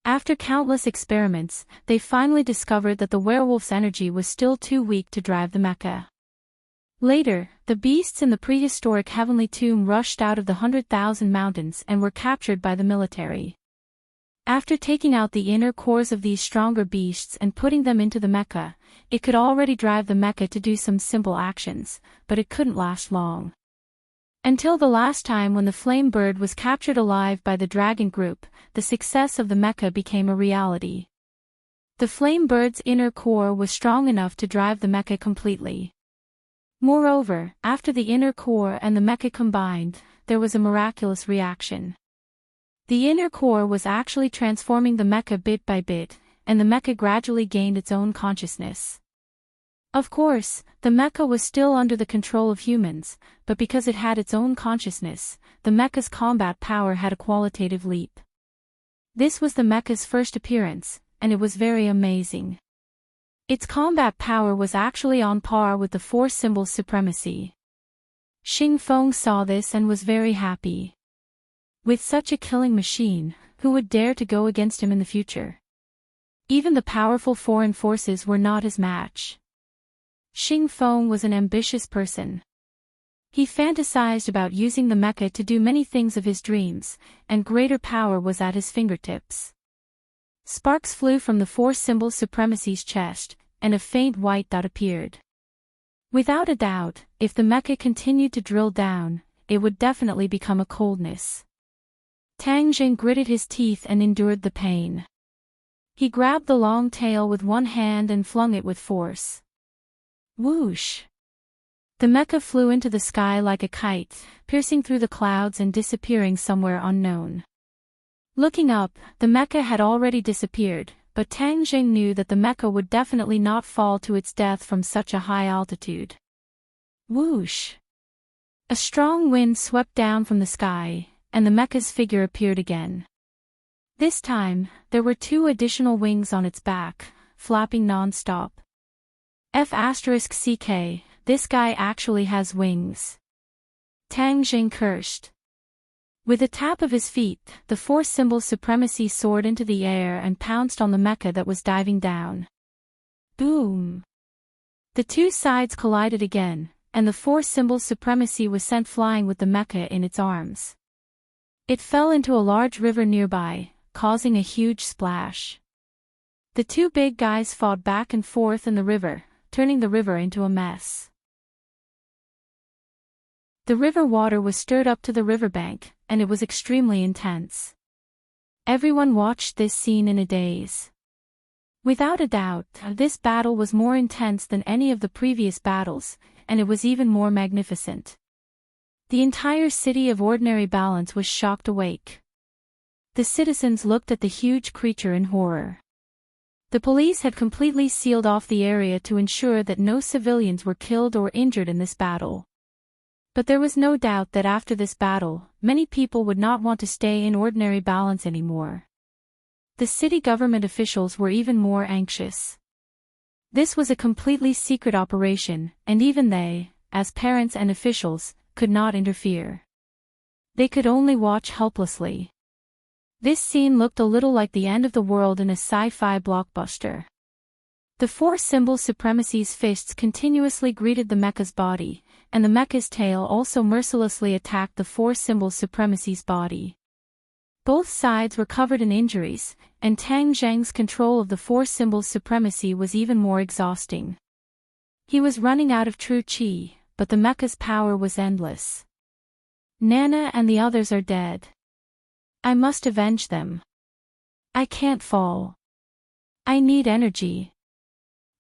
After countless experiments, they finally discovered that the werewolf's energy was still too weak to drive the mecha. Later, the beasts in the prehistoric heavenly tomb rushed out of the 100,000 mountains and were captured by the military. After taking out the inner cores of these stronger beasts and putting them into the mecha, it could already drive the mecha to do some simple actions, but it couldn't last long. Until the last time when the flame bird was captured alive by the dragon group, the success of the mecha became a reality. The flame bird's inner core was strong enough to drive the mecha completely. Moreover, after the inner core and the mecha combined, there was a miraculous reaction. The inner core was actually transforming the mecha bit by bit, and the mecha gradually gained its own consciousness. Of course, the mecha was still under the control of humans, but because it had its own consciousness, the mecha's combat power had a qualitative leap. This was the mecha's first appearance, and it was very amazing. Its combat power was actually on par with the four symbols' supremacy. Xing Feng saw this and was very happy. With such a killing machine, who would dare to go against him in the future? Even the powerful foreign forces were not his match. Xing Feng was an ambitious person. He fantasized about using the mecha to do many things of his dreams, and greater power was at his fingertips. Sparks flew from the four symbols' supremacy's chest, and a faint white dot appeared. Without a doubt, if the mecha continued to drill down, it would definitely become a coldness. Tang Jing gritted his teeth and endured the pain. He grabbed the long tail with one hand and flung it with force. Whoosh! The mecha flew into the sky like a kite, piercing through the clouds and disappearing somewhere unknown. Looking up, the mecha had already disappeared, but Tang Jing knew that the mecha would definitely not fall to its death from such a high altitude. Whoosh! A strong wind swept down from the sky, and the mecha's figure appeared again. This time, there were 2 additional wings on its back, flapping non-stop. F***ck, this guy actually has wings. Tang Jing cursed. With a tap of his feet, the 4 symbols supremacy soared into the air and pounced on the mecha that was diving down. Boom! The 2 sides collided again, and the 4 symbols supremacy was sent flying with the mecha in its arms. It fell into a large river nearby, causing a huge splash. The 2 big guys fought back and forth in the river, turning the river into a mess. The river water was stirred up to the riverbank, and it was extremely intense. Everyone watched this scene in a daze. Without a doubt, this battle was more intense than any of the previous battles, and it was even more magnificent. The entire city of Ordinary Balance was shocked awake. The citizens looked at the huge creature in horror. The police had completely sealed off the area to ensure that no civilians were killed or injured in this battle. But there was no doubt that after this battle, many people would not want to stay in Ordinary Balance anymore. The city government officials were even more anxious. This was a completely secret operation, and even they, as parents and officials, could not interfere. They could only watch helplessly. This scene looked a little like the end of the world in a sci-fi blockbuster. The 4 symbol supremacy's fists continuously greeted the mecha's body, and the mecha's tail also mercilessly attacked the 4 symbol supremacy's body. Both sides were covered in injuries, and Tang Zheng's control of the 4 symbols supremacy was even more exhausting. He was running out of true chi, but the mecha's power was endless. Nana and the others are dead. I must avenge them. I can't fall. I need energy.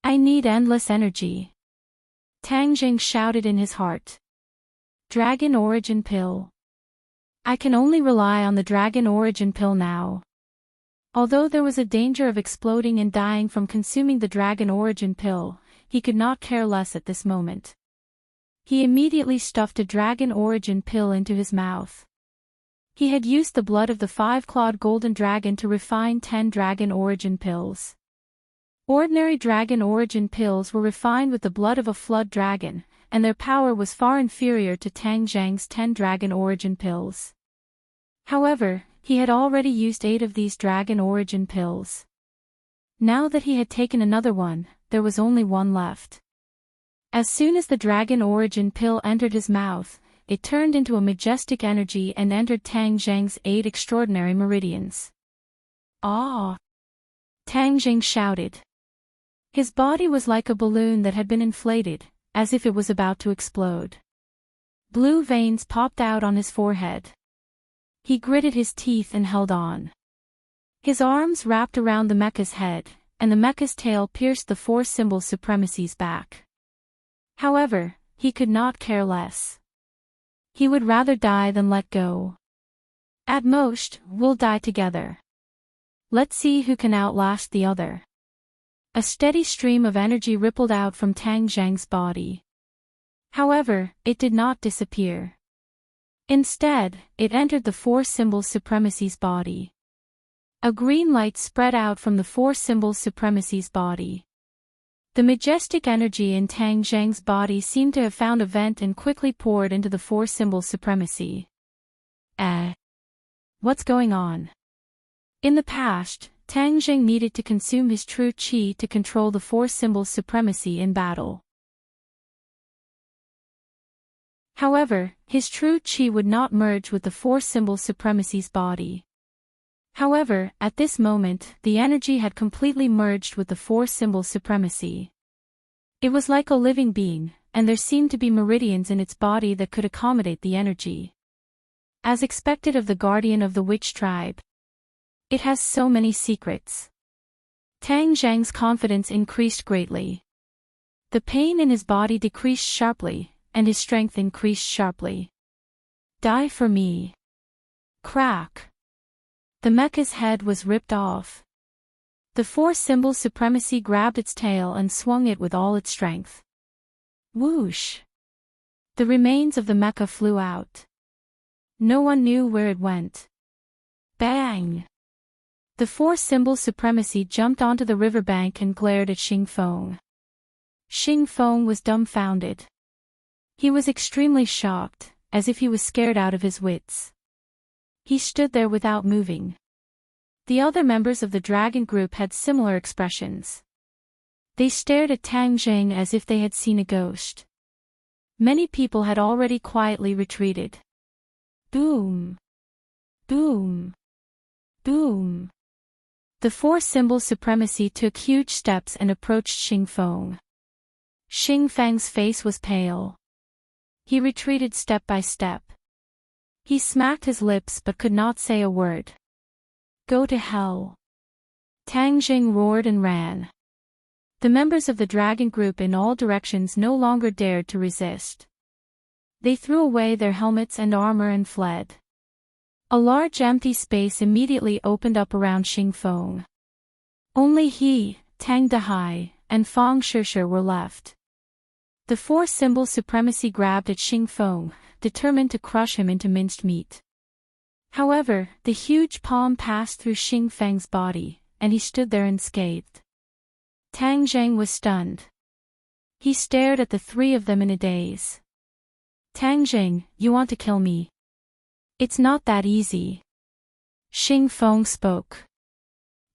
I need endless energy. Tang Jing shouted in his heart. Dragon Origin Pill. I can only rely on the Dragon Origin Pill now. Although there was a danger of exploding and dying from consuming the Dragon Origin Pill, he could not care less at this moment. He immediately stuffed a Dragon Origin Pill into his mouth. He had used the blood of the 5-clawed golden dragon to refine 10 Dragon Origin Pills. Ordinary Dragon Origin Pills were refined with the blood of a flood dragon, and their power was far inferior to Tang Zhang's 10 Dragon Origin Pills. However, he had already used 8 of these Dragon Origin Pills. Now that he had taken another one, there was only one left. As soon as the Dragon Origin Pill entered his mouth, it turned into a majestic energy and entered Tang Zhang's 8 extraordinary meridians. Ah! Tang Zhang shouted. His body was like a balloon that had been inflated, as if it was about to explode. Blue veins popped out on his forehead. He gritted his teeth and held on. His arms wrapped around the mecha's head, and the mecha's tail pierced the 4 symbol supremacy's back. However, he could not care less. He would rather die than let go. At most, we'll die together. Let's see who can outlast the other. A steady stream of energy rippled out from Tang Zhang's body. However, it did not disappear. Instead, it entered the 4 symbols supremacy's body. A green light spread out from the 4 symbols supremacy's body. The majestic energy in Tang Zhang's body seemed to have found a vent and quickly poured into the 4 symbols supremacy. What's going on? In the past, Tang Zhang needed to consume his true qi to control the 4 symbols supremacy in battle. However, his true qi would not merge with the 4 symbols supremacy's body. However, at this moment, the energy had completely merged with the 4 symbols supremacy. It was like a living being, and there seemed to be meridians in its body that could accommodate the energy. As expected of the guardian of the witch tribe. It has so many secrets. Tang Zhang's confidence increased greatly. The pain in his body decreased sharply, and his strength increased sharply. Die for me. Crack. The mecha's head was ripped off. The 4 symbols supremacy grabbed its tail and swung it with all its strength. Whoosh! The remains of the mecha flew out. No one knew where it went. Bang! The four symbol supremacy jumped onto the riverbank and glared at Xing Feng. Xing Feng was dumbfounded. He was extremely shocked, as if he was scared out of his wits. He stood there without moving. The other members of the dragon group had similar expressions. They stared at Tang Jing as if they had seen a ghost. Many people had already quietly retreated. Boom! Boom! Boom! The four symbol supremacy took huge steps and approached Xing Feng. Xing Feng's face was pale. He retreated step by step. He smacked his lips but could not say a word. Go to hell! Tang Jing roared and ran. The members of the dragon group in all directions no longer dared to resist. They threw away their helmets and armor and fled. A large empty space immediately opened up around Xing Feng. Only he, Tang Dahai, and Fang Shishir were left. The four symbol supremacy grabbed at Xing Feng, determined to crush him into minced meat. However, the huge palm passed through Xing Feng's body, and he stood there unscathed. Tang Zheng was stunned. He stared at the three of them in a daze. Tang Jing, you want to kill me? It's not that easy. Xing Feng spoke.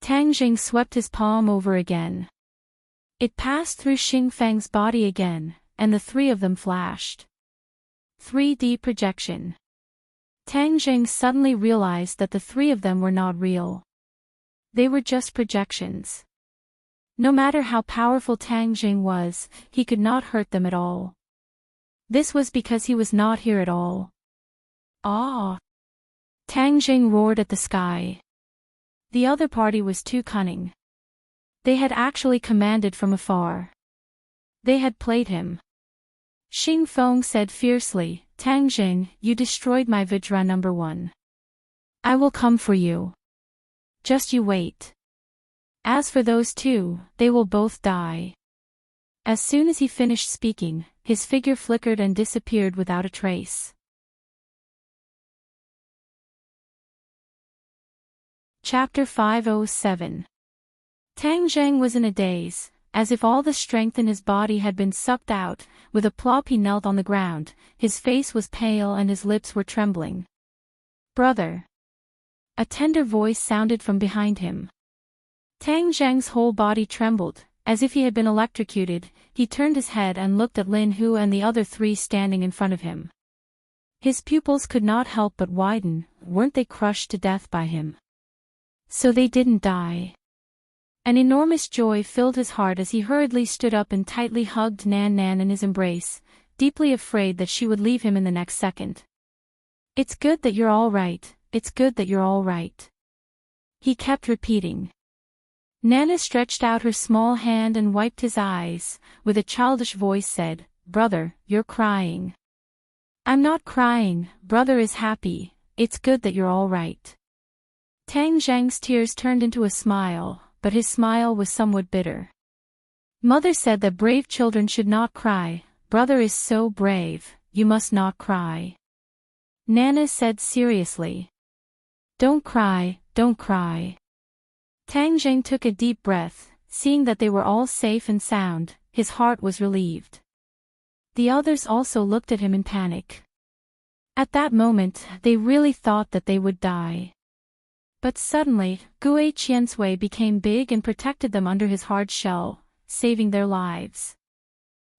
Tang Jing swept his palm over again. It passed through Xing Feng's body again, and the three of them flashed. 3D projection. Tang Jing suddenly realized that the three of them were not real. They were just projections. No matter how powerful Tang Jing was, he could not hurt them at all. This was because he was not here at all. Ah! Tang Jing roared at the sky. The other party was too cunning. They had actually commanded from afar. They had played him. Xing Feng said fiercely, Tang Jing, you destroyed my Vajra number 1. I will come for you. Just you wait. As for those two, they will both die. As soon as he finished speaking, his figure flickered and disappeared without a trace. Chapter 507. Tang Zheng was in a daze, as if all the strength in his body had been sucked out. With a plop he knelt on the ground, his face was pale and his lips were trembling. Brother! A tender voice sounded from behind him. Tang Zheng's whole body trembled, as if he had been electrocuted. He turned his head and looked at Lin Hu and the other three standing in front of him. His pupils could not help but widen. Weren't they crushed to death by him? So they didn't die. An enormous joy filled his heart as he hurriedly stood up and tightly hugged Nan Nan in his embrace, deeply afraid that she would leave him in the next second. It's good that you're all right, it's good that you're all right. He kept repeating. Nana stretched out her small hand and wiped his eyes, with a childish voice said, Brother, you're crying. I'm not crying, brother is happy, it's good that you're all right. Tang Zheng's tears turned into a smile, but his smile was somewhat bitter. Mother said that brave children should not cry. Brother is so brave, you must not cry. Nana said seriously. Don't cry, don't cry. Tang Zheng took a deep breath, seeing that they were all safe and sound, his heart was relieved. The others also looked at him in panic. At that moment, they really thought that they would die. But suddenly, Gue Qiansui became big and protected them under his hard shell, saving their lives.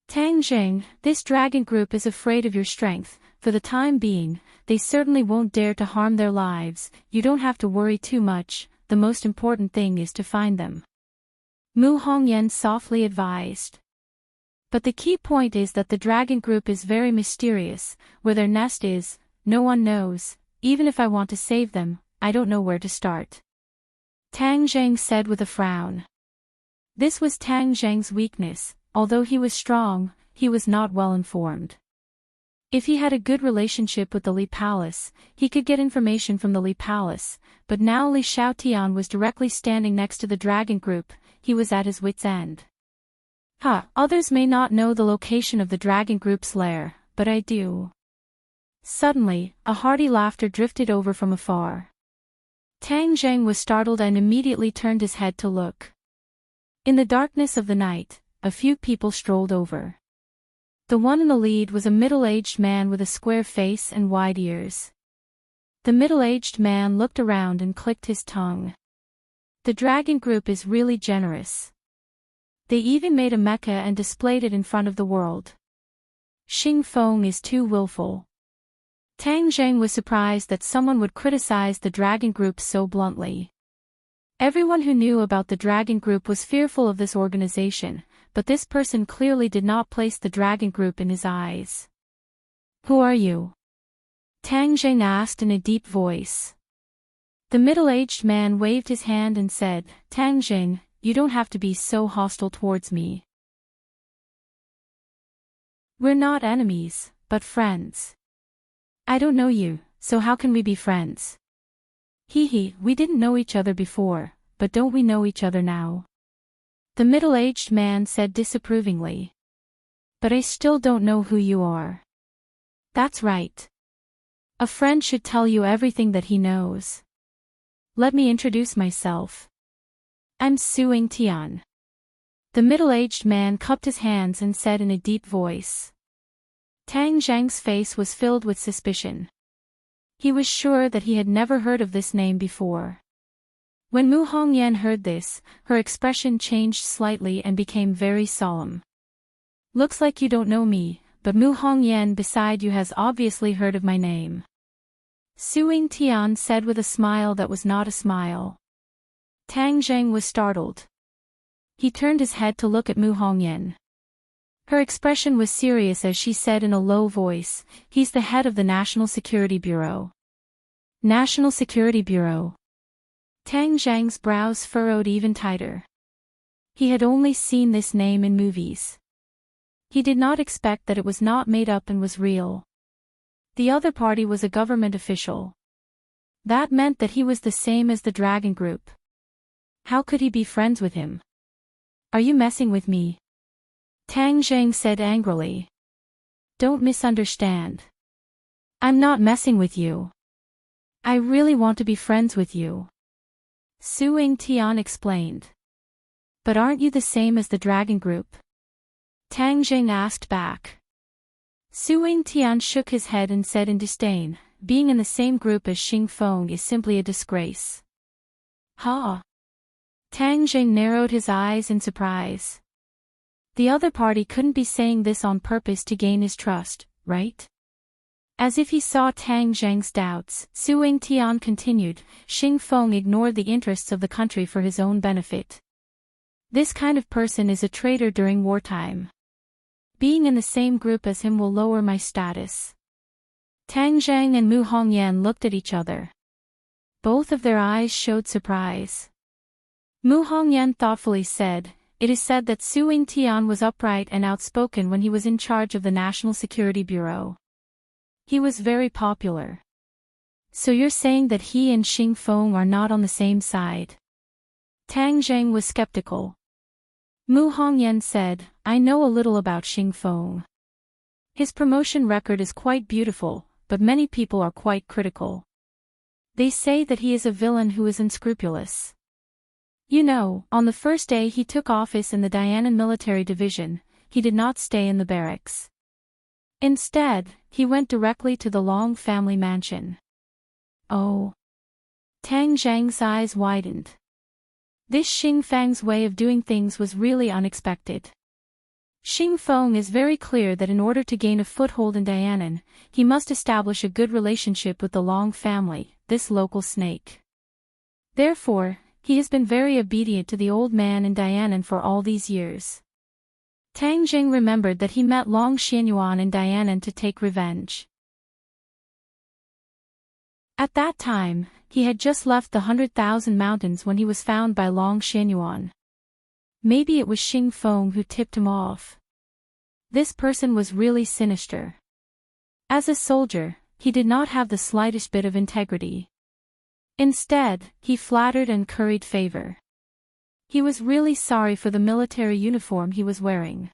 Tang Jing, this dragon group is afraid of your strength. For the time being, they certainly won't dare to harm their lives. You don't have to worry too much, the most important thing is to find them. Mu Hongyan softly advised. But the key point is that the dragon group is very mysterious. Where their nest is, no one knows. Even if I want to save them, I don't know where to start. Tang Zheng said with a frown. This was Tang Zheng's weakness. Although he was strong, he was not well informed. If he had a good relationship with the Li Palace, he could get information from the Li Palace, but now Li Xiaotian was directly standing next to the dragon group. He was at his wit's end. Others may not know the location of the dragon group's lair, but I do. Suddenly, a hearty laughter drifted over from afar. Tang Zheng was startled and immediately turned his head to look. In the darkness of the night, a few people strolled over. The one in the lead was a middle-aged man with a square face and wide ears. The middle-aged man looked around and clicked his tongue. The dragon group is really generous. They even made a mecha and displayed it in front of the world. Xing Feng is too willful. Tang Zheng was surprised that someone would criticize the dragon group so bluntly. Everyone who knew about the dragon group was fearful of this organization, but this person clearly did not place the dragon group in his eyes. "Who are you?" Tang Zheng asked in a deep voice. The middle-aged man waved his hand and said, "Tang Zheng, you don't have to be so hostile towards me. We're not enemies, but friends. I don't know you, so how can we be friends? Hee, we didn't know each other before, but don't we know each other now?" The middle-aged man said disapprovingly. "But I still don't know who you are." "That's right. A friend should tell you everything that he knows. Let me introduce myself. I'm Suing Tian." The middle-aged man cupped his hands and said in a deep voice. Tang Zheng's face was filled with suspicion. He was sure that he had never heard of this name before. When Mu Hongyan heard this, her expression changed slightly and became very solemn. "Looks like you don't know me, but Mu Hongyan beside you has obviously heard of my name," Suing Tian said with a smile that was not a smile. Tang Zheng was startled. He turned his head to look at Mu Hongyan. Her expression was serious as she said in a low voice, "He's the head of the National Security Bureau." National Security Bureau. Tang Zheng's brows furrowed even tighter. He had only seen this name in movies. He did not expect that it was not made up and was real. The other party was a government official. That meant that he was the same as the dragon group. How could he be friends with him? "Are you messing with me?" Tang Zheng said angrily. "Don't misunderstand. I'm not messing with you. I really want to be friends with you," Suing Tian explained. "But aren't you the same as the dragon group?" Tang Zheng asked back. Suing Tian shook his head and said in disdain, "Being in the same group as Xing Feng is simply a disgrace." "Ha!" Tang Zheng narrowed his eyes in surprise. The other party couldn't be saying this on purpose to gain his trust, right? As if he saw Tang Zheng's doubts, Suing Tian continued, "Xing Feng ignored the interests of the country for his own benefit. This kind of person is a traitor during wartime. Being in the same group as him will lower my status." Tang Zheng and Mu Hongyan looked at each other. Both of their eyes showed surprise. Mu Hongyan thoughtfully said, "It is said that Suing Tian was upright and outspoken when he was in charge of the National Security Bureau. He was very popular. So you're saying that he and Xing Feng are not on the same side?" Tang Zheng was skeptical. Mu Hongyan said, "I know a little about Xing Feng. His promotion record is quite beautiful, but many people are quite critical. They say that he is a villain who is unscrupulous. You know, on the first day he took office in the Dianan military division, he did not stay in the barracks. Instead, he went directly to the Long family mansion." "Oh." Tang Zheng's eyes widened. This Xing Feng's way of doing things was really unexpected. Xing Feng is very clear that in order to gain a foothold in Dianan, he must establish a good relationship with the Long family, this local snake. Therefore, he has been very obedient to the old man in Dianan for all these years. Tang Zheng remembered that he met Long Xianyuan in Dianan to take revenge. At that time, he had just left the 100,000 mountains when he was found by Long Xianyuan. Maybe it was Xing Feng who tipped him off. This person was really sinister. As a soldier, he did not have the slightest bit of integrity. Instead, he flattered and curried favor. He was really sorry for the military uniform he was wearing.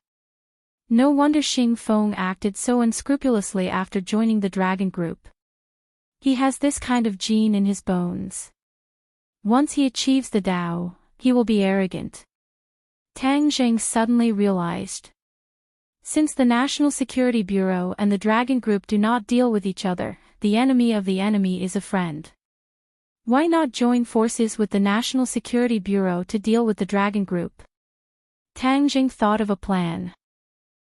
No wonder Xing Feng acted so unscrupulously after joining the dragon group. He has this kind of gene in his bones. Once he achieves the Tao, he will be arrogant. Tang Zheng suddenly realized. Since the National Security Bureau and the Dragon Group do not deal with each other, the enemy of the enemy is a friend. Why not join forces with the National Security Bureau to deal with the Dragon Group? Tang Zheng thought of a plan.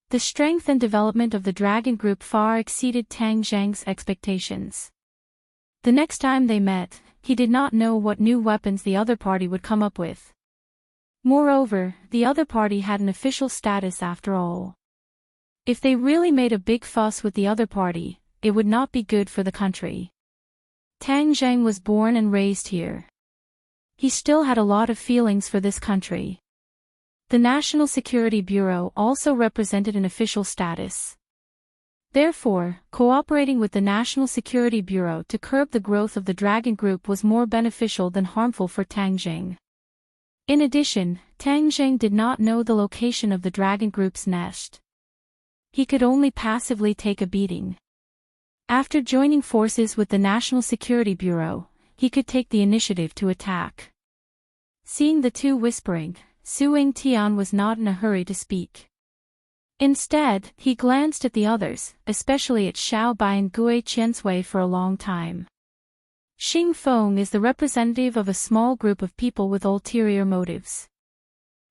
The strength and development of the Dragon Group far exceeded Tang Zheng's expectations. The next time they met, he did not know what new weapons the other party would come up with. Moreover, the other party had an official status after all. If they really made a big fuss with the other party, it would not be good for the country. Tang Zheng was born and raised here. He still had a lot of feelings for this country. The National Security Bureau also represented an official status. Therefore, cooperating with the National Security Bureau to curb the growth of the Dragon Group was more beneficial than harmful for Tang Zheng. In addition, Tang Zheng did not know the location of the Dragon Group's nest. He could only passively take a beating. After joining forces with the National Security Bureau, he could take the initiative to attack. Seeing the two whispering, Su Tian was not in a hurry to speak. Instead, he glanced at the others, especially at Xiao Bai and Gui Qiansui for a long time. Xing Feng is the representative of a small group of people with ulterior motives.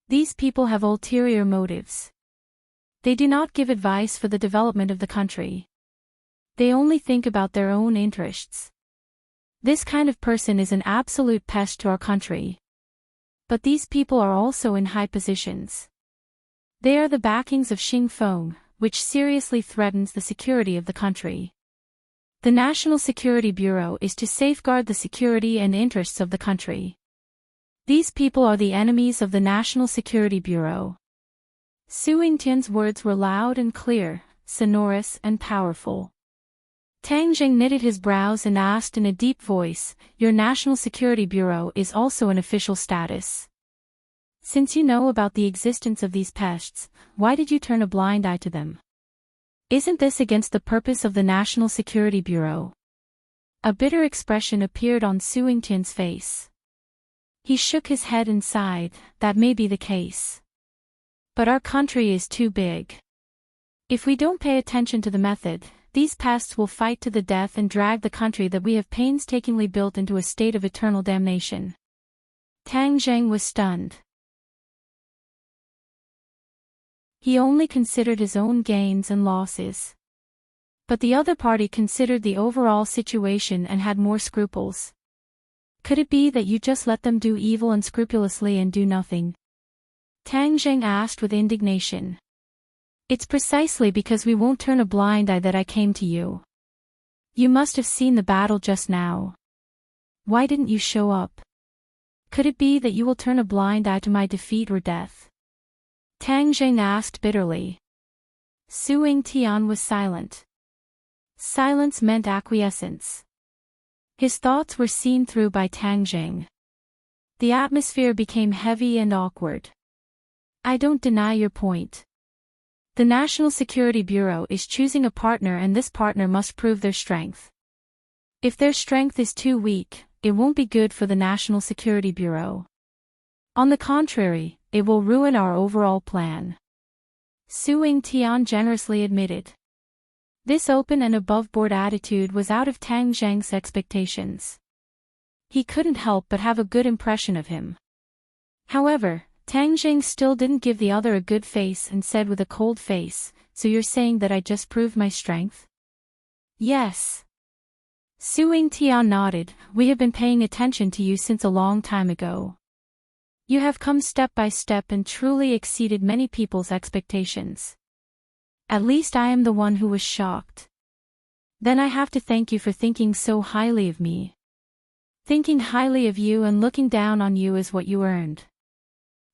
These people have ulterior motives. They do not give advice for the development of the country. They only think about their own interests. This kind of person is an absolute pest to our country. But these people are also in high positions. They are the backings of Xing Feng, which seriously threatens the security of the country. The National Security Bureau is to safeguard the security and interests of the country. These people are the enemies of the National Security Bureau. Su Yingtian's words were loud and clear, sonorous and powerful. Tang Zheng knitted his brows and asked in a deep voice, "Your National Security Bureau is also an official status. Since you know about the existence of these pests, why did you turn a blind eye to them? Isn't this against the purpose of the National Security Bureau?" A bitter expression appeared on Su Yingtian's face. He shook his head and sighed, "That may be the case. But our country is too big. If we don't pay attention to the method, these pests will fight to the death and drag the country that we have painstakingly built into a state of eternal damnation." Tang Zheng was stunned. He only considered his own gains and losses. But the other party considered the overall situation and had more scruples. Could it be that you just let them do evil unscrupulously and do nothing? Tang Zheng asked with indignation. "It's precisely because we won't turn a blind eye that I came to you. You must have seen the battle just now. Why didn't you show up? Could it be that you will turn a blind eye to my defeat or death?" Tang Zheng asked bitterly. Su Yingtian was silent. Silence meant acquiescence. His thoughts were seen through by Tang Zheng. The atmosphere became heavy and awkward. "I don't deny your point. The National Security Bureau is choosing a partner and this partner must prove their strength. If their strength is too weak, it won't be good for the National Security Bureau. On the contrary, it will ruin our overall plan," Su Yingtian generously admitted. This open and above-board attitude was out of Tang Zheng's expectations. He couldn't help but have a good impression of him. However, Tang Zheng still didn't give the other a good face and said with a cold face, "So you're saying that I just proved my strength?" "Yes." Su Yingtian nodded, "We have been paying attention to you since a long time ago. You have come step by step and truly exceeded many people's expectations. At least I am the one who was shocked. Then I have to thank you for thinking so highly of me. Thinking highly of you and looking down on you is what you earned.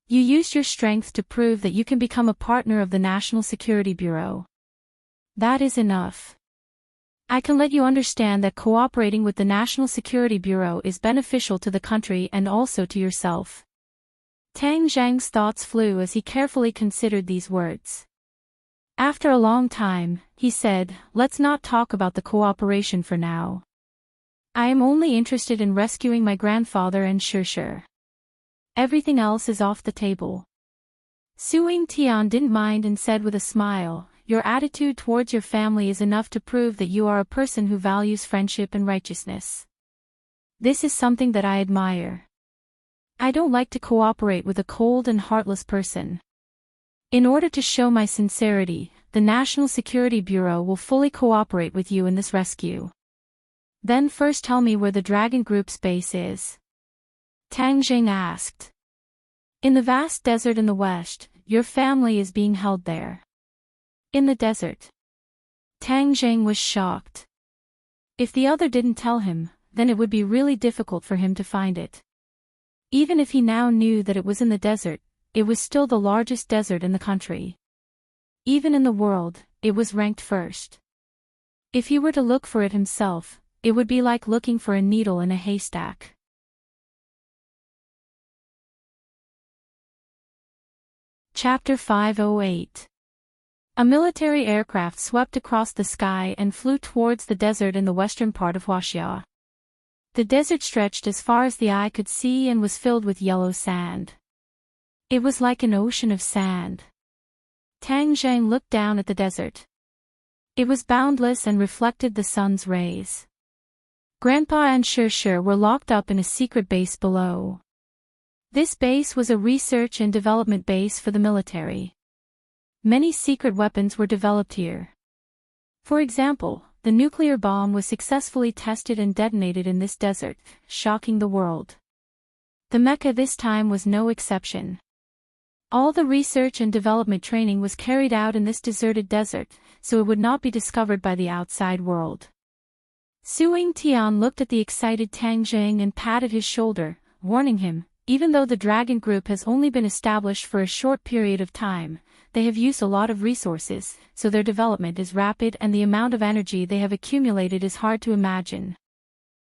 You used your strength to prove that you can become a partner of the National Security Bureau. That is enough. I can let you understand that cooperating with the National Security Bureau is beneficial to the country and also to yourself." Tang Zheng's thoughts flew as he carefully considered these words. After a long time, he said, "Let's not talk about the cooperation for now. I am only interested in rescuing my grandfather and Shusher. Everything else is off the table." Suing Tian didn't mind and said with a smile, "Your attitude towards your family is enough to prove that you are a person who values friendship and righteousness. This is something that I admire. I don't like to cooperate with a cold and heartless person. In order to show my sincerity, the National Security Bureau will fully cooperate with you in this rescue. Then first tell me where the Dragon Group's base is." Tang Jing asked. "In the vast desert in the west, your family is being held there." "In the desert?" Tang Jing was shocked. If the other didn't tell him, then it would be really difficult for him to find it. Even if he now knew that it was in the desert, it was still the largest desert in the country. Even in the world, it was ranked first. If he were to look for it himself, it would be like looking for a needle in a haystack. Chapter 508. A military aircraft swept across the sky and flew towards the desert in the western part of Huaxia. The desert stretched as far as the eye could see and was filled with yellow sand. It was like an ocean of sand. Tang Zhang looked down at the desert. It was boundless and reflected the sun's rays. Grandpa and Shusher were locked up in a secret base below. This base was a research and development base for the military. Many secret weapons were developed here. For example, the nuclear bomb was successfully tested and detonated in this desert, shocking the world. The Mecca this time was no exception. All the research and development training was carried out in this deserted desert, so it would not be discovered by the outside world. Suing Tian looked at the excited Tang Jing and patted his shoulder, warning him, even though the Dragon Group has only been established for a short period of time, they have used a lot of resources, so their development is rapid and the amount of energy they have accumulated is hard to imagine.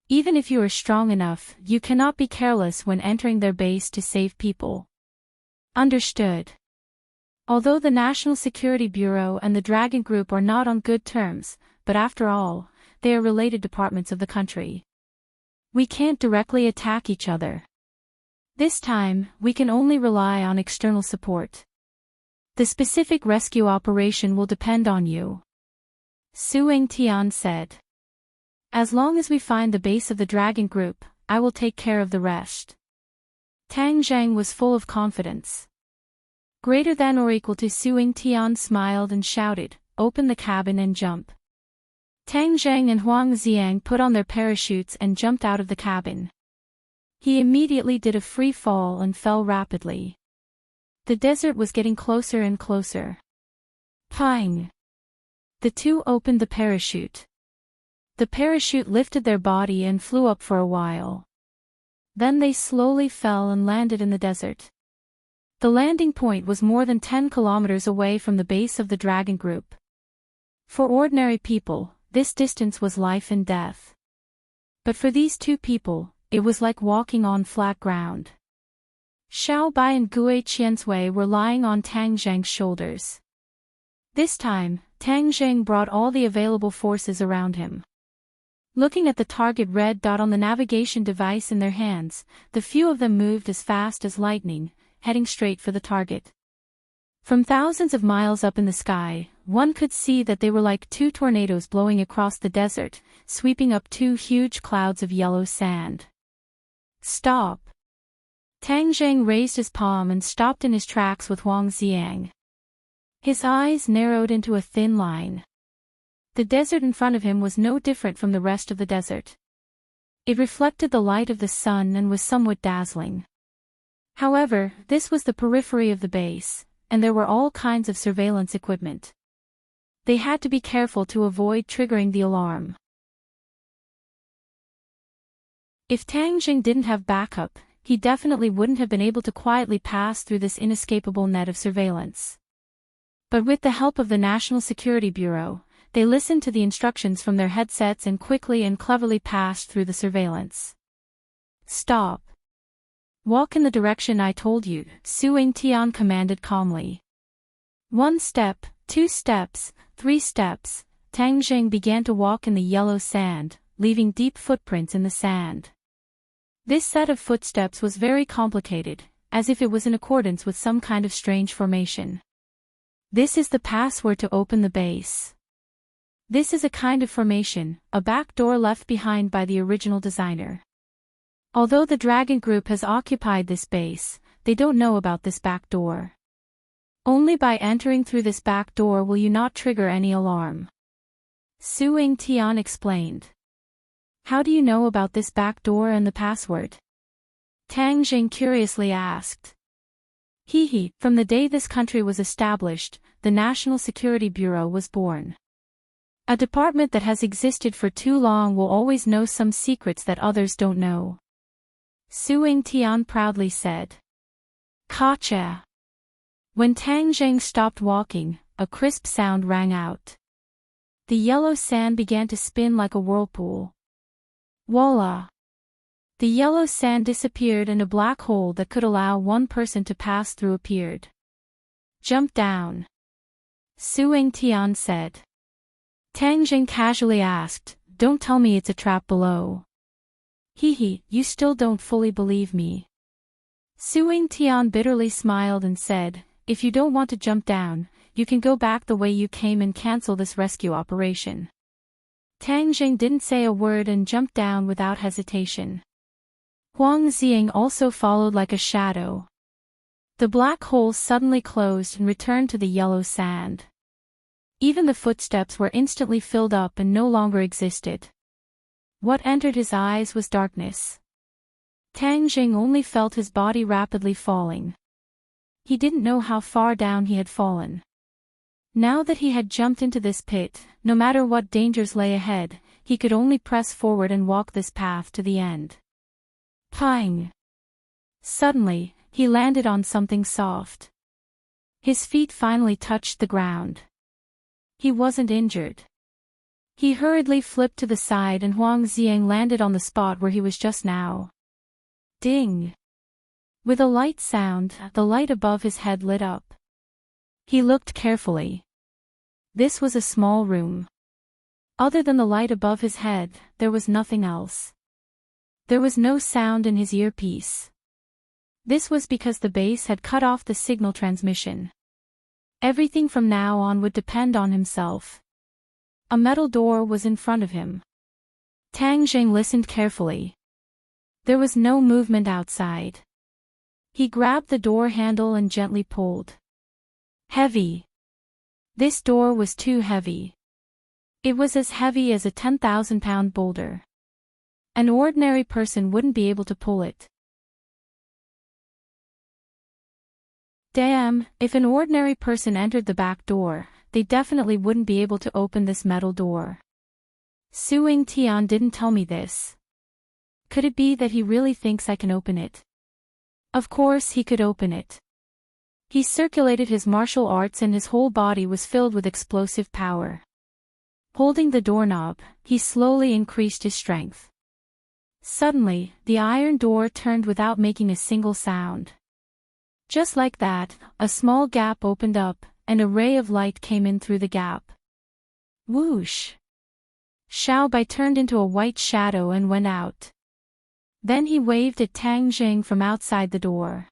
Even if you are strong enough, you cannot be careless when entering their base to save people. Understood. Although the National Security Bureau and the Dragon Group are not on good terms, but after all, they are related departments of the country. We can't directly attack each other. This time, we can only rely on external support. The specific rescue operation will depend on you. Suing Tian said. As long as we find the base of the Dragon Group, I will take care of the rest. Tang Zhang was full of confidence. Greater than or equal to Suing Tian smiled and shouted, "Open the cabin and jump." Tang Zhang and Huang Xiang put on their parachutes and jumped out of the cabin. He immediately did a free fall and fell rapidly. The desert was getting closer and closer. Pang! The two opened the parachute. The parachute lifted their body and flew up for a while. Then they slowly fell and landed in the desert. The landing point was more than 10 kilometers away from the base of the Dragon Group. For ordinary people, this distance was life and death. But for these two people, it was like walking on flat ground. Xiao Bai and Gue Qianzui were lying on Tang Zhang's shoulders. This time, Tang Zhang brought all the available forces around him. Looking at the target red dot on the navigation device in their hands, the few of them moved as fast as lightning, heading straight for the target. From thousands of miles up in the sky, one could see that they were like two tornadoes blowing across the desert, sweeping up two huge clouds of yellow sand. Stop! Tang Zhang raised his palm and stopped in his tracks with Huang Xiang. His eyes narrowed into a thin line. The desert in front of him was no different from the rest of the desert. It reflected the light of the sun and was somewhat dazzling. However, this was the periphery of the base, and there were all kinds of surveillance equipment. They had to be careful to avoid triggering the alarm. If Tang Jing didn't have backup, he definitely wouldn't have been able to quietly pass through this inescapable net of surveillance. But with the help of the National Security Bureau, they listened to the instructions from their headsets and quickly and cleverly passed through the surveillance. Stop! Walk in the direction I told you, Suing Tian commanded calmly. One step, 2 steps, 3 steps, Tang Jing began to walk in the yellow sand, leaving deep footprints in the sand. This set of footsteps was very complicated, as if it was in accordance with some kind of strange formation. This is the password to open the base. This is a kind of formation, a back door left behind by the original designer. Although the Dragon Group has occupied this base, they don't know about this back door. Only by entering through this back door will you not trigger any alarm. Su Ying Tian explained. How do you know about this back door and the password? Tang Jing curiously asked. From the day this country was established, the National Security Bureau was born. A department that has existed for too long will always know some secrets that others don't know. Su Ying Tian proudly said. Gotcha. When Tang Jing stopped walking, a crisp sound rang out. The yellow sand began to spin like a whirlpool. Voila! The yellow sand disappeared and a black hole that could allow one person to pass through appeared. Jump down. Su Ying Tian said. Tang Jing casually asked, don't tell me it's a trap below. You still don't fully believe me. Su Ying Tian bitterly smiled and said, if you don't want to jump down, you can go back the way you came and cancel this rescue operation. Tang Jing didn't say a word and jumped down without hesitation. Huang Xiang also followed like a shadow. The black hole suddenly closed and returned to the yellow sand. Even the footsteps were instantly filled up and no longer existed. What entered his eyes was darkness. Tang Jing only felt his body rapidly falling. He didn't know how far down he had fallen. Now that he had jumped into this pit, no matter what dangers lay ahead, he could only press forward and walk this path to the end. Pang! Suddenly, he landed on something soft. His feet finally touched the ground. He wasn't injured. He hurriedly flipped to the side and Huang Xiang landed on the spot where he was just now. Ding! With a light sound, the light above his head lit up. He looked carefully. This was a small room. Other than the light above his head, there was nothing else. There was no sound in his earpiece. This was because the base had cut off the signal transmission. Everything from now on would depend on himself. A metal door was in front of him. Tang Jing listened carefully. There was no movement outside. He grabbed the door handle and gently pulled. Heavy. This door was too heavy. It was as heavy as a 10,000-pound boulder. An ordinary person wouldn't be able to pull it. Damn, if an ordinary person entered the back door, they definitely wouldn't be able to open this metal door. Su Ying Tian didn't tell me this. Could it be that he really thinks I can open it? Of course he could open it. He circulated his martial arts and his whole body was filled with explosive power. Holding the doorknob, he slowly increased his strength. Suddenly, the iron door turned without making a single sound. Just like that, a small gap opened up, and a ray of light came in through the gap. Whoosh! Xiao Bai turned into a white shadow and went out. Then he waved at Tang Jing from outside the door.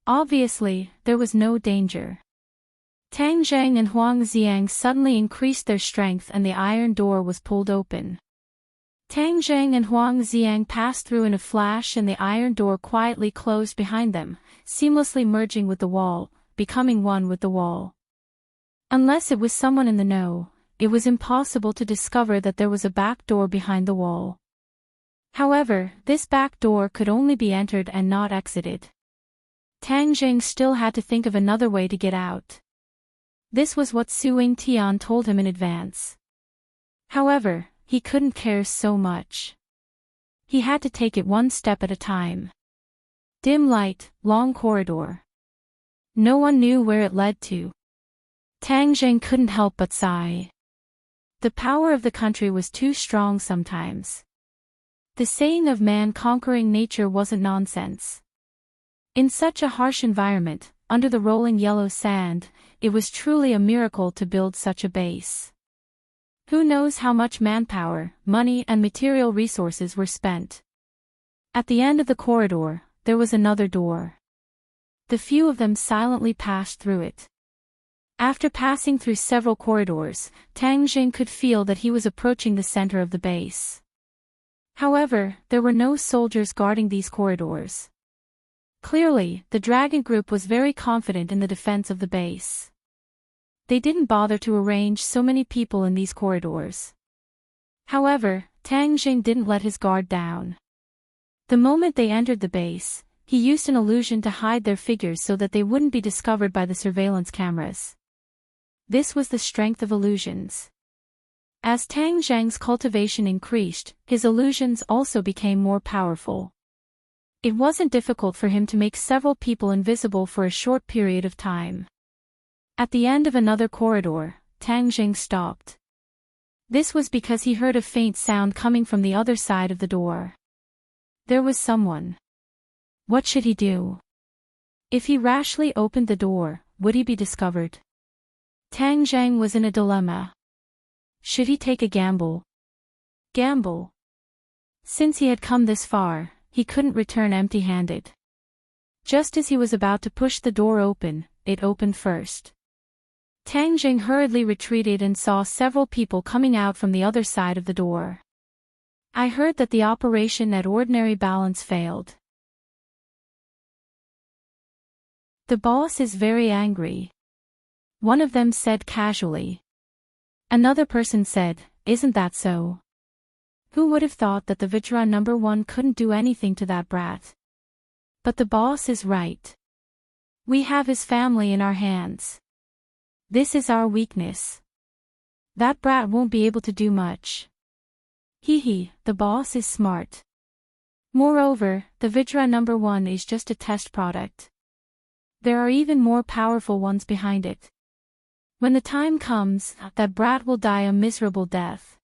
Obviously, there was no danger. Tang Jing and Huang Xiang suddenly increased their strength and the iron door was pulled open. Tang Jing and Huang Xiang passed through in a flash and the iron door quietly closed behind them, seamlessly merging with the wall, becoming one with the wall. Unless it was someone in the know, it was impossible to discover that there was a back door behind the wall. However, this back door could only be entered and not exited. Tang Jing still had to think of another way to get out. This was what Su Ying Tian told him in advance. However, he couldn't care so much. He had to take it one step at a time. Dim light, long corridor. No one knew where it led to. Tang Jing couldn't help but sigh. The power of the country was too strong sometimes. The saying of man conquering nature wasn't nonsense. In such a harsh environment, under the rolling yellow sand. It was truly a miracle to build such a base. Who knows how much manpower, money and material resources were spent. At the end of the corridor, there was another door. The few of them silently passed through it. After passing through several corridors, Tang Jing could feel that he was approaching the center of the base. However, there were no soldiers guarding these corridors. Clearly, the dragon group was very confident in the defense of the base. They didn't bother to arrange so many people in these corridors. However, Tang Jing didn't let his guard down. The moment they entered the base, he used an illusion to hide their figures so that they wouldn't be discovered by the surveillance cameras. This was the strength of illusions. As Tang Zheng's cultivation increased, his illusions also became more powerful. It wasn't difficult for him to make several people invisible for a short period of time. At the end of another corridor, Tang Jing stopped. This was because he heard a faint sound coming from the other side of the door. There was someone. What should he do? If he rashly opened the door, would he be discovered? Tang Zheng was in a dilemma. Should he take a gamble? Gamble? Since he had come this far, he couldn't return empty-handed. Just as he was about to push the door open, it opened first. Tang Jing hurriedly retreated and saw several people coming out from the other side of the door. I heard that the operation at Ordinary Balance failed. The boss is very angry. One of them said casually. Another person said, isn't that so? Who would have thought that the Vajra number 1 couldn't do anything to that brat? But the boss is right. We have his family in our hands. This is our weakness. That brat won't be able to do much. Hee, the boss is smart. Moreover, the Vajra number 1 is just a test product. There are even more powerful ones behind it. When the time comes, that brat will die a miserable death.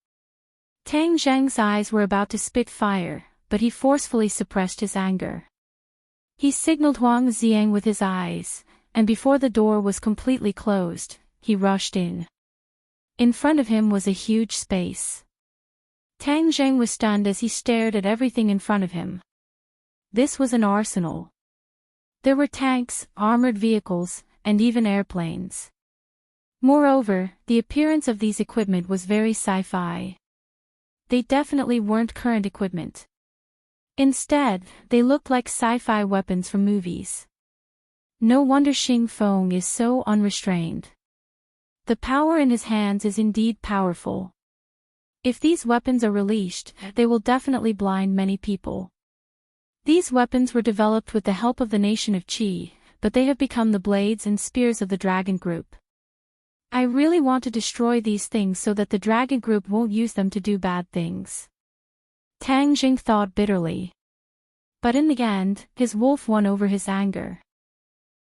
Tang Zheng's eyes were about to spit fire, but he forcefully suppressed his anger. He signaled Huang Xiang with his eyes, and before the door was completely closed, he rushed in. In front of him was a huge space. Tang Zheng was stunned as he stared at everything in front of him. This was an arsenal. There were tanks, armored vehicles, and even airplanes. Moreover, the appearance of these equipment was very sci-fi. They definitely weren't current equipment. Instead, they looked like sci-fi weapons from movies. No wonder Xing Feng is so unrestrained. The power in his hands is indeed powerful. If these weapons are released, they will definitely blind many people. These weapons were developed with the help of the nation of Qi, but they have become the blades and spears of the dragon group. I really want to destroy these things so that the dragon group won't use them to do bad things. Tang Jing thought bitterly. But in the end, his wolf won over his anger.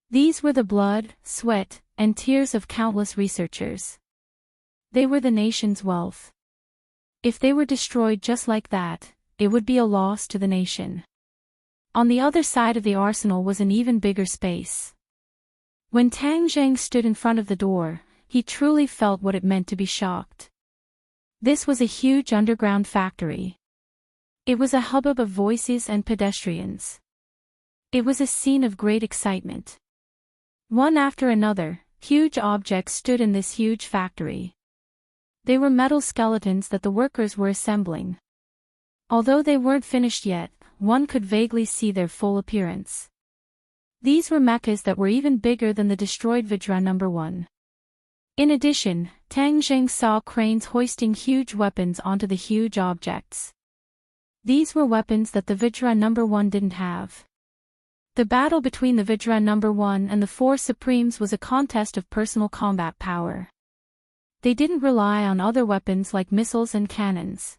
These were the blood, sweat, and tears of countless researchers. They were the nation's wealth. If they were destroyed just like that, it would be a loss to the nation. On the other side of the arsenal was an even bigger space. When Tang Zheng stood in front of the door, he truly felt what it meant to be shocked. This was a huge underground factory. It was a hubbub of voices and pedestrians. It was a scene of great excitement. One after another, huge objects stood in this huge factory. They were metal skeletons that the workers were assembling. Although they weren't finished yet, one could vaguely see their full appearance. These were mechas that were even bigger than the destroyed Vajra number 1. In addition, Tang Jing saw cranes hoisting huge weapons onto the huge objects. These were weapons that the Vajra number 1 didn't have. The battle between the Vajra number 1 and the 4 Supremes was a contest of personal combat power. They didn't rely on other weapons like missiles and cannons.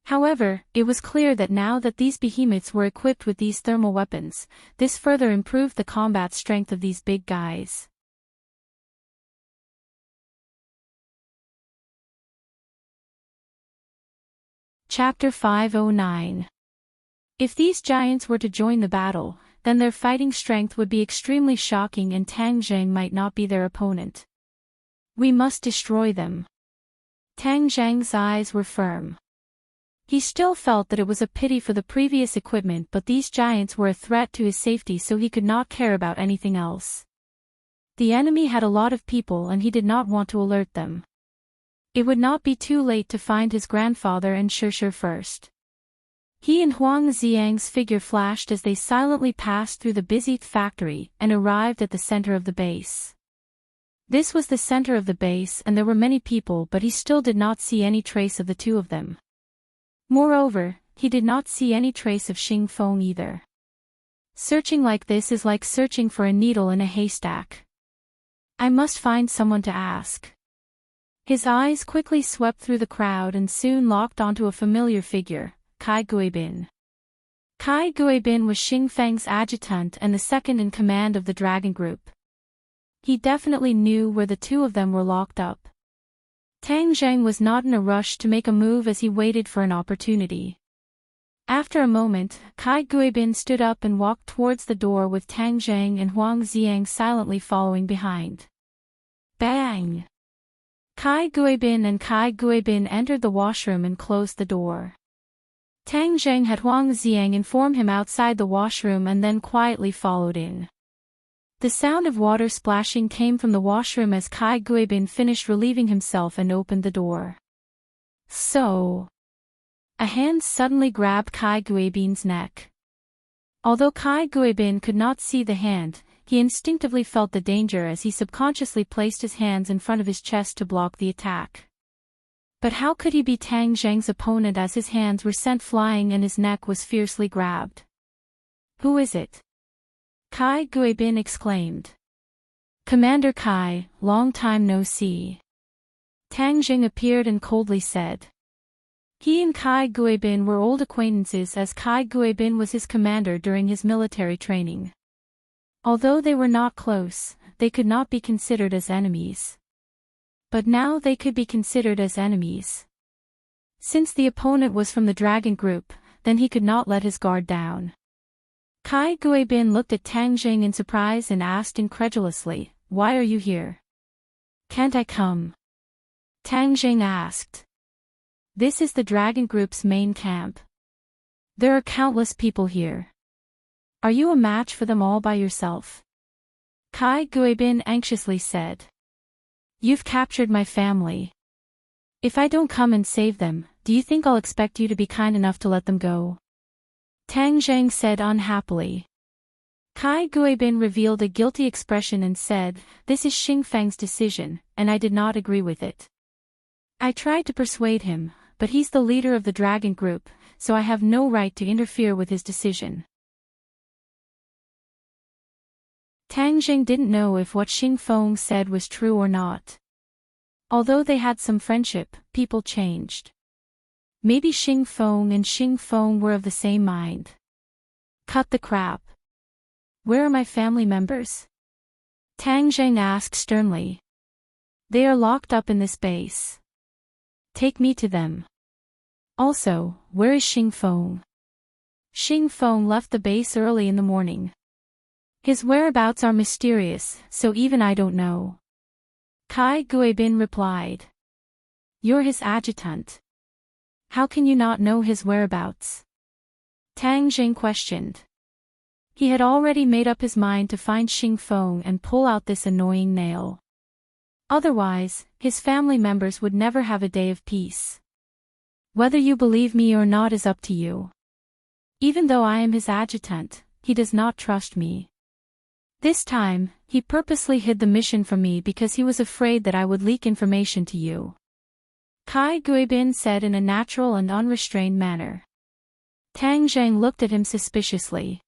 However, it was clear that now that these behemoths were equipped with these thermal weapons, this further improved the combat strength of these big guys. Chapter 509. If these giants were to join the battle, then their fighting strength would be extremely shocking and Tang Zheng might not be their opponent. We must destroy them. Tang Zheng's eyes were firm. He still felt that it was a pity for the previous equipment, but these giants were a threat to his safety, so he could not care about anything else. The enemy had a lot of people and he did not want to alert them. It would not be too late to find his grandfather and Shishir first. He and Huang Xiang's figure flashed as they silently passed through the busy factory and arrived at the center of the base. This was the center of the base and there were many people, but he still did not see any trace of the two of them. Moreover, he did not see any trace of Xing Feng either. Searching like this is like searching for a needle in a haystack. I must find someone to ask. His eyes quickly swept through the crowd and soon locked onto a familiar figure, Kai Guibin. Kai Guibin was Xing Feng's adjutant and the second in command of the dragon group. He definitely knew where the two of them were locked up. Tang Zheng was not in a rush to make a move as he waited for an opportunity. After a moment, Kai Guibin stood up and walked towards the door with Tang Zheng and Huang Xiang silently following behind. Bang! Kai Guibin entered the washroom and closed the door. Tang Zheng had Huang Xiang inform him outside the washroom and then quietly followed in. The sound of water splashing came from the washroom as Kai Guibin finished relieving himself and opened the door. So... A hand suddenly grabbed Kai Guibin's neck. Although Kai Guibin could not see the hand, he instinctively felt the danger as he subconsciously placed his hands in front of his chest to block the attack. But how could he be Tang Zheng's opponent as his hands were sent flying and his neck was fiercely grabbed? Who is it? Kai Guibin exclaimed. Commander Kai, long time no see. Tang Zheng appeared and coldly said. He and Kai Guibin were old acquaintances as Kai Guibin was his commander during his military training. Although they were not close, they could not be considered as enemies. But now they could be considered as enemies. Since the opponent was from the dragon group, then he could not let his guard down. Kai Guibin looked at Tang Zheng in surprise and asked incredulously, "Why are you here? Can't I come?" Tang Zheng asked. This is the dragon group's main camp. There are countless people here. Are you a match for them all by yourself? Kai Guibin anxiously said. You've captured my family. If I don't come and save them, do you think I'll expect you to be kind enough to let them go? Tang Zheng said unhappily. Kai Guibin revealed a guilty expression and said, This is Xing Feng's decision, and I did not agree with it. I tried to persuade him, but he's the leader of the dragon group, so I have no right to interfere with his decision. Tang Zheng didn't know if what Xing Feng said was true or not. Although they had some friendship, people changed. Maybe Xing Feng were of the same mind. Cut the crap. Where are my family members? Tang Zheng asked sternly. They are locked up in this base. Take me to them. Also, where is Xing Feng? Xing Feng left the base early in the morning. His whereabouts are mysterious, so even I don't know. Kai Guibin replied. You're his adjutant. How can you not know his whereabouts? Tang Zheng questioned. He had already made up his mind to find Xing Feng and pull out this annoying nail. Otherwise, his family members would never have a day of peace. Whether you believe me or not is up to you. Even though I am his adjutant, he does not trust me. This time, he purposely hid the mission from me because he was afraid that I would leak information to you. Kai Guibin said in a natural and unrestrained manner. Tang Zheng looked at him suspiciously.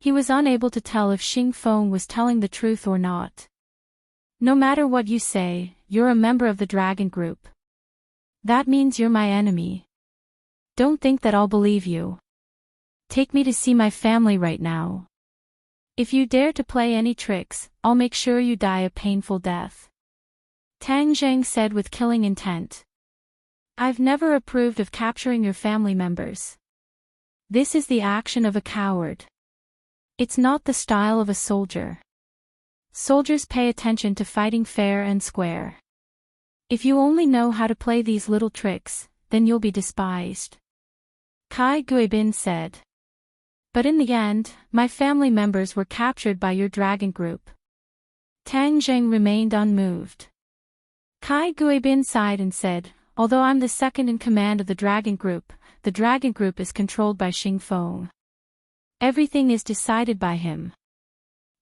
He was unable to tell if Xing Feng was telling the truth or not. No matter what you say, you're a member of the dragon group. That means you're my enemy. Don't think that I'll believe you. Take me to see my family right now. If you dare to play any tricks, I'll make sure you die a painful death. Tang Zheng said with killing intent. I've never approved of capturing your family members. This is the action of a coward. It's not the style of a soldier. Soldiers pay attention to fighting fair and square. If you only know how to play these little tricks, then you'll be despised. Kai Guibin said. But in the end, my family members were captured by your dragon group. Tang Zheng remained unmoved. Kai Guibin sighed and said, although I'm the second in command of the dragon group is controlled by Xing Feng. Everything is decided by him.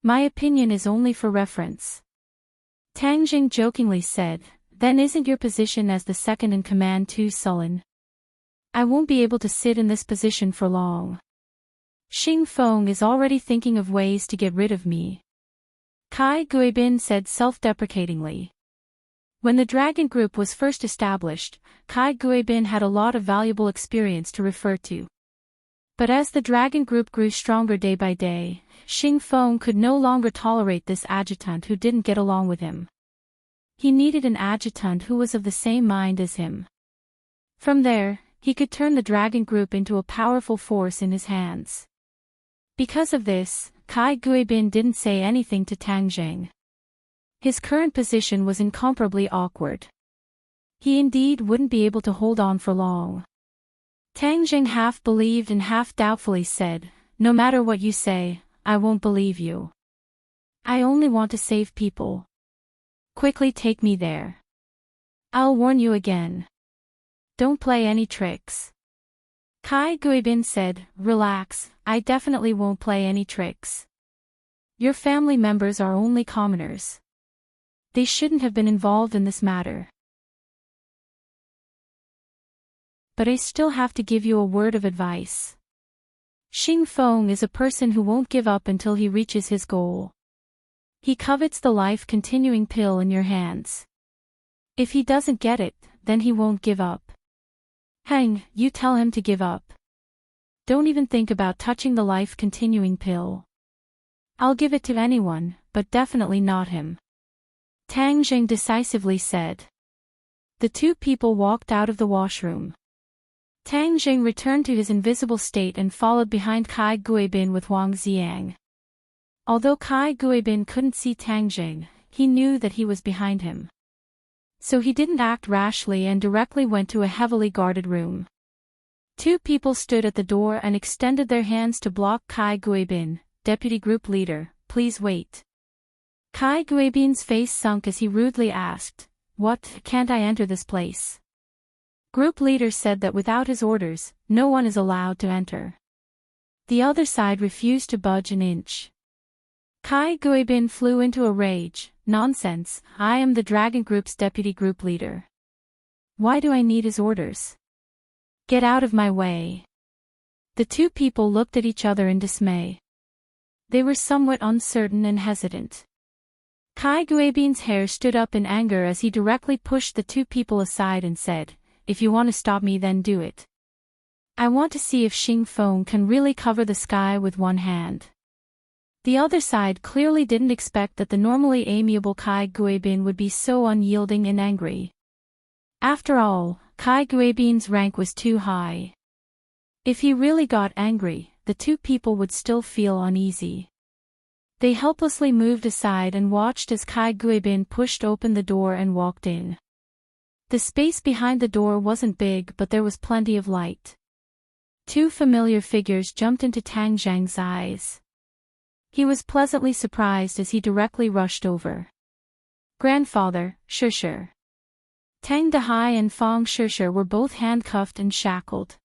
My opinion is only for reference. Tang Zheng jokingly said, then isn't your position as the second in command too sullen? I won't be able to sit in this position for long. Xing Feng is already thinking of ways to get rid of me. Kai Guibin said self-deprecatingly. When the dragon group was first established, Kai Guibin had a lot of valuable experience to refer to. But as the dragon group grew stronger day by day, Xing Feng could no longer tolerate this adjutant who didn't get along with him. He needed an adjutant who was of the same mind as him. From there, he could turn the dragon group into a powerful force in his hands. Because of this, Kai Guibin didn't say anything to Tang Zheng. His current position was incomparably awkward. He indeed wouldn't be able to hold on for long. Tang Zheng half believed and half doubtfully said, no matter what you say, I won't believe you. I only want to save people. Quickly take me there. I'll warn you again. Don't play any tricks. Kai Guibin said, relax, I definitely won't play any tricks. Your family members are only commoners. They shouldn't have been involved in this matter. But I still have to give you a word of advice. Xing Feng is a person who won't give up until he reaches his goal. He covets the life-continuing pill in your hands. If he doesn't get it, then he won't give up. Hang, you tell him to give up. Don't even think about touching the life-continuing pill. I'll give it to anyone, but definitely not him. Tang Zheng decisively said. The two people walked out of the washroom. Tang Zheng returned to his invisible state and followed behind Kai Guibin with Wang Xiang. Although Kai Guibin couldn't see Tang Zheng, he knew that he was behind him. So he didn't act rashly and directly went to a heavily guarded room. Two people stood at the door and extended their hands to block Kai Guibin, deputy group leader, please wait. Kai Guibin's face sunk as he rudely asked, what, can't I enter this place? Group leader said that without his orders, no one is allowed to enter. The other side refused to budge an inch. Kai Guibin flew into a rage, nonsense, I am the Dragon Group's deputy group leader. Why do I need his orders? Get out of my way. The two people looked at each other in dismay. They were somewhat uncertain and hesitant. Kai Guibin's hair stood up in anger as he directly pushed the two people aside and said, if you want to stop me then do it. I want to see if Xing Feng can really cover the sky with one hand. The other side clearly didn't expect that the normally amiable Kai Guibin would be so unyielding and angry. After all, Kai Guibin's rank was too high. If he really got angry, the two people would still feel uneasy. They helplessly moved aside and watched as Kai Guibin pushed open the door and walked in. The space behind the door wasn't big, but there was plenty of light. Two familiar figures jumped into Tang Zheng's eyes. He was pleasantly surprised as he directly rushed over. Grandfather, Shishir. Tang Dehai and Fang Shishir were both handcuffed and shackled.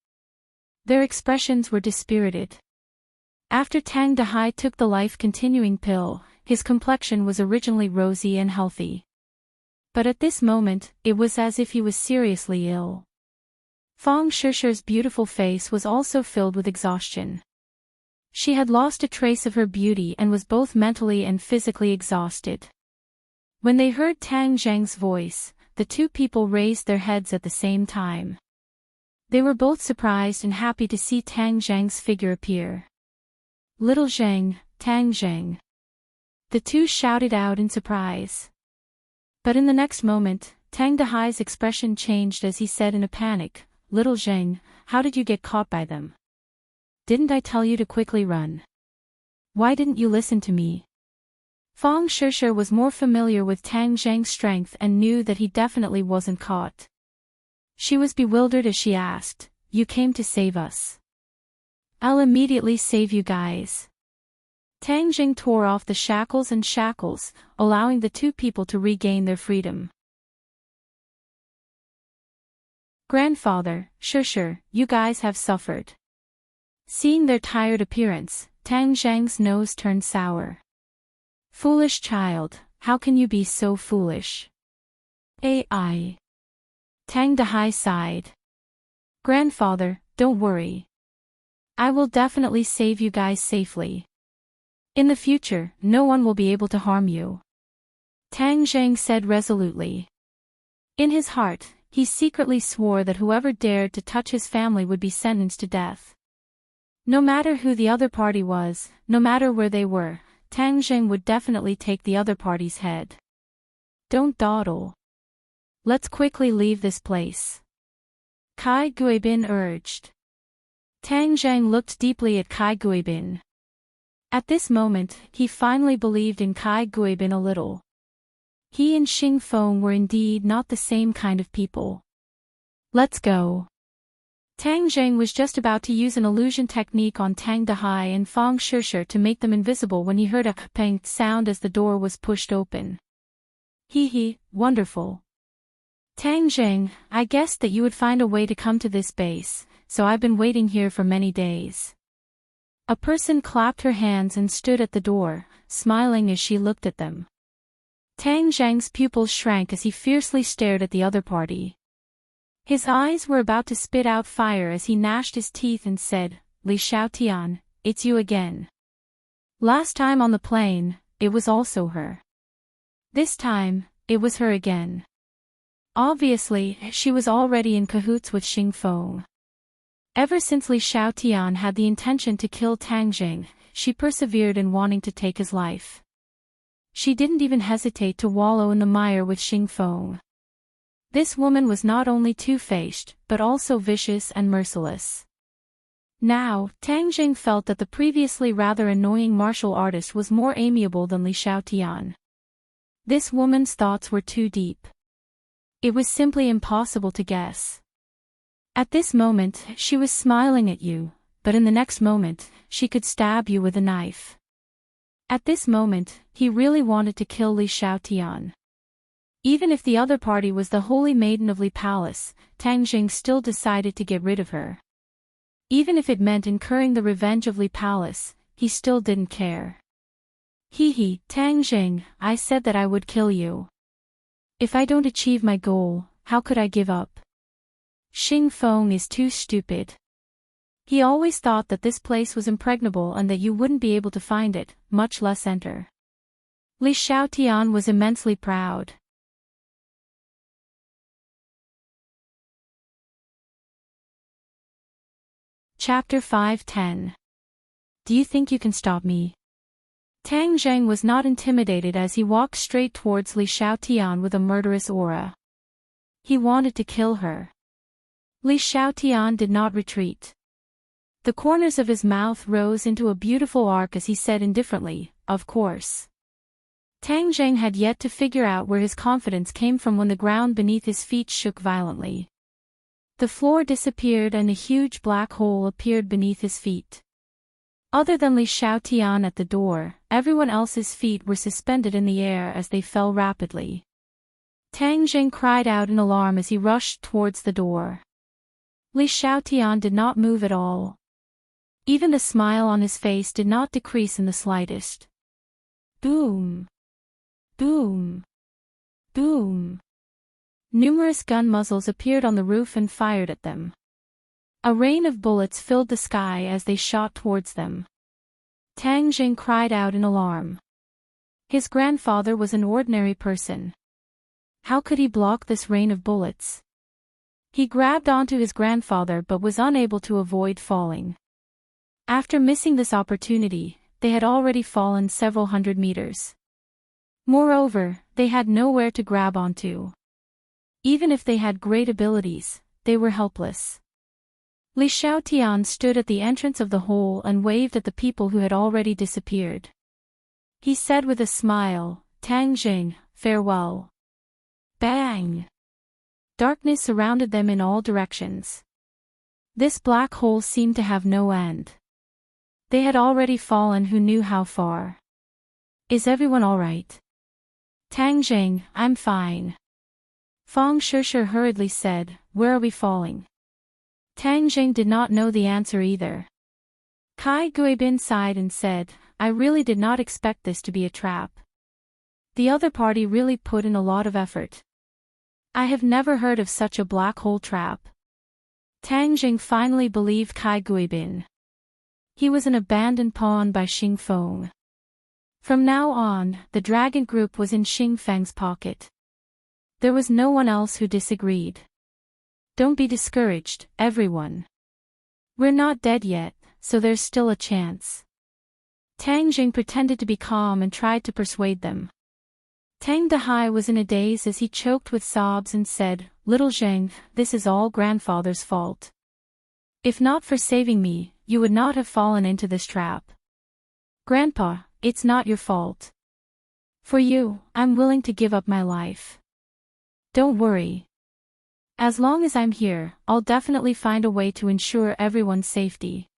Their expressions were dispirited. After Tang Dehai took the life-continuing pill, his complexion was originally rosy and healthy. But at this moment, it was as if he was seriously ill. Fang Shishir's beautiful face was also filled with exhaustion. She had lost a trace of her beauty and was both mentally and physically exhausted. When they heard Tang Zheng's voice, the two people raised their heads at the same time. They were both surprised and happy to see Tang Zheng's figure appear. Little Zheng, Tang Zheng. The two shouted out in surprise. But in the next moment, Tang Dehai's expression changed as he said in a panic, Little Zheng, how did you get caught by them? Didn't I tell you to quickly run? Why didn't you listen to me? Fang Shishir was more familiar with Tang Zheng's strength and knew that he definitely wasn't caught. She was bewildered as she asked, "You came to save us." "I'll immediately save you guys." Tang Zheng tore off the shackles, allowing the two people to regain their freedom. "Grandfather, Shishir, you guys have suffered." Seeing their tired appearance, Tang Zheng's nose turned sour. "Foolish child, how can you be so foolish?" "AI." Tang Dahai sighed. "Grandfather, don't worry. I will definitely save you guys safely. In the future, no one will be able to harm you," Tang Zheng said resolutely. In his heart, he secretly swore that whoever dared to touch his family would be sentenced to death. No matter who the other party was, no matter where they were, Tang Zheng would definitely take the other party's head. "Don't dawdle. Let's quickly leave this place," Kai Guibin urged. Tang Zheng looked deeply at Kai Guibin. At this moment, he finally believed in Kai Guibin a little. He and Xing Feng were indeed not the same kind of people. "Let's go." Tang Zheng was just about to use an illusion technique on Tang Dahai and Fang Shishir to make them invisible when he heard a pang sound as the door was pushed open. "Hee, wonderful. Tang Zheng, I guessed that you would find a way to come to this base, so I've been waiting here for many days." A person clapped her hands and stood at the door, smiling as she looked at them. Tang Zheng's pupils shrank as he fiercely stared at the other party. His eyes were about to spit out fire as he gnashed his teeth and said, "Li Xiaotian, it's you again. Last time on the plane, it was also her. This time, it was her again." Obviously, she was already in cahoots with Xing Feng. Ever since Li Xiaotian had the intention to kill Tang Zheng, she persevered in wanting to take his life. She didn't even hesitate to wallow in the mire with Xing Feng. This woman was not only two-faced, but also vicious and merciless. Now, Tang Zheng felt that the previously rather annoying martial artist was more amiable than Li Xiaotian. This woman's thoughts were too deep. It was simply impossible to guess. At this moment, she was smiling at you, but in the next moment, she could stab you with a knife. At this moment, he really wanted to kill Li Xiaotian. Even if the other party was the holy maiden of Li Palace, Tang Zheng still decided to get rid of her. Even if it meant incurring the revenge of Li Palace, he still didn't care. "Hee, Tang Zheng, I said that I would kill you. If I don't achieve my goal, how could I give up? Xing Feng is too stupid. He always thought that this place was impregnable and that you wouldn't be able to find it, much less enter." Li Xiaotian was immensely proud. Chapter 5:10. Do you think you can stop me? Tang Zheng was not intimidated as he walked straight towards Li Xiaotian with a murderous aura. He wanted to kill her. Li Xiaotian did not retreat. The corners of his mouth rose into a beautiful arc as he said indifferently, "Of course." Tang Zheng had yet to figure out where his confidence came from when the ground beneath his feet shook violently. The floor disappeared and a huge black hole appeared beneath his feet. Other than Li Xiaotian at the door, everyone else's feet were suspended in the air as they fell rapidly. Tang Zheng cried out in alarm as he rushed towards the door. Li Xiaotian did not move at all. Even the smile on his face did not decrease in the slightest. Boom! Boom! Boom! Numerous gun muzzles appeared on the roof and fired at them. A rain of bullets filled the sky as they shot towards them. Tang Zheng cried out in alarm. His grandfather was an ordinary person. How could he block this rain of bullets? He grabbed onto his grandfather but was unable to avoid falling. After missing this opportunity, they had already fallen several hundred meters. Moreover, they had nowhere to grab onto. Even if they had great abilities, they were helpless. Li Xiaotian stood at the entrance of the hole and waved at the people who had already disappeared. He said with a smile, "Tang Jing, farewell." Bang! Darkness surrounded them in all directions. This black hole seemed to have no end. They had already fallen, who knew how far. "Is everyone all right?" "Tang Jing, I'm fine." Fang Shishir hurriedly said, "Where are we falling?" Tang Jing did not know the answer either. Kai Guibin sighed and said, "I really did not expect this to be a trap. The other party really put in a lot of effort. I have never heard of such a black hole trap." Tang Jing finally believed Kai Guibin. He was an abandoned pawn by Xing Feng. From now on, the dragon group was in Xing Feng's pocket. There was no one else who disagreed. "Don't be discouraged, everyone. We're not dead yet, so there's still a chance." Tang Jing pretended to be calm and tried to persuade them. Tang Dehai was in a daze as he choked with sobs and said, "Little Zheng, this is all grandfather's fault. If not for saving me, you would not have fallen into this trap. Grandpa, it's not your fault. For you, I'm willing to give up my life. Don't worry. As long as I'm here, I'll definitely find a way to ensure everyone's safety."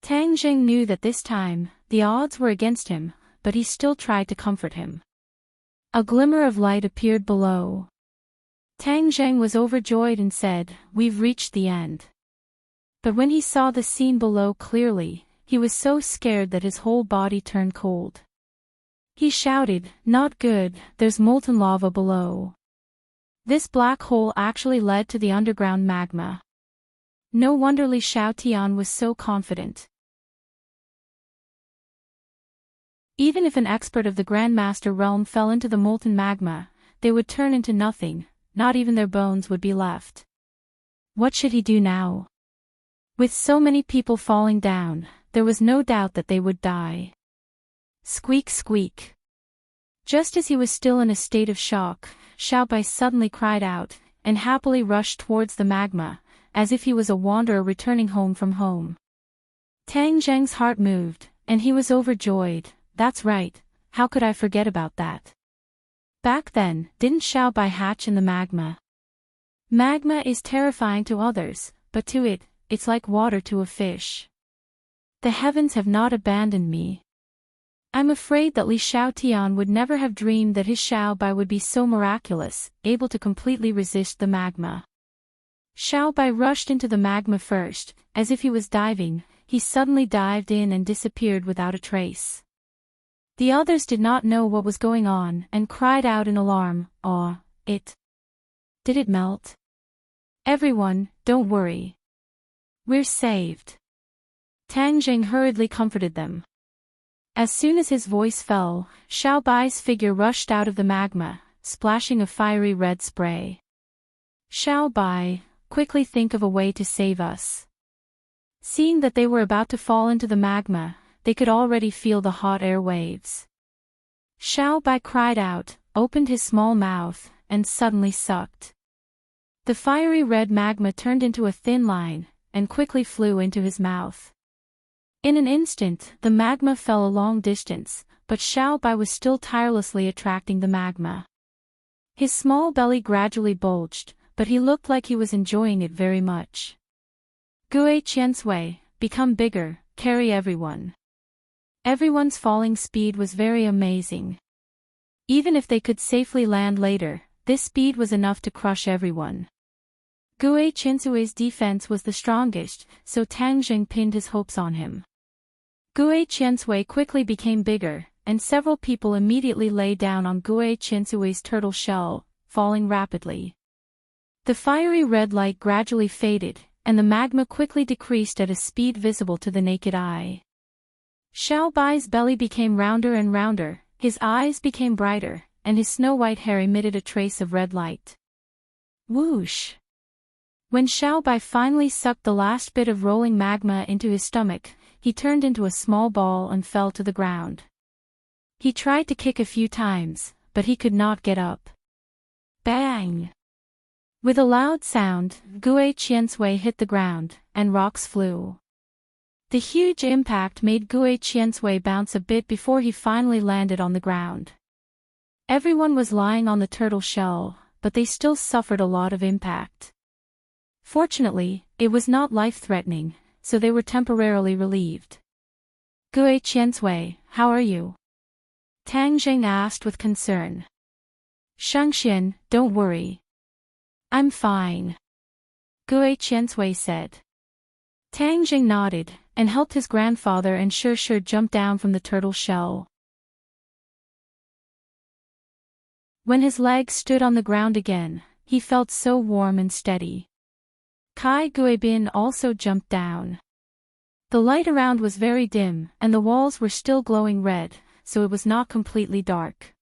Tang Jing knew that this time, the odds were against him, but he still tried to comfort him. A glimmer of light appeared below. Tang Jing was overjoyed and said, "We've reached the end." But when he saw the scene below clearly, he was so scared that his whole body turned cold. He shouted, "Not good, there's molten lava below." This black hole actually led to the underground magma. No wonder Li Xiaotian was so confident. Even if an expert of the Grandmaster realm fell into the molten magma, they would turn into nothing, not even their bones would be left. What should he do now? With so many people falling down, there was no doubt that they would die. Squeak squeak. Just as he was still in a state of shock, Xiaobai suddenly cried out, and happily rushed towards the magma, as if he was a wanderer returning home from home. Tang Zheng's heart moved, and he was overjoyed. That's right, how could I forget about that? Back then, didn't Xiaobai hatch in the magma? Magma is terrifying to others, but to it, it's like water to a fish. The heavens have not abandoned me. I'm afraid that Li Xiaotian would never have dreamed that his Xiaobai would be so miraculous, able to completely resist the magma. Xiaobai rushed into the magma first, as if he was diving, he suddenly dived in and disappeared without a trace. The others did not know what was going on and cried out in alarm, "Aw, did it melt? Everyone, don't worry. We're saved." Tang Jing hurriedly comforted them. As soon as his voice fell, Xiaobai's figure rushed out of the magma, splashing a fiery red spray. "Xiaobai, quickly think of a way to save us." Seeing that they were about to fall into the magma, they could already feel the hot air waves. Xiaobai cried out, opened his small mouth, and suddenly sucked. The fiery red magma turned into a thin line, and quickly flew into his mouth. In an instant, the magma fell a long distance, but Xiaobai was still tirelessly attracting the magma. His small belly gradually bulged, but he looked like he was enjoying it very much. "Gue Qiansui, become bigger, carry everyone." Everyone's falling speed was very amazing. Even if they could safely land later, this speed was enough to crush everyone. Gue Qiansui's defense was the strongest, so Tang Jing pinned his hopes on him. Gue Qiansui quickly became bigger, and several people immediately lay down on Gue Qiansui's turtle shell, falling rapidly. The fiery red light gradually faded, and the magma quickly decreased at a speed visible to the naked eye. Xiaobai's belly became rounder and rounder, his eyes became brighter, and his snow-white hair emitted a trace of red light. Whoosh! When Xiaobai finally sucked the last bit of rolling magma into his stomach, he turned into a small ball and fell to the ground. He tried to kick a few times, but he could not get up. Bang! With a loud sound, Gui Qiansui hit the ground, and rocks flew. The huge impact made Gui Qiansui bounce a bit before he finally landed on the ground. Everyone was lying on the turtle shell, but they still suffered a lot of impact. Fortunately, it was not life-threatening, so they were temporarily relieved. Gui Qiansui, how are you? Tang Jing asked with concern. Shengxian, don't worry. I'm fine. Gui Qiansui said. Tang Jing nodded, and helped his grandfather and Shi jump down from the turtle shell. When his legs stood on the ground again, he felt so warm and steady. Kai Guibin also jumped down. The light around was very dim, and the walls were still glowing red, so it was not completely dark.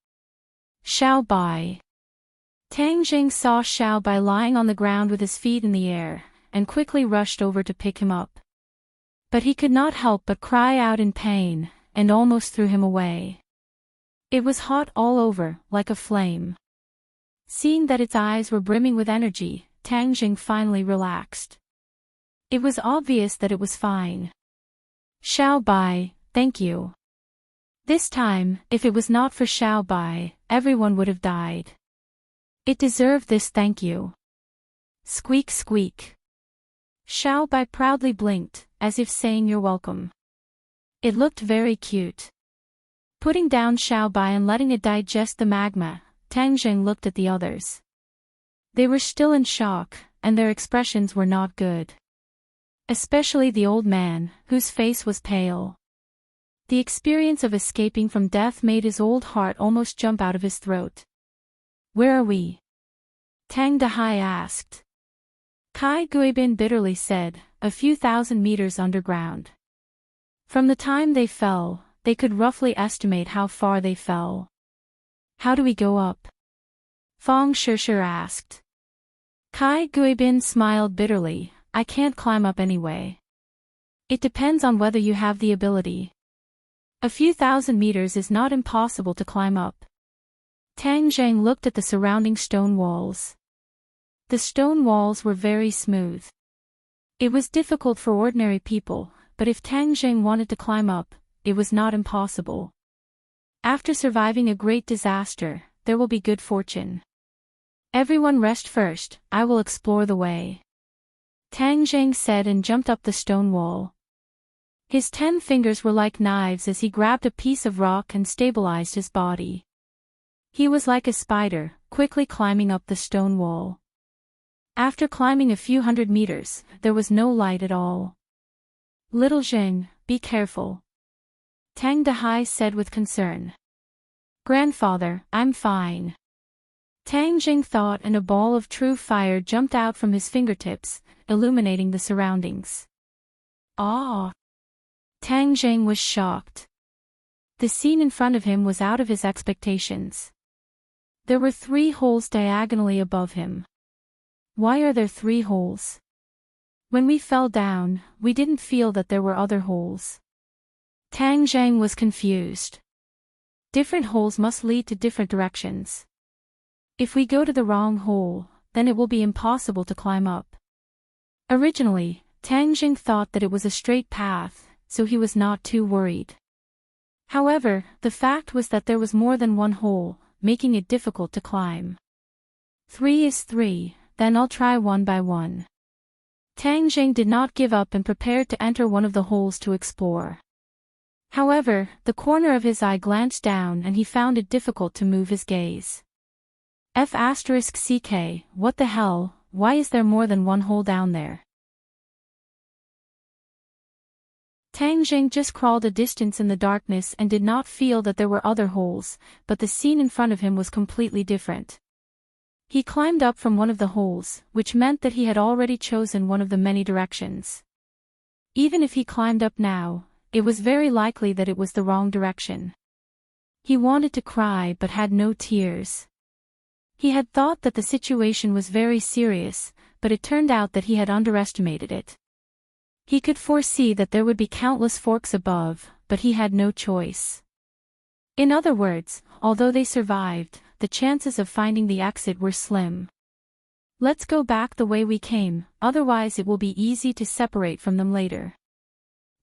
Xiao Bai. Tang Jing saw Xiao Bai lying on the ground with his feet in the air, and quickly rushed over to pick him up. But he could not help but cry out in pain, and almost threw him away. It was hot all over, like a flame. Seeing that its eyes were brimming with energy, Tang Jing finally relaxed. It was obvious that it was fine. Xiao Bai, thank you. This time, if it was not for Xiao Bai, everyone would have died. It deserved this thank you. Squeak squeak. Xiao Bai proudly blinked, as if saying you're welcome. It looked very cute. Putting down Xiao Bai and letting it digest the magma, Tang Jing looked at the others. They were still in shock, and their expressions were not good. Especially the old man, whose face was pale. The experience of escaping from death made his old heart almost jump out of his throat. Where are we? Tang Dahai asked. Kai Guibin bitterly said, a few thousand meters underground. From the time they fell, they could roughly estimate how far they fell. How do we go up? Fong Shi asked. Kai Guibin smiled bitterly, I can't climb up anyway. It depends on whether you have the ability. A few thousand meters is not impossible to climb up. Tang Jing looked at the surrounding stone walls. The stone walls were very smooth. It was difficult for ordinary people, but if Tang Jing wanted to climb up, it was not impossible. After surviving a great disaster, there will be good fortune. Everyone rest first, I will explore the way. Tang Jing said and jumped up the stone wall. His 10 fingers were like knives as he grabbed a piece of rock and stabilized his body. He was like a spider, quickly climbing up the stone wall. After climbing a few hundred meters, there was no light at all. Little Jing, be careful. Tang Dahai said with concern. Grandfather, I'm fine. Tang Jing thought, and a ball of true fire jumped out from his fingertips, illuminating the surroundings. Ah! Tang Jing was shocked. The scene in front of him was out of his expectations. There were 3 holes diagonally above him. Why are there 3 holes? When we fell down, we didn't feel that there were other holes. Tang Jing was confused. Different holes must lead to different directions. If we go to the wrong hole, then it will be impossible to climb up. Originally, Tang Jing thought that it was a straight path, so he was not too worried. However, the fact was that there was more than one hole, making it difficult to climb. 3 is 3, then I'll try one by one. Tang Jing did not give up and prepared to enter one of the holes to explore. However, the corner of his eye glanced down and he found it difficult to move his gaze. F***ck, what the hell, why is there more than one hole down there? Tang Jing just crawled a distance in the darkness and did not feel that there were other holes, but the scene in front of him was completely different. He climbed up from one of the holes, which meant that he had already chosen one of the many directions. Even if he climbed up now, it was very likely that it was the wrong direction. He wanted to cry but had no tears. He had thought that the situation was very serious, but it turned out that he had underestimated it. He could foresee that there would be countless forks above, but he had no choice. In other words, although they survived, the chances of finding the exit were slim. Let's go back the way we came, otherwise it will be easy to separate from them later.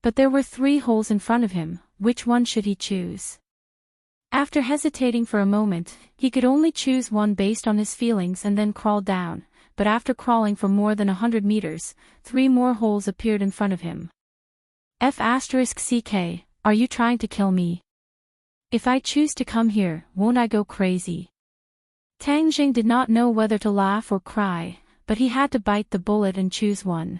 But there were 3 holes in front of him, which one should he choose? After hesitating for a moment, he could only choose one based on his feelings and then crawl down, but after crawling for more than 100 meters, 3 more holes appeared in front of him. F***CK, are you trying to kill me? If I choose to come here, won't I go crazy? Tang Jing did not know whether to laugh or cry, but he had to bite the bullet and choose one.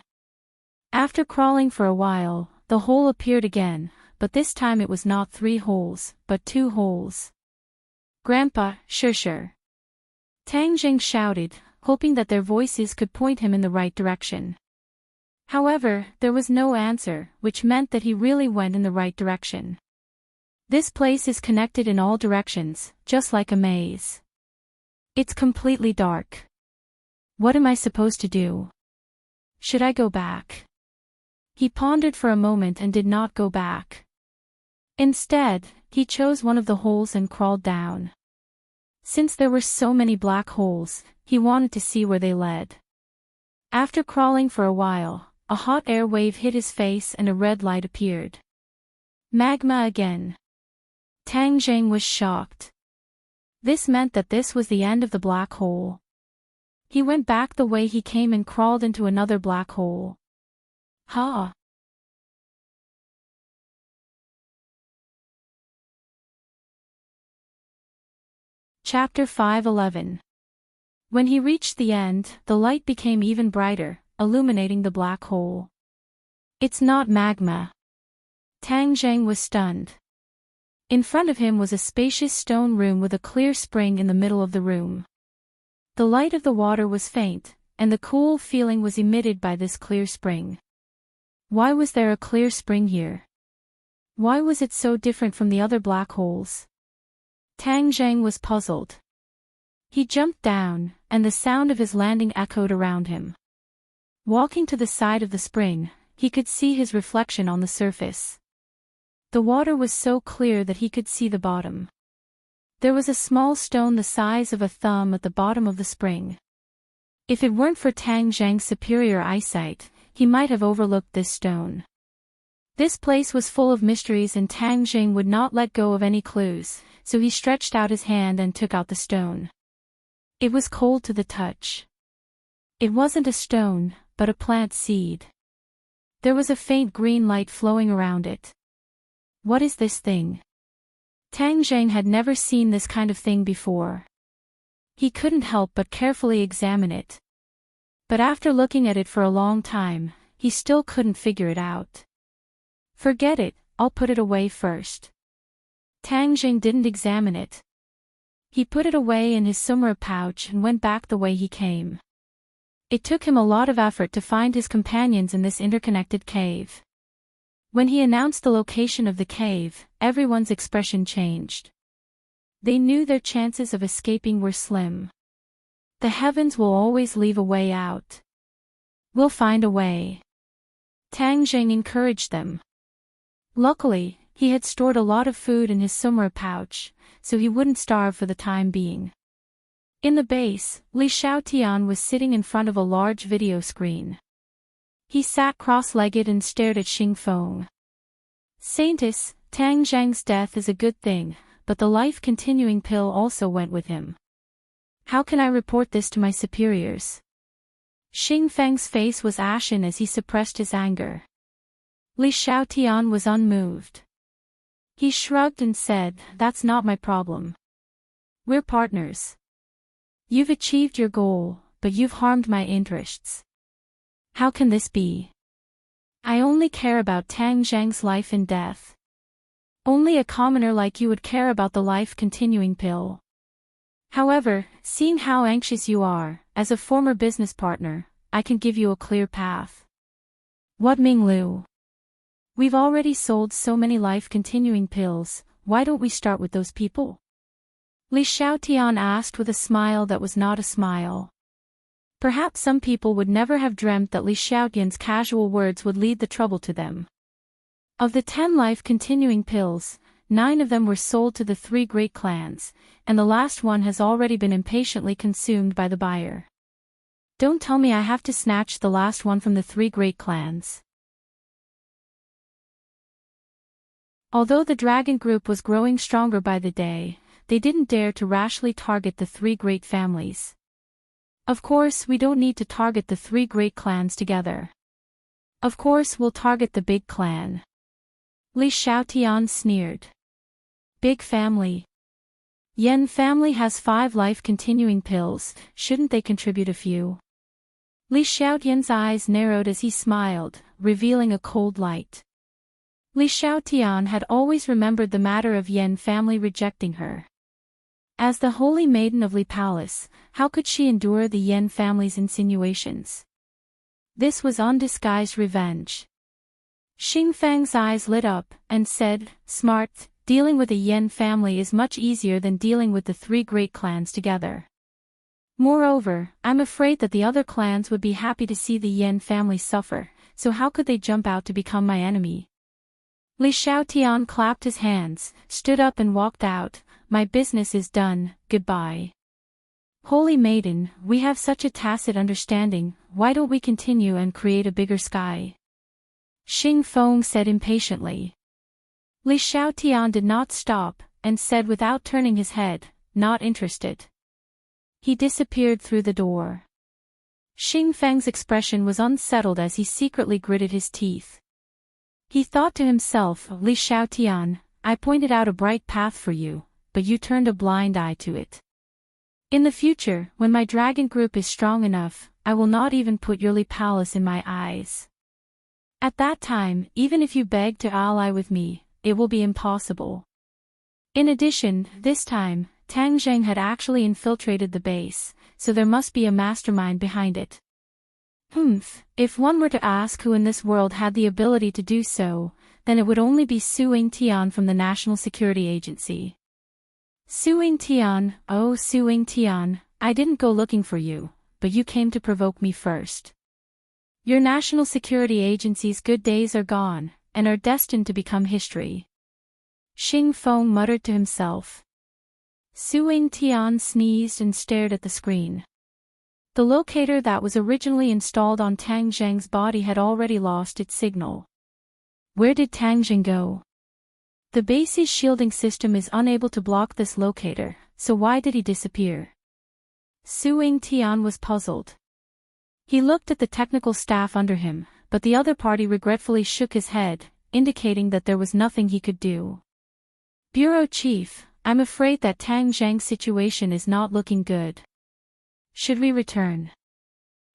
After crawling for a while, the hole appeared again, but this time it was not 3 holes, but 2 holes. Grandpa, sure. Tang Jing shouted, hoping that their voices could point him in the right direction. However, there was no answer, which meant that he really went in the right direction. This place is connected in all directions, just like a maze. It's completely dark. What am I supposed to do? Should I go back? He pondered for a moment and did not go back. Instead, he chose one of the holes and crawled down. Since there were so many black holes, he wanted to see where they led. After crawling for a while, a hot air wave hit his face and a red light appeared. Magma again. Tang Jing was shocked. This meant that this was the end of the black hole. He went back the way he came and crawled into another black hole. Ha! Chapter 5:11. When he reached the end, the light became even brighter, illuminating the black hole. It's not magma. Tang Jing was stunned. In front of him was a spacious stone room with a clear spring in the middle of the room. The light of the water was faint, and the cool feeling was emitted by this clear spring. Why was there a clear spring here? Why was it so different from the other black holes? Tang Jing was puzzled. He jumped down, and the sound of his landing echoed around him. Walking to the side of the spring, he could see his reflection on the surface. The water was so clear that he could see the bottom. There was a small stone the size of a thumb at the bottom of the spring. If it weren't for Tang Jing's superior eyesight, he might have overlooked this stone. This place was full of mysteries and Tang Jing would not let go of any clues, so he stretched out his hand and took out the stone. It was cold to the touch. It wasn't a stone, but a plant seed. There was a faint green light flowing around it. What is this thing? Tang Jing had never seen this kind of thing before. He couldn't help but carefully examine it. But after looking at it for a long time, he still couldn't figure it out. Forget it, I'll put it away first. Tang Jing didn't examine it. He put it away in his sumra pouch and went back the way he came. It took him a lot of effort to find his companions in this interconnected cave. When he announced the location of the cave, everyone's expression changed. They knew their chances of escaping were slim. The heavens will always leave a way out. We'll find a way. Tang Jing encouraged them. Luckily, he had stored a lot of food in his sumra pouch, so he wouldn't starve for the time being. In the base, Li Xiaotian was sitting in front of a large video screen. He sat cross-legged and stared at Xing Feng. Saintess, Tang Jing's death is a good thing, but the life-continuing pill also went with him. How can I report this to my superiors? Xing Feng's face was ashen as he suppressed his anger. Li Xiaotian was unmoved. He shrugged and said, "That's not my problem. We're partners. You've achieved your goal, but you've harmed my interests. How can this be? I only care about Tang Jing's life and death. Only a commoner like you would care about the life-continuing pill. However, seeing how anxious you are, as a former business partner, I can give you a clear path." What, Ming Lu? We've already sold so many life-continuing pills, why don't we start with those people? Li Xiaotian asked with a smile that was not a smile. Perhaps some people would never have dreamt that Li Xiaotian's casual words would lead the trouble to them. Of the 10 life-continuing pills, 9 of them were sold to the 3 great clans, and the last one has already been impatiently consumed by the buyer. Don't tell me I have to snatch the last one from the three great clans. Although the dragon group was growing stronger by the day, they didn't dare to rashly target the three great families. Of course, we don't need to target the three great clans together. Of course, we'll target the big clan. Li Xiaotian sneered. Big family. Yen family has 5 life-continuing pills, shouldn't they contribute a few? Li Xiaotian's eyes narrowed as he smiled, revealing a cold light. Li Xiaotian had always remembered the matter of Yen family rejecting her. As the holy maiden of Li Palace, how could she endure the Yen family's insinuations? This was undisguised revenge. Xing Fang's eyes lit up, and said, "Smart, dealing with the Yen family is much easier than dealing with the three great clans together. Moreover, I'm afraid that the other clans would be happy to see the Yen family suffer, so how could they jump out to become my enemy?" Li Xiaotian clapped his hands, stood up and walked out. "My business is done, goodbye." "Holy maiden, we have such a tacit understanding, why don't we continue and create a bigger sky?" Xing Feng said impatiently. Li Xiaotian did not stop, and said without turning his head, "Not interested." He disappeared through the door. Xing Feng's expression was unsettled as he secretly gritted his teeth. He thought to himself, "Li Xiaotian, I pointed out a bright path for you, but you turned a blind eye to it. In the future, when my dragon group is strong enough, I will not even put your Li Palace in my eyes. At that time, even if you beg to ally with me, it will be impossible." In addition, this time, Tang Zheng had actually infiltrated the base, so there must be a mastermind behind it. If one were to ask who in this world had the ability to do so, then it would only be Su Yingtian from the National Security Agency. "Su Yingtian, oh Su Yingtian, I didn't go looking for you, but you came to provoke me first. Your National Security Agency's good days are gone, and are destined to become history." Xing Feng muttered to himself. Su Yingtian sneezed and stared at the screen. The locator that was originally installed on Tang Zheng's body had already lost its signal. Where did Tang Zheng go? The base's shielding system is unable to block this locator, so why did he disappear? Su Yingtian was puzzled. He looked at the technical staff under him, but the other party regretfully shook his head, indicating that there was nothing he could do. "Bureau Chief, I'm afraid that Tang Zheng's situation is not looking good. Should we return?"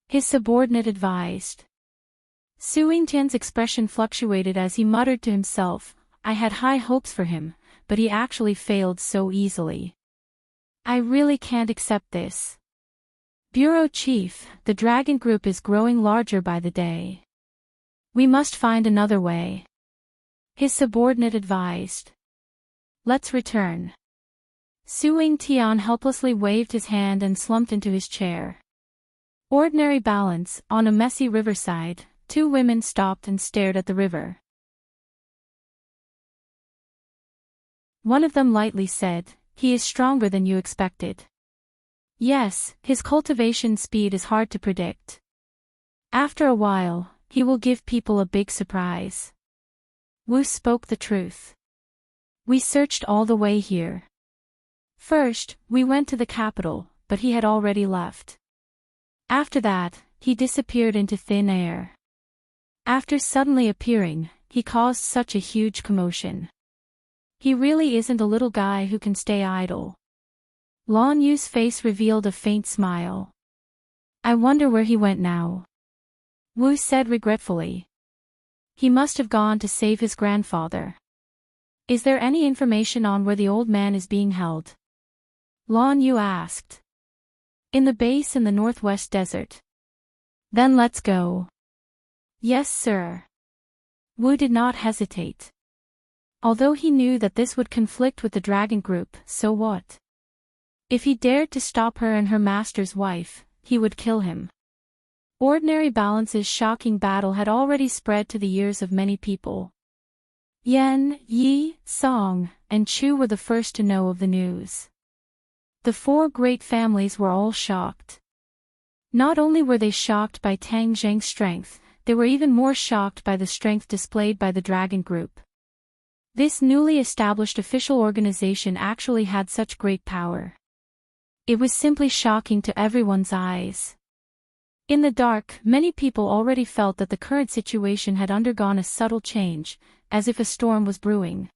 his subordinate advised. Su Yingtian's expression fluctuated as he muttered to himself, "I had high hopes for him, but he actually failed so easily. I really can't accept this. Bureau Chief, the dragon group is growing larger by the day. We must find another way," his subordinate advised. "Let's return." Su Yingtian helplessly waved his hand and slumped into his chair. Ordinary balance, on a messy riverside, 2 women stopped and stared at the river. One of them lightly said, "He is stronger than you expected." "Yes, his cultivation speed is hard to predict. After a while, he will give people a big surprise." Wu spoke the truth. "We searched all the way here. First, we went to the capital, but he had already left. After that, he disappeared into thin air. After suddenly appearing, he caused such a huge commotion. He really isn't a little guy who can stay idle." Lan Yu's face revealed a faint smile. "I wonder where he went now," Wu said regretfully. "He must have gone to save his grandfather. Is there any information on where the old man is being held?" Lan Yu asked. "In the base in the northwest desert." "Then let's go." "Yes, sir." Wu did not hesitate. Although he knew that this would conflict with the dragon group, so what? If he dared to stop her and her master's wife, he would kill him. Ordinary Balance's shocking battle had already spread to the ears of many people. Yan, Yi, Song, and Chu were the first to know of the news. The 4 great families were all shocked. Not only were they shocked by Tang Zheng's strength, they were even more shocked by the strength displayed by the dragon group. This newly established official organization actually had such great power. It was simply shocking to everyone's eyes. In the dark, many people already felt that the current situation had undergone a subtle change, as if a storm was brewing.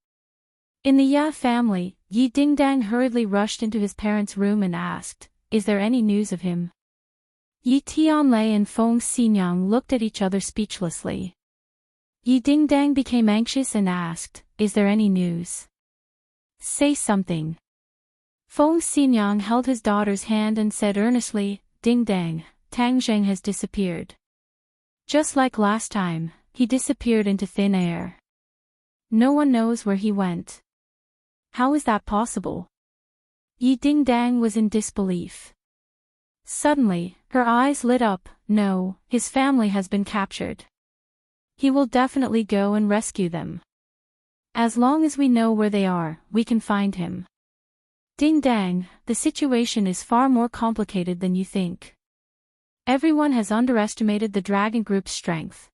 In the Ya family, Yi Dingdang hurriedly rushed into his parents' room and asked, "Is there any news of him?" Yi Tianlei and Feng Xinyang looked at each other speechlessly. Yi Dingdang became anxious and asked, "Is there any news? Say something." Feng Xinyang held his daughter's hand and said earnestly, "Dingdang, Tang Zheng has disappeared. Just like last time, he disappeared into thin air. No one knows where he went. How is that possible?" Yi Dingdang was in disbelief. Suddenly, her eyes lit up. "No, his family has been captured. He will definitely go and rescue them. As long as we know where they are, we can find him. Dingdang, the situation is far more complicated than you think. Everyone has underestimated the dragon group's strength.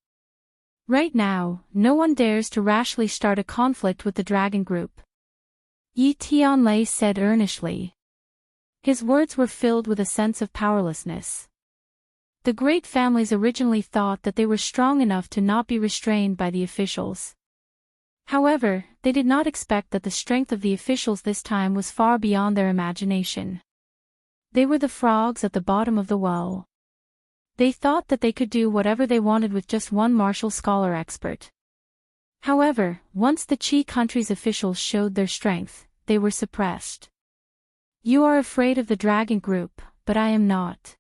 Right now, no one dares to rashly start a conflict with the dragon group." Yi Tianlei said earnestly. His words were filled with a sense of powerlessness. The great families originally thought that they were strong enough to not be restrained by the officials. However, they did not expect that the strength of the officials this time was far beyond their imagination. They were the frogs at the bottom of the well. They thought that they could do whatever they wanted with just one martial scholar expert. However, once the Qi country's officials showed their strength, they were suppressed. "You are afraid of the dragon group, but I am not.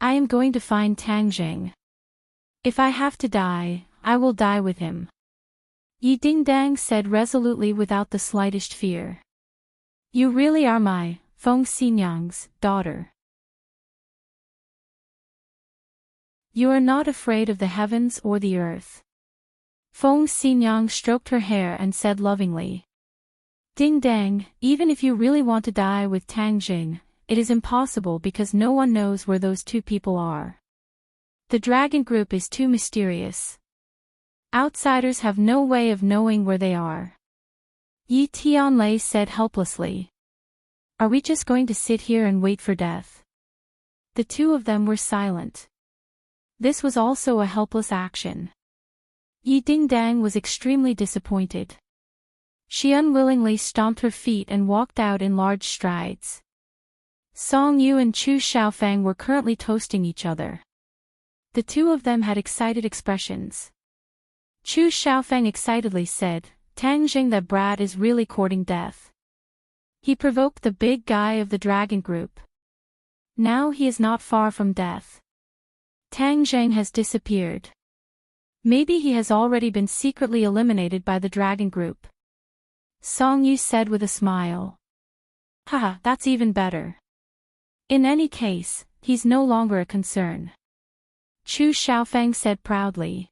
I am going to find Tang Zheng. If I have to die, I will die with him," Yi Dingdang said resolutely without the slightest fear. "You really are my, Feng Xinyang's, daughter. You are not afraid of the heavens or the earth." Feng Xinyang stroked her hair and said lovingly, "Dingdang, even if you really want to die with Tang Zheng, it is impossible because no one knows where those two people are. The dragon group is too mysterious. Outsiders have no way of knowing where they are." Yi Tianlei said helplessly. "Are we just going to sit here and wait for death?" The two of them were silent. This was also a helpless action. Yi Dingdang was extremely disappointed. She unwillingly stomped her feet and walked out in large strides. Song Yu and Chu Xiaofang were currently toasting each other. The two of them had excited expressions. Chu Xiaofang excitedly said, "Tang Zheng, that brat is really courting death. He provoked the big guy of the dragon group. Now he is not far from death. Tang Zheng has disappeared. Maybe he has already been secretly eliminated by the dragon group." Song Yu said with a smile. "Haha, that's even better. In any case, he's no longer a concern." Chu Xiaofang said proudly.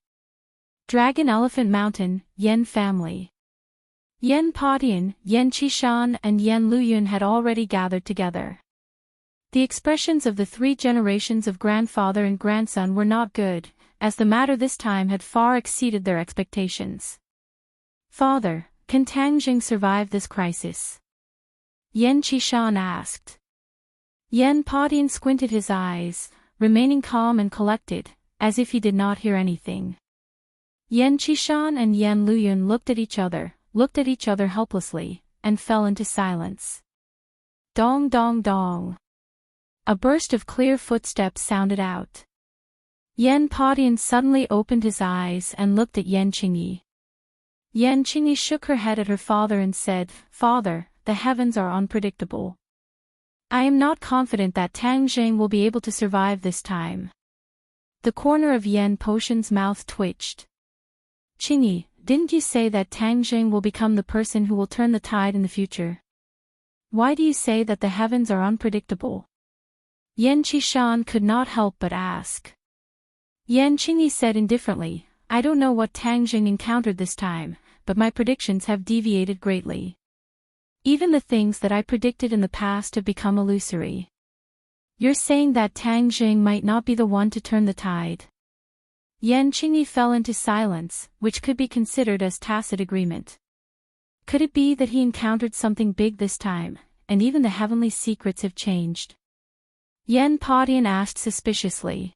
Dragon Elephant Mountain, Yan family. Yan Padian, Yan Qishan and Yan Luyun had already gathered together. The expressions of the three generations of grandfather and grandson were not good, as the matter this time had far exceeded their expectations. "Father, can Tang Zheng survive this crisis?" Yan Qishan asked. Yan Padian squinted his eyes, remaining calm and collected, as if he did not hear anything. Yan Qishan and Yan Luyun looked at each other helplessly, and fell into silence. Dong dong dong. A burst of clear footsteps sounded out. Yan Padian suddenly opened his eyes and looked at Yan Qingyi. Yan Qingyi shook her head at her father and said, "Father, the heavens are unpredictable. I am not confident that Tang Zheng will be able to survive this time." The corner of Yan Potion's mouth twitched. "Qingyi, didn't you say that Tang Zheng will become the person who will turn the tide in the future? Why do you say that the heavens are unpredictable?" Yan Qishan could not help but ask. Yan Qingyi said indifferently, "I don't know what Tang Zheng encountered this time, but my predictions have deviated greatly. Even the things that I predicted in the past have become illusory. You're saying that Tang Jing might not be the one to turn the tide. Yan Qingyi fell into silence, which could be considered as tacit agreement. Could it be that he encountered something big this time, and even the heavenly secrets have changed? Yan Padian asked suspiciously.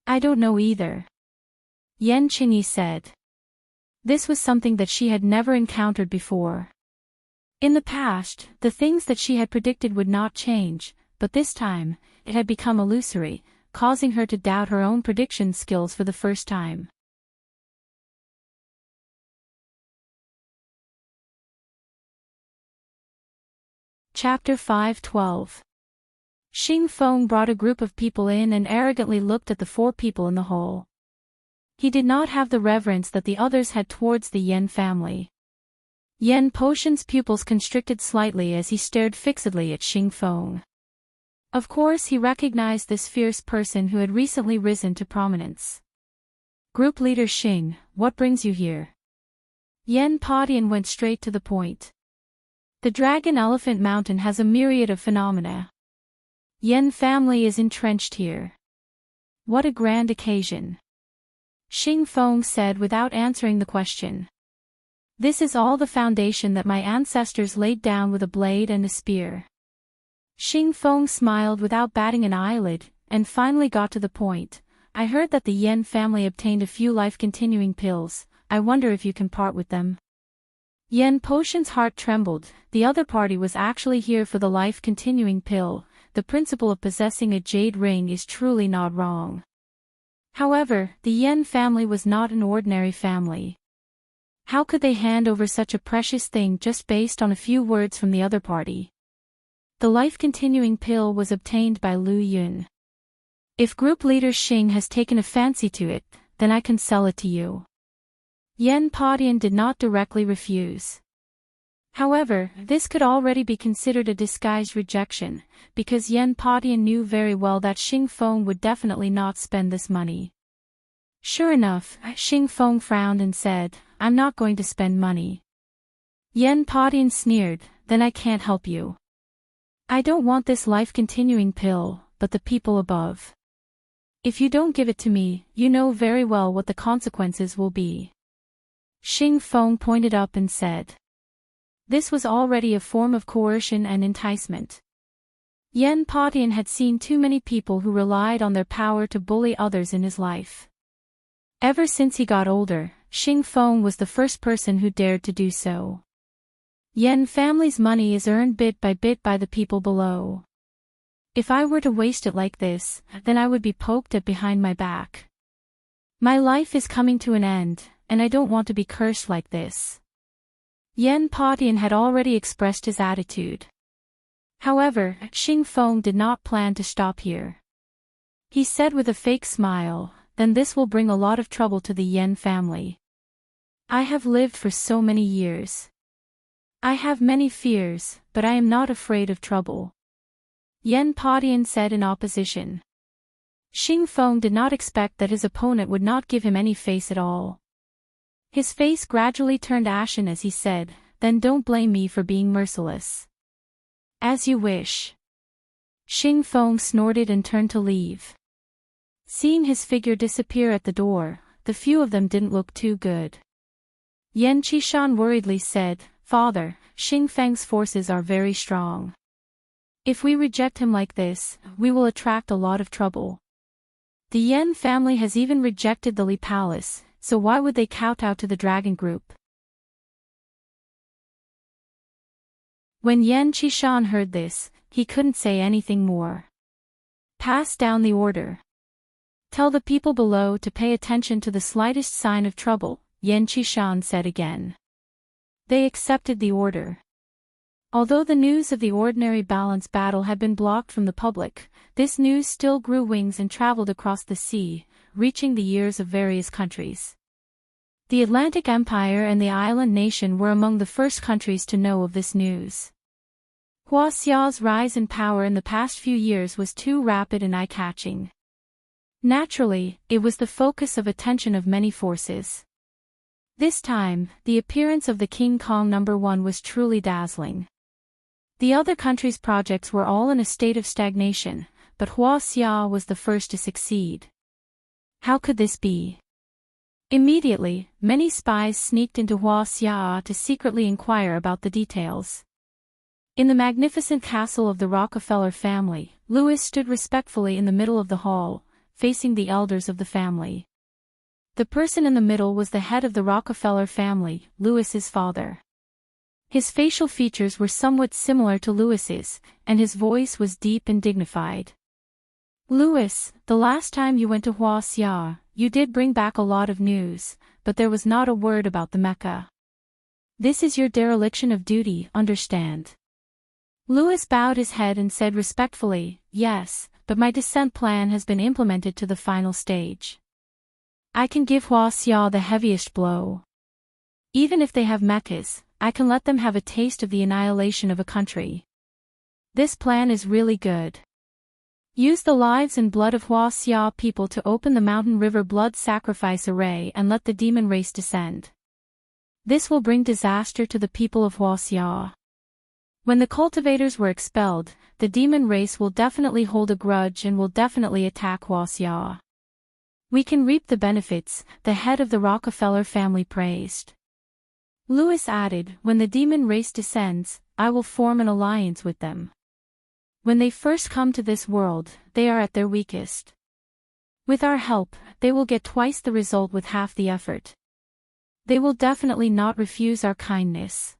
I don't know either. Yan Qingyi said. This was something that she had never encountered before. In the past, the things that she had predicted would not change, but this time, it had become illusory, causing her to doubt her own prediction skills for the first time. Chapter 5:12. Xing Feng brought a group of people in and arrogantly looked at the 4 people in the hall. He did not have the reverence that the others had towards the Yan family. Yan Potion's pupils constricted slightly as he stared fixedly at Xing Feng. Of course he recognized this fierce person who had recently risen to prominence. Group leader Xing, what brings you here? Yan Padian went straight to the point. The Dragon Elephant Mountain has a myriad of phenomena. Yan family is entrenched here. What a grand occasion. Xing Feng said without answering the question. This is all the foundation that my ancestors laid down with a blade and a spear. Xing Feng smiled without batting an eyelid, and finally got to the point. I heard that the Yan family obtained a few life-continuing pills. I wonder if you can part with them. Yan Potion's heart trembled. The other party was actually here for the life-continuing pill. The principle of possessing a jade ring is truly not wrong. However, the Yan family was not an ordinary family. How could they hand over such a precious thing just based on a few words from the other party? The life-continuing pill was obtained by Lu Yun. If group leader Xing has taken a fancy to it, then I can sell it to you. Yan Padian did not directly refuse. However, this could already be considered a disguised rejection, because Yan Padian knew very well that Xing Feng would definitely not spend this money. Sure enough, Xing Feng frowned and said, I'm not going to spend money. Yan Padian sneered, then I can't help you. I don't want this life-continuing pill, but the people above. If you don't give it to me, you know very well what the consequences will be. Xing Feng pointed up and said. This was already a form of coercion and enticement. Yan Padian had seen too many people who relied on their power to bully others in his life. Ever since he got older, Xing Feng was the first person who dared to do so. Yan family's money is earned bit by the people below. If I were to waste it like this, then I would be poked at behind my back. My life is coming to an end, and I don't want to be cursed like this. Yan Padian had already expressed his attitude. However, Xing Feng did not plan to stop here. He said with a fake smile, then this will bring a lot of trouble to the Yan family. I have lived for so many years. I have many fears, but I am not afraid of trouble. Yan Padian said in opposition. Xing Feng did not expect that his opponent would not give him any face at all. His face gradually turned ashen as he said, then don't blame me for being merciless. As you wish. Xing Feng snorted and turned to leave. Seeing his figure disappear at the door, the few of them didn't look too good. Yan Qishan worriedly said, Father, Xing Feng's forces are very strong. If we reject him like this, we will attract a lot of trouble. The Yan family has even rejected the Li Palace, so why would they kowtow to the dragon group? When Yan Qishan heard this, he couldn't say anything more. Pass down the order. Tell the people below to pay attention to the slightest sign of trouble, Yan Qishan said again. They accepted the order. Although the news of the ordinary balance battle had been blocked from the public, this news still grew wings and traveled across the sea, reaching the ears of various countries. The Atlantic Empire and the island nation were among the first countries to know of this news. Huaxia's rise in power in the past few years was too rapid and eye-catching. Naturally, it was the focus of attention of many forces. This time, the appearance of the King Kong #1 was truly dazzling. The other countries' projects were all in a state of stagnation, but Hua Xia was the first to succeed. How could this be? Immediately, many spies sneaked into Hua Xia to secretly inquire about the details. In the magnificent castle of the Rockefeller family, Louis stood respectfully in the middle of the hall, facing the elders of the family. The person in the middle was the head of the Rockefeller family, Louis's father. His facial features were somewhat similar to Louis's, and his voice was deep and dignified. Louis, the last time you went to Hua Xia, you did bring back a lot of news, but there was not a word about the Mecca. This is your dereliction of duty, understand? Louis bowed his head and said respectfully, yes, but my descent plan has been implemented to the final stage. I can give Hua Xia the heaviest blow. Even if they have Meccas, I can let them have a taste of the annihilation of a country. This plan is really good. Use the lives and blood of Hua Xia people to open the mountain river blood sacrifice array and let the demon race descend. This will bring disaster to the people of Hua Xia. When the cultivators were expelled, the demon race will definitely hold a grudge and will definitely attack Hua Xia. We can reap the benefits, the head of the Rockefeller family praised. Louis added, when the demon race descends, I will form an alliance with them. When they first come to this world, they are at their weakest. With our help, they will get twice the result with half the effort. They will definitely not refuse our kindness.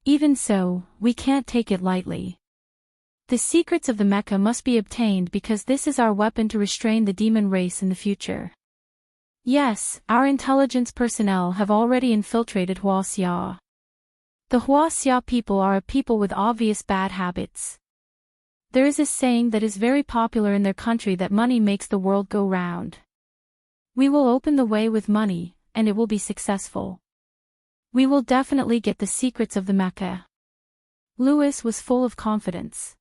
Even so, we can't take it lightly. The secrets of the Mecca must be obtained because this is our weapon to restrain the demon race in the future. Yes, our intelligence personnel have already infiltrated Hua Xia. The Hua Xia people are a people with obvious bad habits. There is a saying that is very popular in their country that money makes the world go round. We will open the way with money, and it will be successful. We will definitely get the secrets of the Mecca. Louis was full of confidence.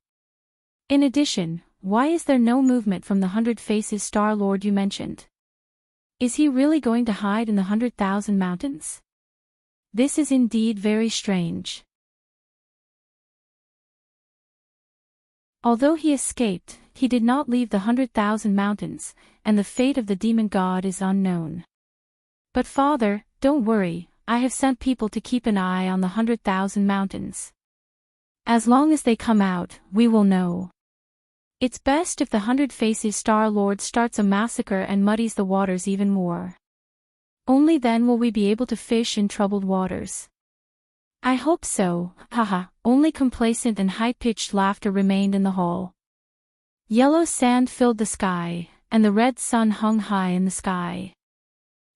In addition, why is there no movement from the 100 Faces Star Lord you mentioned? Is he really going to hide in the 100,000 mountains? This is indeed very strange. Although he escaped, he did not leave the 100,000 mountains, and the fate of the demon god is unknown. But father, don't worry, I have sent people to keep an eye on the 100,000 mountains. As long as they come out, we will know. It's best if the 100 Faces Star Lord starts a massacre and muddies the waters even more. Only then will we be able to fish in troubled waters. I hope so, haha. Only complacent and high-pitched laughter remained in the hall. Yellow sand filled the sky, and the red sun hung high in the sky.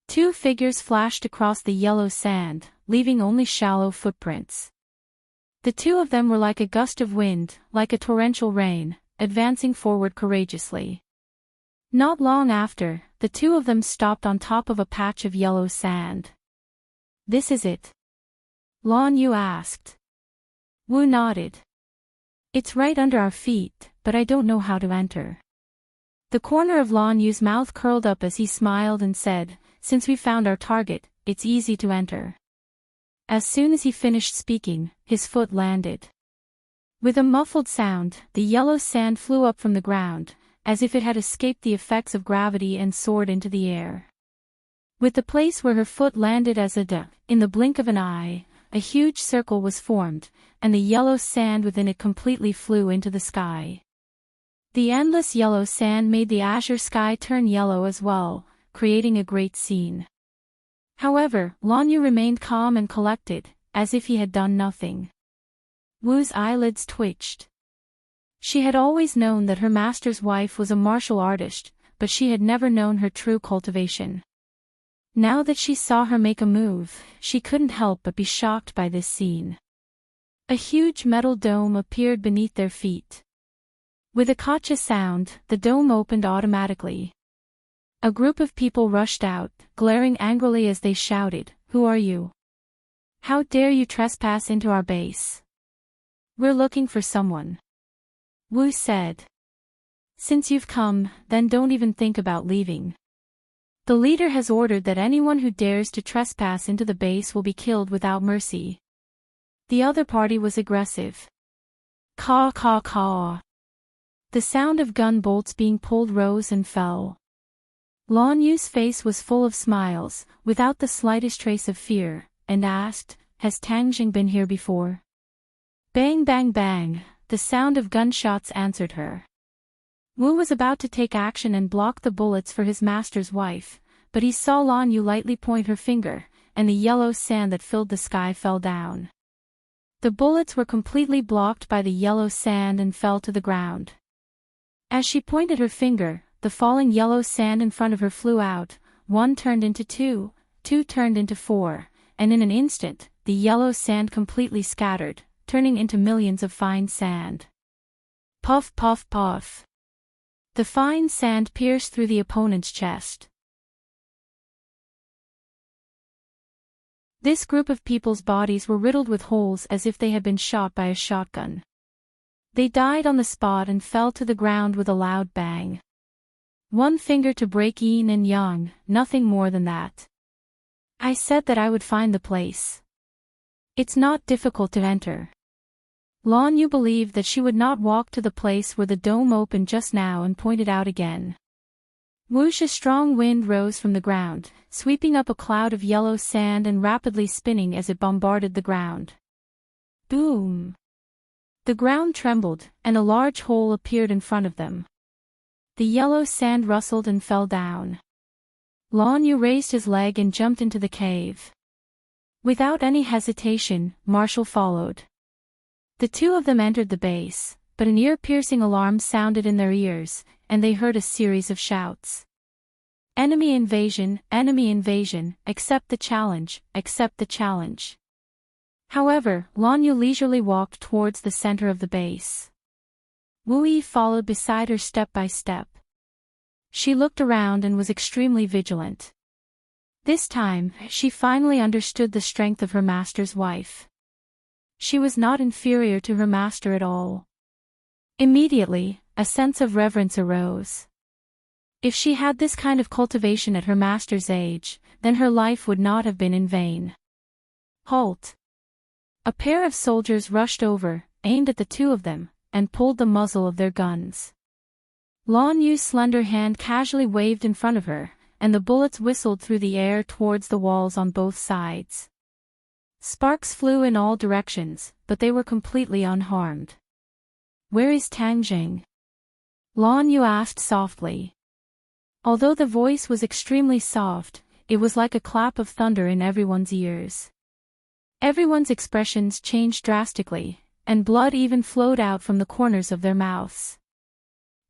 Two figures flashed across the yellow sand, leaving only shallow footprints. The two of them were like a gust of wind, like a torrential rain, advancing forward courageously. Not long after, the two of them stopped on top of a patch of yellow sand. This is it? Lan Yu asked. Wu nodded. It's right under our feet, but I don't know how to enter. The corner of Lan Yu's mouth curled up as he smiled and said, since we found our target, it's easy to enter. As soon as he finished speaking, his foot landed. With a muffled sound, the yellow sand flew up from the ground, as if it had escaped the effects of gravity and soared into the air. With the place where her foot landed as a duck, in the blink of an eye, a huge circle was formed, and the yellow sand within it completely flew into the sky. The endless yellow sand made the azure sky turn yellow as well, creating a great scene. However, Lan Yu remained calm and collected, as if he had done nothing. Wu's eyelids twitched. She had always known that her master's wife was a martial artist, but she had never known her true cultivation. Now that she saw her make a move, she couldn't help but be shocked by this scene. A huge metal dome appeared beneath their feet. With a kacha sound, the dome opened automatically. A group of people rushed out, glaring angrily as they shouted, "Who are you? How dare you trespass into our base? We're looking for someone." Wu said. "Since you've come, then don't even think about leaving. The leader has ordered that anyone who dares to trespass into the base will be killed without mercy." The other party was aggressive. Caw caw caw. The The sound of gun bolts being pulled rose and fell. Lan Yu's face was full of smiles, without the slightest trace of fear, and asked, "Has Tang Jing been here before?" Bang bang bang, the sound of gunshots answered her. Wu was about to take action and block the bullets for his master's wife, but he saw Lan Yu lightly point her finger, and the yellow sand that filled the sky fell down. The bullets were completely blocked by the yellow sand and fell to the ground. As she pointed her finger, the falling yellow sand in front of her flew out, 1 turned into 2, 2 turned into 4, and in an instant, the yellow sand completely scattered, turning into millions of fine sand. Puff puff puff. The fine sand pierced through the opponent's chest. This group of people's bodies were riddled with holes as if they had been shot by a shotgun. They died on the spot and fell to the ground with a loud bang. 1 finger to break yin and yang, nothing more than that. I said that I would find the place. It's not difficult to enter. Lan Yu believed that she would not walk to the place where the dome opened just now and pointed out again. Whoosh! A strong wind rose from the ground, sweeping up a cloud of yellow sand and rapidly spinning as it bombarded the ground. Boom! The ground trembled, and a large hole appeared in front of them. The yellow sand rustled and fell down. Lan Yu raised his leg and jumped into the cave. Without any hesitation, Marshall followed. The 2 of them entered the base, but an ear-piercing alarm sounded in their ears, and they heard a series of shouts. Enemy invasion, accept the challenge, accept the challenge. However, Lan Yu leisurely walked towards the center of the base. Wu Yi followed beside her step by step. She looked around and was extremely vigilant. This time, she finally understood the strength of her master's wife. She was not inferior to her master at all. Immediately, a sense of reverence arose. If she had this kind of cultivation at her master's age, then her life would not have been in vain. Halt! A pair of soldiers rushed over, aimed at the 2 of them, and pulled the muzzle of their guns. Lan Yu's slender hand casually waved in front of her, and the bullets whistled through the air towards the walls on both sides. Sparks flew in all directions, but they were completely unharmed. "Where is Tang Jing?" Lan Yu asked softly. Although the voice was extremely soft, it was like a clap of thunder in everyone's ears. Everyone's expressions changed drastically, and blood even flowed out from the corners of their mouths.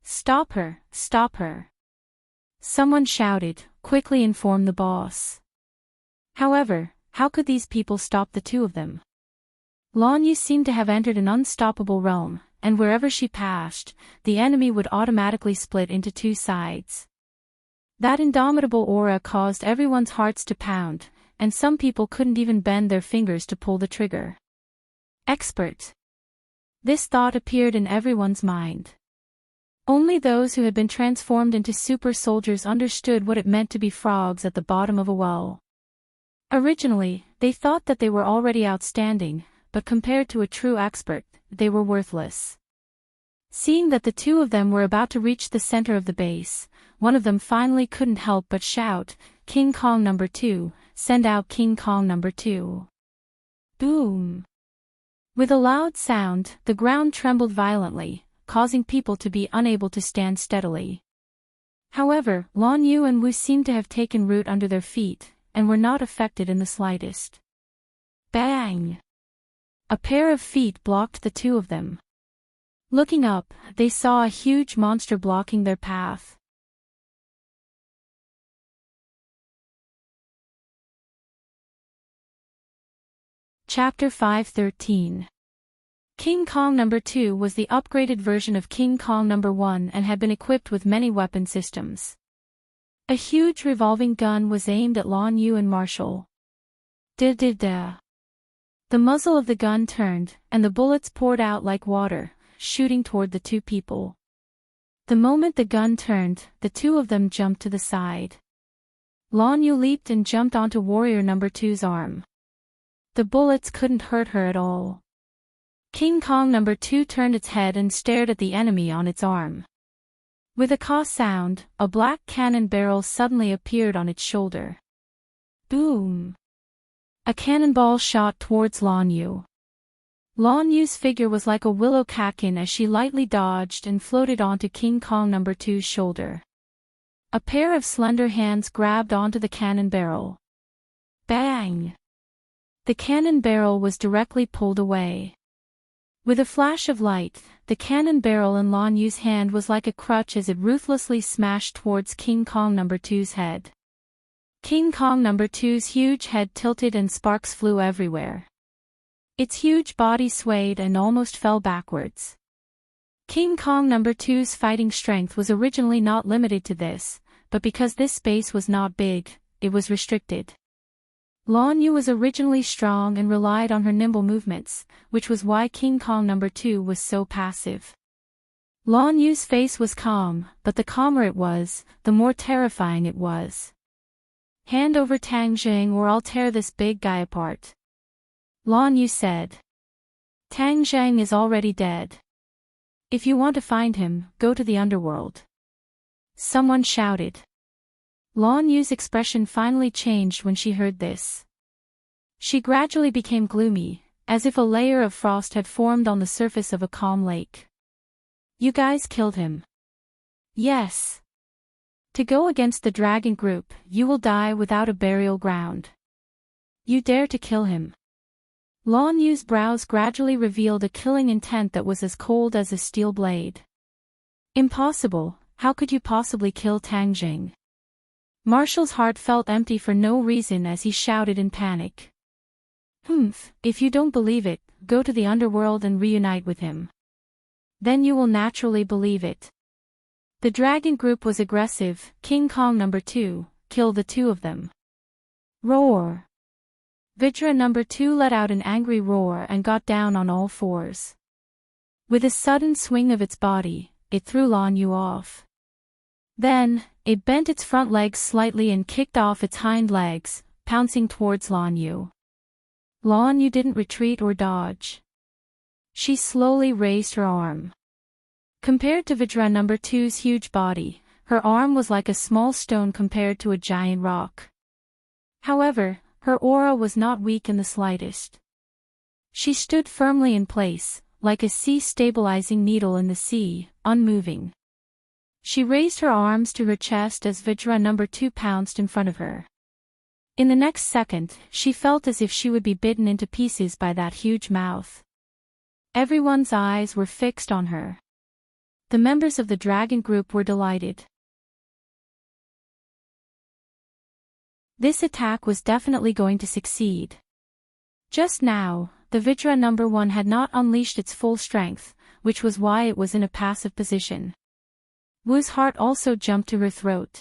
"Stop her, stop her!" Someone shouted, "Quickly inform the boss." However, how could these people stop the 2 of them? Lan Yu seemed to have entered an unstoppable realm, and wherever she passed, the enemy would automatically split into 2 sides. That indomitable aura caused everyone's hearts to pound, and some people couldn't even bend their fingers to pull the trigger. Expert. This thought appeared in everyone's mind. Only those who had been transformed into super soldiers understood what it meant to be frogs at the bottom of a well. Originally, they thought that they were already outstanding, but compared to a true expert, they were worthless. Seeing that the 2 of them were about to reach the center of the base, one of them finally couldn't help but shout, "King Kong number 2, send out King Kong number 2. Boom! With a loud sound, the ground trembled violently, causing people to be unable to stand steadily. However, Lan Yu and Wu seemed to have taken root under their feet, and were not affected in the slightest. Bang! A pair of feet blocked the 2 of them. Looking up, they saw a huge monster blocking their path. Chapter 5:13. King Kong number 2 was the upgraded version of King Kong number 1 and had been equipped with many weapon systems. A huge revolving gun was aimed at Lan Yu and Marshall. Da-da-da. The muzzle of the gun turned, and the bullets poured out like water, shooting toward the 2 people. The moment the gun turned, the 2 of them jumped to the side. Lan Yu leaped and jumped onto warrior number 2's arm. The bullets couldn't hurt her at all. King Kong number 2 turned its head and stared at the enemy on its arm. With a caw sound, a black cannon barrel suddenly appeared on its shoulder. Boom! A cannonball shot towards Lan Yu. Lan Yu's figure was like a willow catkin as she lightly dodged and floated onto King Kong number 2's shoulder. A pair of slender hands grabbed onto the cannon barrel. Bang! The cannon barrel was directly pulled away. With a flash of light, the cannon barrel in Lan Yu's hand was like a crutch as it ruthlessly smashed towards King Kong number 2's head. King Kong number 2's huge head tilted and sparks flew everywhere. Its huge body swayed and almost fell backwards. King Kong number 2's fighting strength was originally not limited to this, but because this space was not big, it was restricted. Lan Yu was originally strong and relied on her nimble movements, which was why King Kong number 2 was so passive. Lan Yu's face was calm, but the calmer it was, the more terrifying it was. Hand over Tang Jing or I'll tear this big guy apart. Lan Yu said. Tang Zhang is already dead. If you want to find him, go to the underworld. Someone shouted. Lan Yu's expression finally changed when she heard this. She gradually became gloomy, as if a layer of frost had formed on the surface of a calm lake. You guys killed him. Yes. To go against the dragon group, you will die without a burial ground. You dare to kill him. Lan Yu's brows gradually revealed a killing intent that was as cold as a steel blade. Impossible, how could you possibly kill Tang Jing? Marshall's heart felt empty for no reason as he shouted in panic. If you don't believe it, go to the underworld and reunite with him. Then you will naturally believe it. The dragon group was aggressive. King Kong number 2, kill the two of them. Roar! Vajra number 2 let out an angry roar and got down on all fours. With a sudden swing of its body, it threw Lan Yu off. Then, it bent its front legs slightly and kicked off its hind legs, pouncing towards Lan Yu. Lan Yu didn't retreat or dodge. She slowly raised her arm. Compared to Vajra number 2's huge body, her arm was like a small stone compared to a giant rock. However, her aura was not weak in the slightest. She stood firmly in place, like a sea-stabilizing needle in the sea, unmoving. She raised her arms to her chest as Vajra number 2 pounced in front of her. In the next second, she felt as if she would be bitten into pieces by that huge mouth. Everyone's eyes were fixed on her. The members of the dragon group were delighted. This attack was definitely going to succeed. Just now, the Vajra number 1 had not unleashed its full strength, which was why it was in a passive position. Wu's heart also jumped to her throat.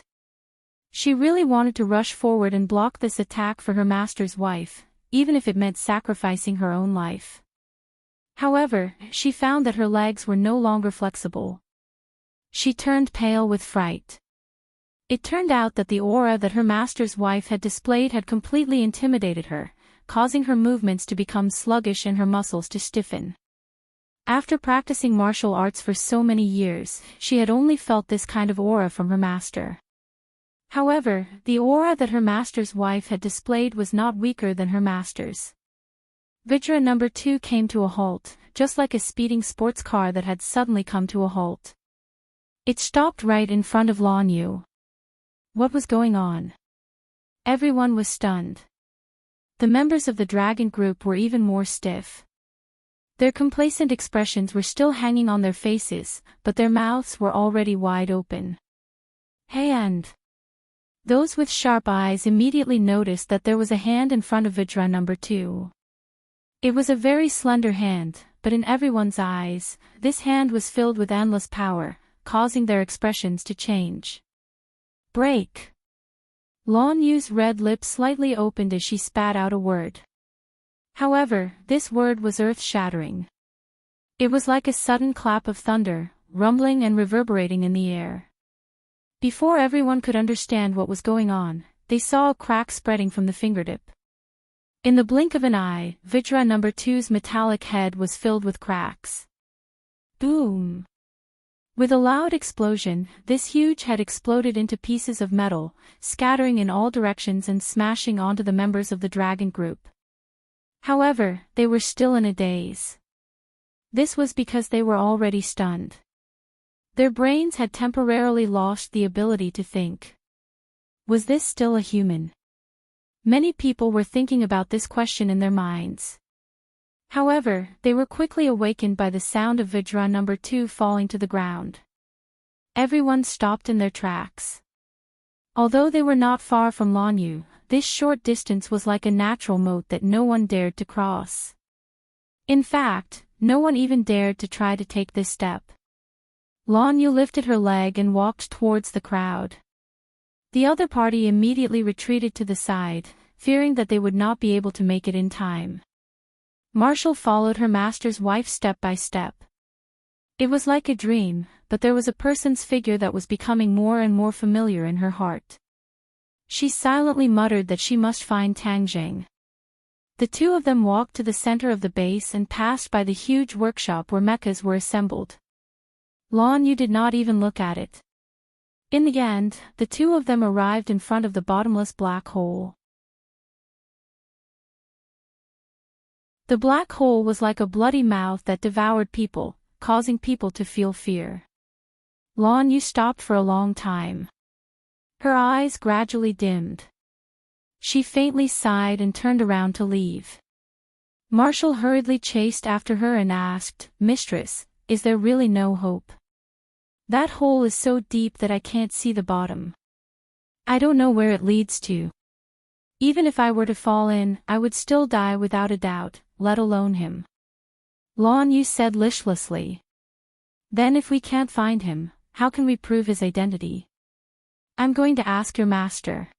She really wanted to rush forward and block this attack for her master's wife, even if it meant sacrificing her own life. However, she found that her legs were no longer flexible. She turned pale with fright. It turned out that the aura that her master's wife had displayed had completely intimidated her, causing her movements to become sluggish and her muscles to stiffen. After practicing martial arts for so many years, she had only felt this kind of aura from her master. However, the aura that her master's wife had displayed was not weaker than her master's. Vajra number 2 came to a halt, just like a speeding sports car that had suddenly come to a halt. It stopped right in front of Lan Yu. What was going on? Everyone was stunned. The members of the dragon group were even more stiff. Their complacent expressions were still hanging on their faces, but their mouths were already wide open. Hand! Those with sharp eyes immediately noticed that there was a hand in front of Vajra number 2. It was a very slender hand, but in everyone's eyes, this hand was filled with endless power, causing their expressions to change. Break! Lan Yu's red lips slightly opened as she spat out a word. However, this word was earth-shattering. It was like a sudden clap of thunder, rumbling and reverberating in the air. Before everyone could understand what was going on, they saw a crack spreading from the fingertip. In the blink of an eye, Vajra number 2's metallic head was filled with cracks. Boom! With a loud explosion, this huge head exploded into pieces of metal, scattering in all directions and smashing onto the members of the dragon group. However, they were still in a daze. This was because they were already stunned. Their brains had temporarily lost the ability to think. Was this still a human? Many people were thinking about this question in their minds. However, they were quickly awakened by the sound of Vajra number 2 falling to the ground. Everyone stopped in their tracks. Although they were not far from Lanyu, this short distance was like a natural moat that no one dared to cross. In fact, no one even dared to try to take this step. Lanyu lifted her leg and walked towards the crowd. The other party immediately retreated to the side, fearing that they would not be able to make it in time. Marshall followed her master's wife step by step. It was like a dream, but there was a person's figure that was becoming more and more familiar in her heart. She silently muttered that she must find Tangjing. The two of them walked to the center of the base and passed by the huge workshop where mechas were assembled. Lanyu did not even look at it. In the end, the two of them arrived in front of the bottomless black hole. The black hole was like a bloody mouth that devoured people, causing people to feel fear. Lanyu stopped for a long time. Her eyes gradually dimmed. She faintly sighed and turned around to leave. Marshall hurriedly chased after her and asked, "Mistress, is there really no hope? That hole is so deep that I can't see the bottom. I don't know where it leads to. Even if I were to fall in, I would still die without a doubt, let alone him." Lanyu said listlessly. "Then if we can't find him, how can we prove his identity?" "I'm going to ask your master.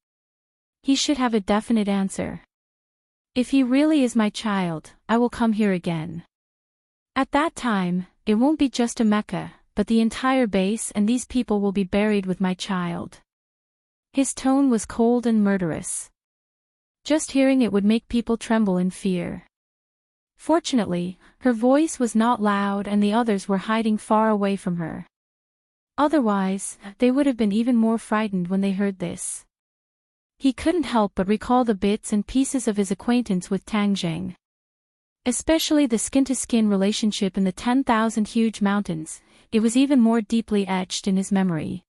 He should have a definite answer. If he really is my child, I will come here again. At that time, it won't be just a mecha, but the entire base, and these people will be buried with my child." His tone was cold and murderous. Just hearing it would make people tremble in fear. Fortunately, her voice was not loud and the others were hiding far away from her. Otherwise, they would have been even more frightened when they heard this. He couldn't help but recall the bits and pieces of his acquaintance with Tangjing. Especially the skin-to-skin relationship in the 10,000 huge mountains, it was even more deeply etched in his memory.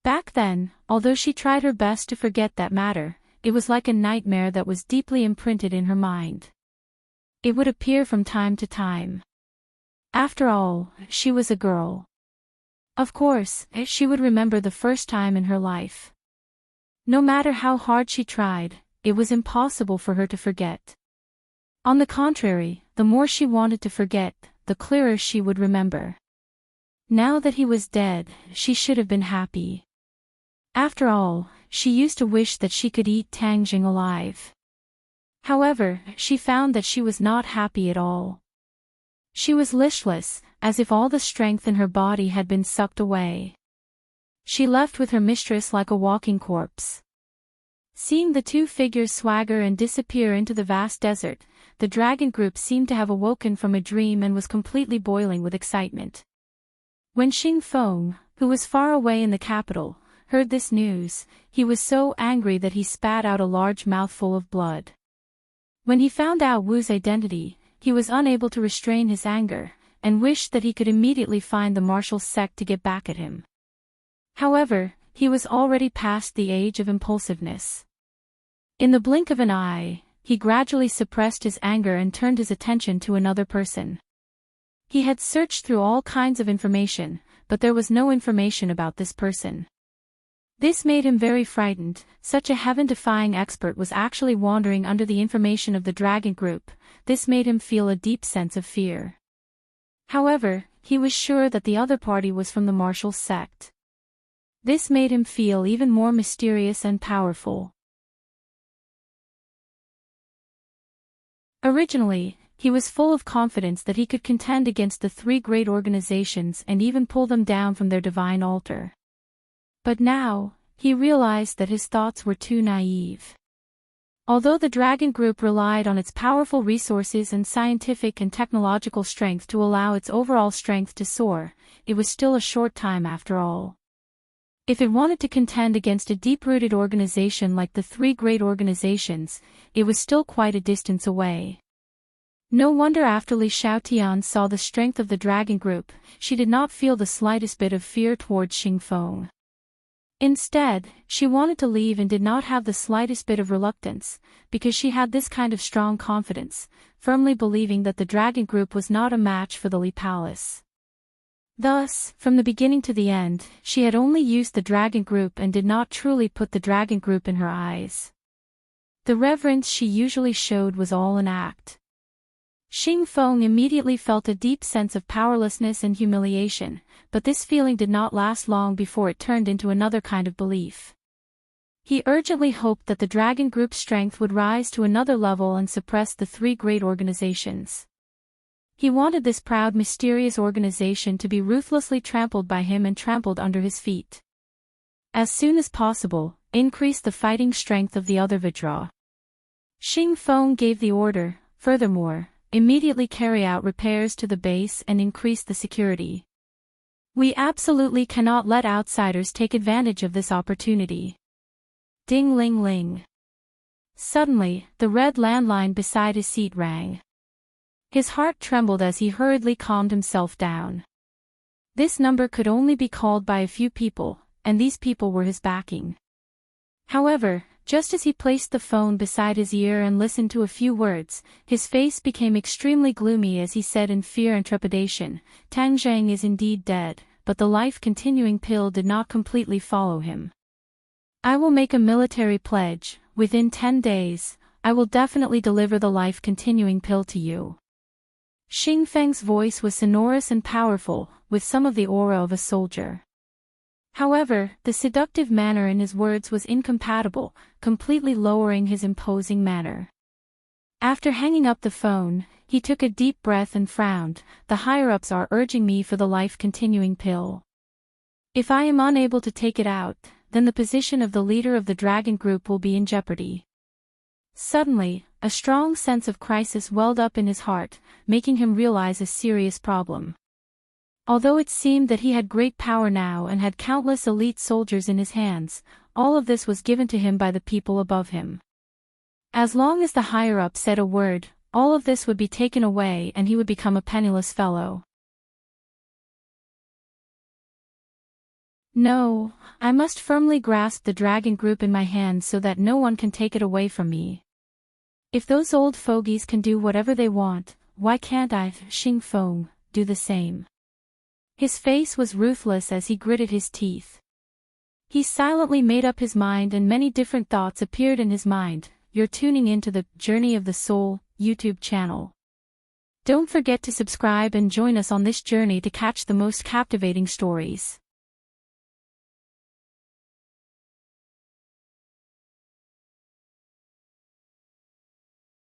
Back then, although she tried her best to forget that matter, it was like a nightmare that was deeply imprinted in her mind. It would appear from time to time. After all, she was a girl. Of course, she would remember the first time in her life. No matter how hard she tried, it was impossible for her to forget. On the contrary, the more she wanted to forget, the clearer she would remember. Now that he was dead, she should have been happy. After all, she used to wish that she could eat Tangjing alive. However, she found that she was not happy at all. She was listless, as if all the strength in her body had been sucked away. She left with her mistress like a walking corpse. Seeing the two figures swagger and disappear into the vast desert, the dragon group seemed to have awoken from a dream and was completely boiling with excitement. When Xing Feng, who was far away in the capital, heard this news, he was so angry that he spat out a large mouthful of blood. When he found out Wu's identity, he was unable to restrain his anger, and wished that he could immediately find the martial sect to get back at him. However, he was already past the age of impulsiveness. In the blink of an eye, he gradually suppressed his anger and turned his attention to another person. He had searched through all kinds of information, but there was no information about this person. This made him very frightened. Such a heaven-defying expert was actually wandering under the information of the dragon group. This made him feel a deep sense of fear. However, he was sure that the other party was from the martial sect. This made him feel even more mysterious and powerful. Originally, he was full of confidence that he could contend against the three great organizations and even pull them down from their divine altar. But now, he realized that his thoughts were too naive. Although the dragon group relied on its powerful resources and scientific and technological strength to allow its overall strength to soar, it was still a short time after all. If it wanted to contend against a deep-rooted organization like the three great organizations, it was still quite a distance away. No wonder after Li Xiaotian saw the strength of the dragon group, she did not feel the slightest bit of fear towards Xingfeng. Instead, she wanted to leave and did not have the slightest bit of reluctance, because she had this kind of strong confidence, firmly believing that the dragon group was not a match for the Li Palace. Thus, from the beginning to the end, she had only used the dragon group and did not truly put the dragon group in her eyes. The reverence she usually showed was all an act. Xingfeng immediately felt a deep sense of powerlessness and humiliation, but this feeling did not last long before it turned into another kind of belief. He urgently hoped that the dragon group's strength would rise to another level and suppress the three great organizations. He wanted this proud, mysterious organization to be ruthlessly trampled by him and trampled under his feet. As soon as possible, increase the fighting strength of the other Vajra. Xingfeng gave the order. Furthermore, immediately carry out repairs to the base and increase the security. We absolutely cannot let outsiders take advantage of this opportunity. Ding-ling-ling. Suddenly, the red landline beside his seat rang. His heart trembled as he hurriedly calmed himself down. This number could only be called by a few people, and these people were his backing. However, just as he placed the phone beside his ear and listened to a few words, his face became extremely gloomy as he said in fear and trepidation, "Tang Zhang is indeed dead," but the life-continuing pill did not completely follow him. "I will make a military pledge. Within 10 days, I will definitely deliver the life-continuing pill to you." Xingfeng's voice was sonorous and powerful, with some of the aura of a soldier. However, the seductive manner in his words was incompatible, completely lowering his imposing manner. After hanging up the phone, he took a deep breath and frowned. "The higher-ups are urging me for the life-continuing pill. If I am unable to take it out, then the position of the leader of the dragon group will be in jeopardy." Suddenly, a strong sense of crisis welled up in his heart, making him realize a serious problem. Although it seemed that he had great power now and had countless elite soldiers in his hands, all of this was given to him by the people above him. As long as the higher-up said a word, all of this would be taken away and he would become a penniless fellow. No, I must firmly grasp the dragon group in my hands so that no one can take it away from me. If those old fogies can do whatever they want, why can't I, Xingfeng, do the same? His face was ruthless as he gritted his teeth. He silently made up his mind and many different thoughts appeared in his mind. You're tuning into the Journey of the Soul YouTube channel. Don't forget to subscribe and join us on this journey to catch the most captivating stories.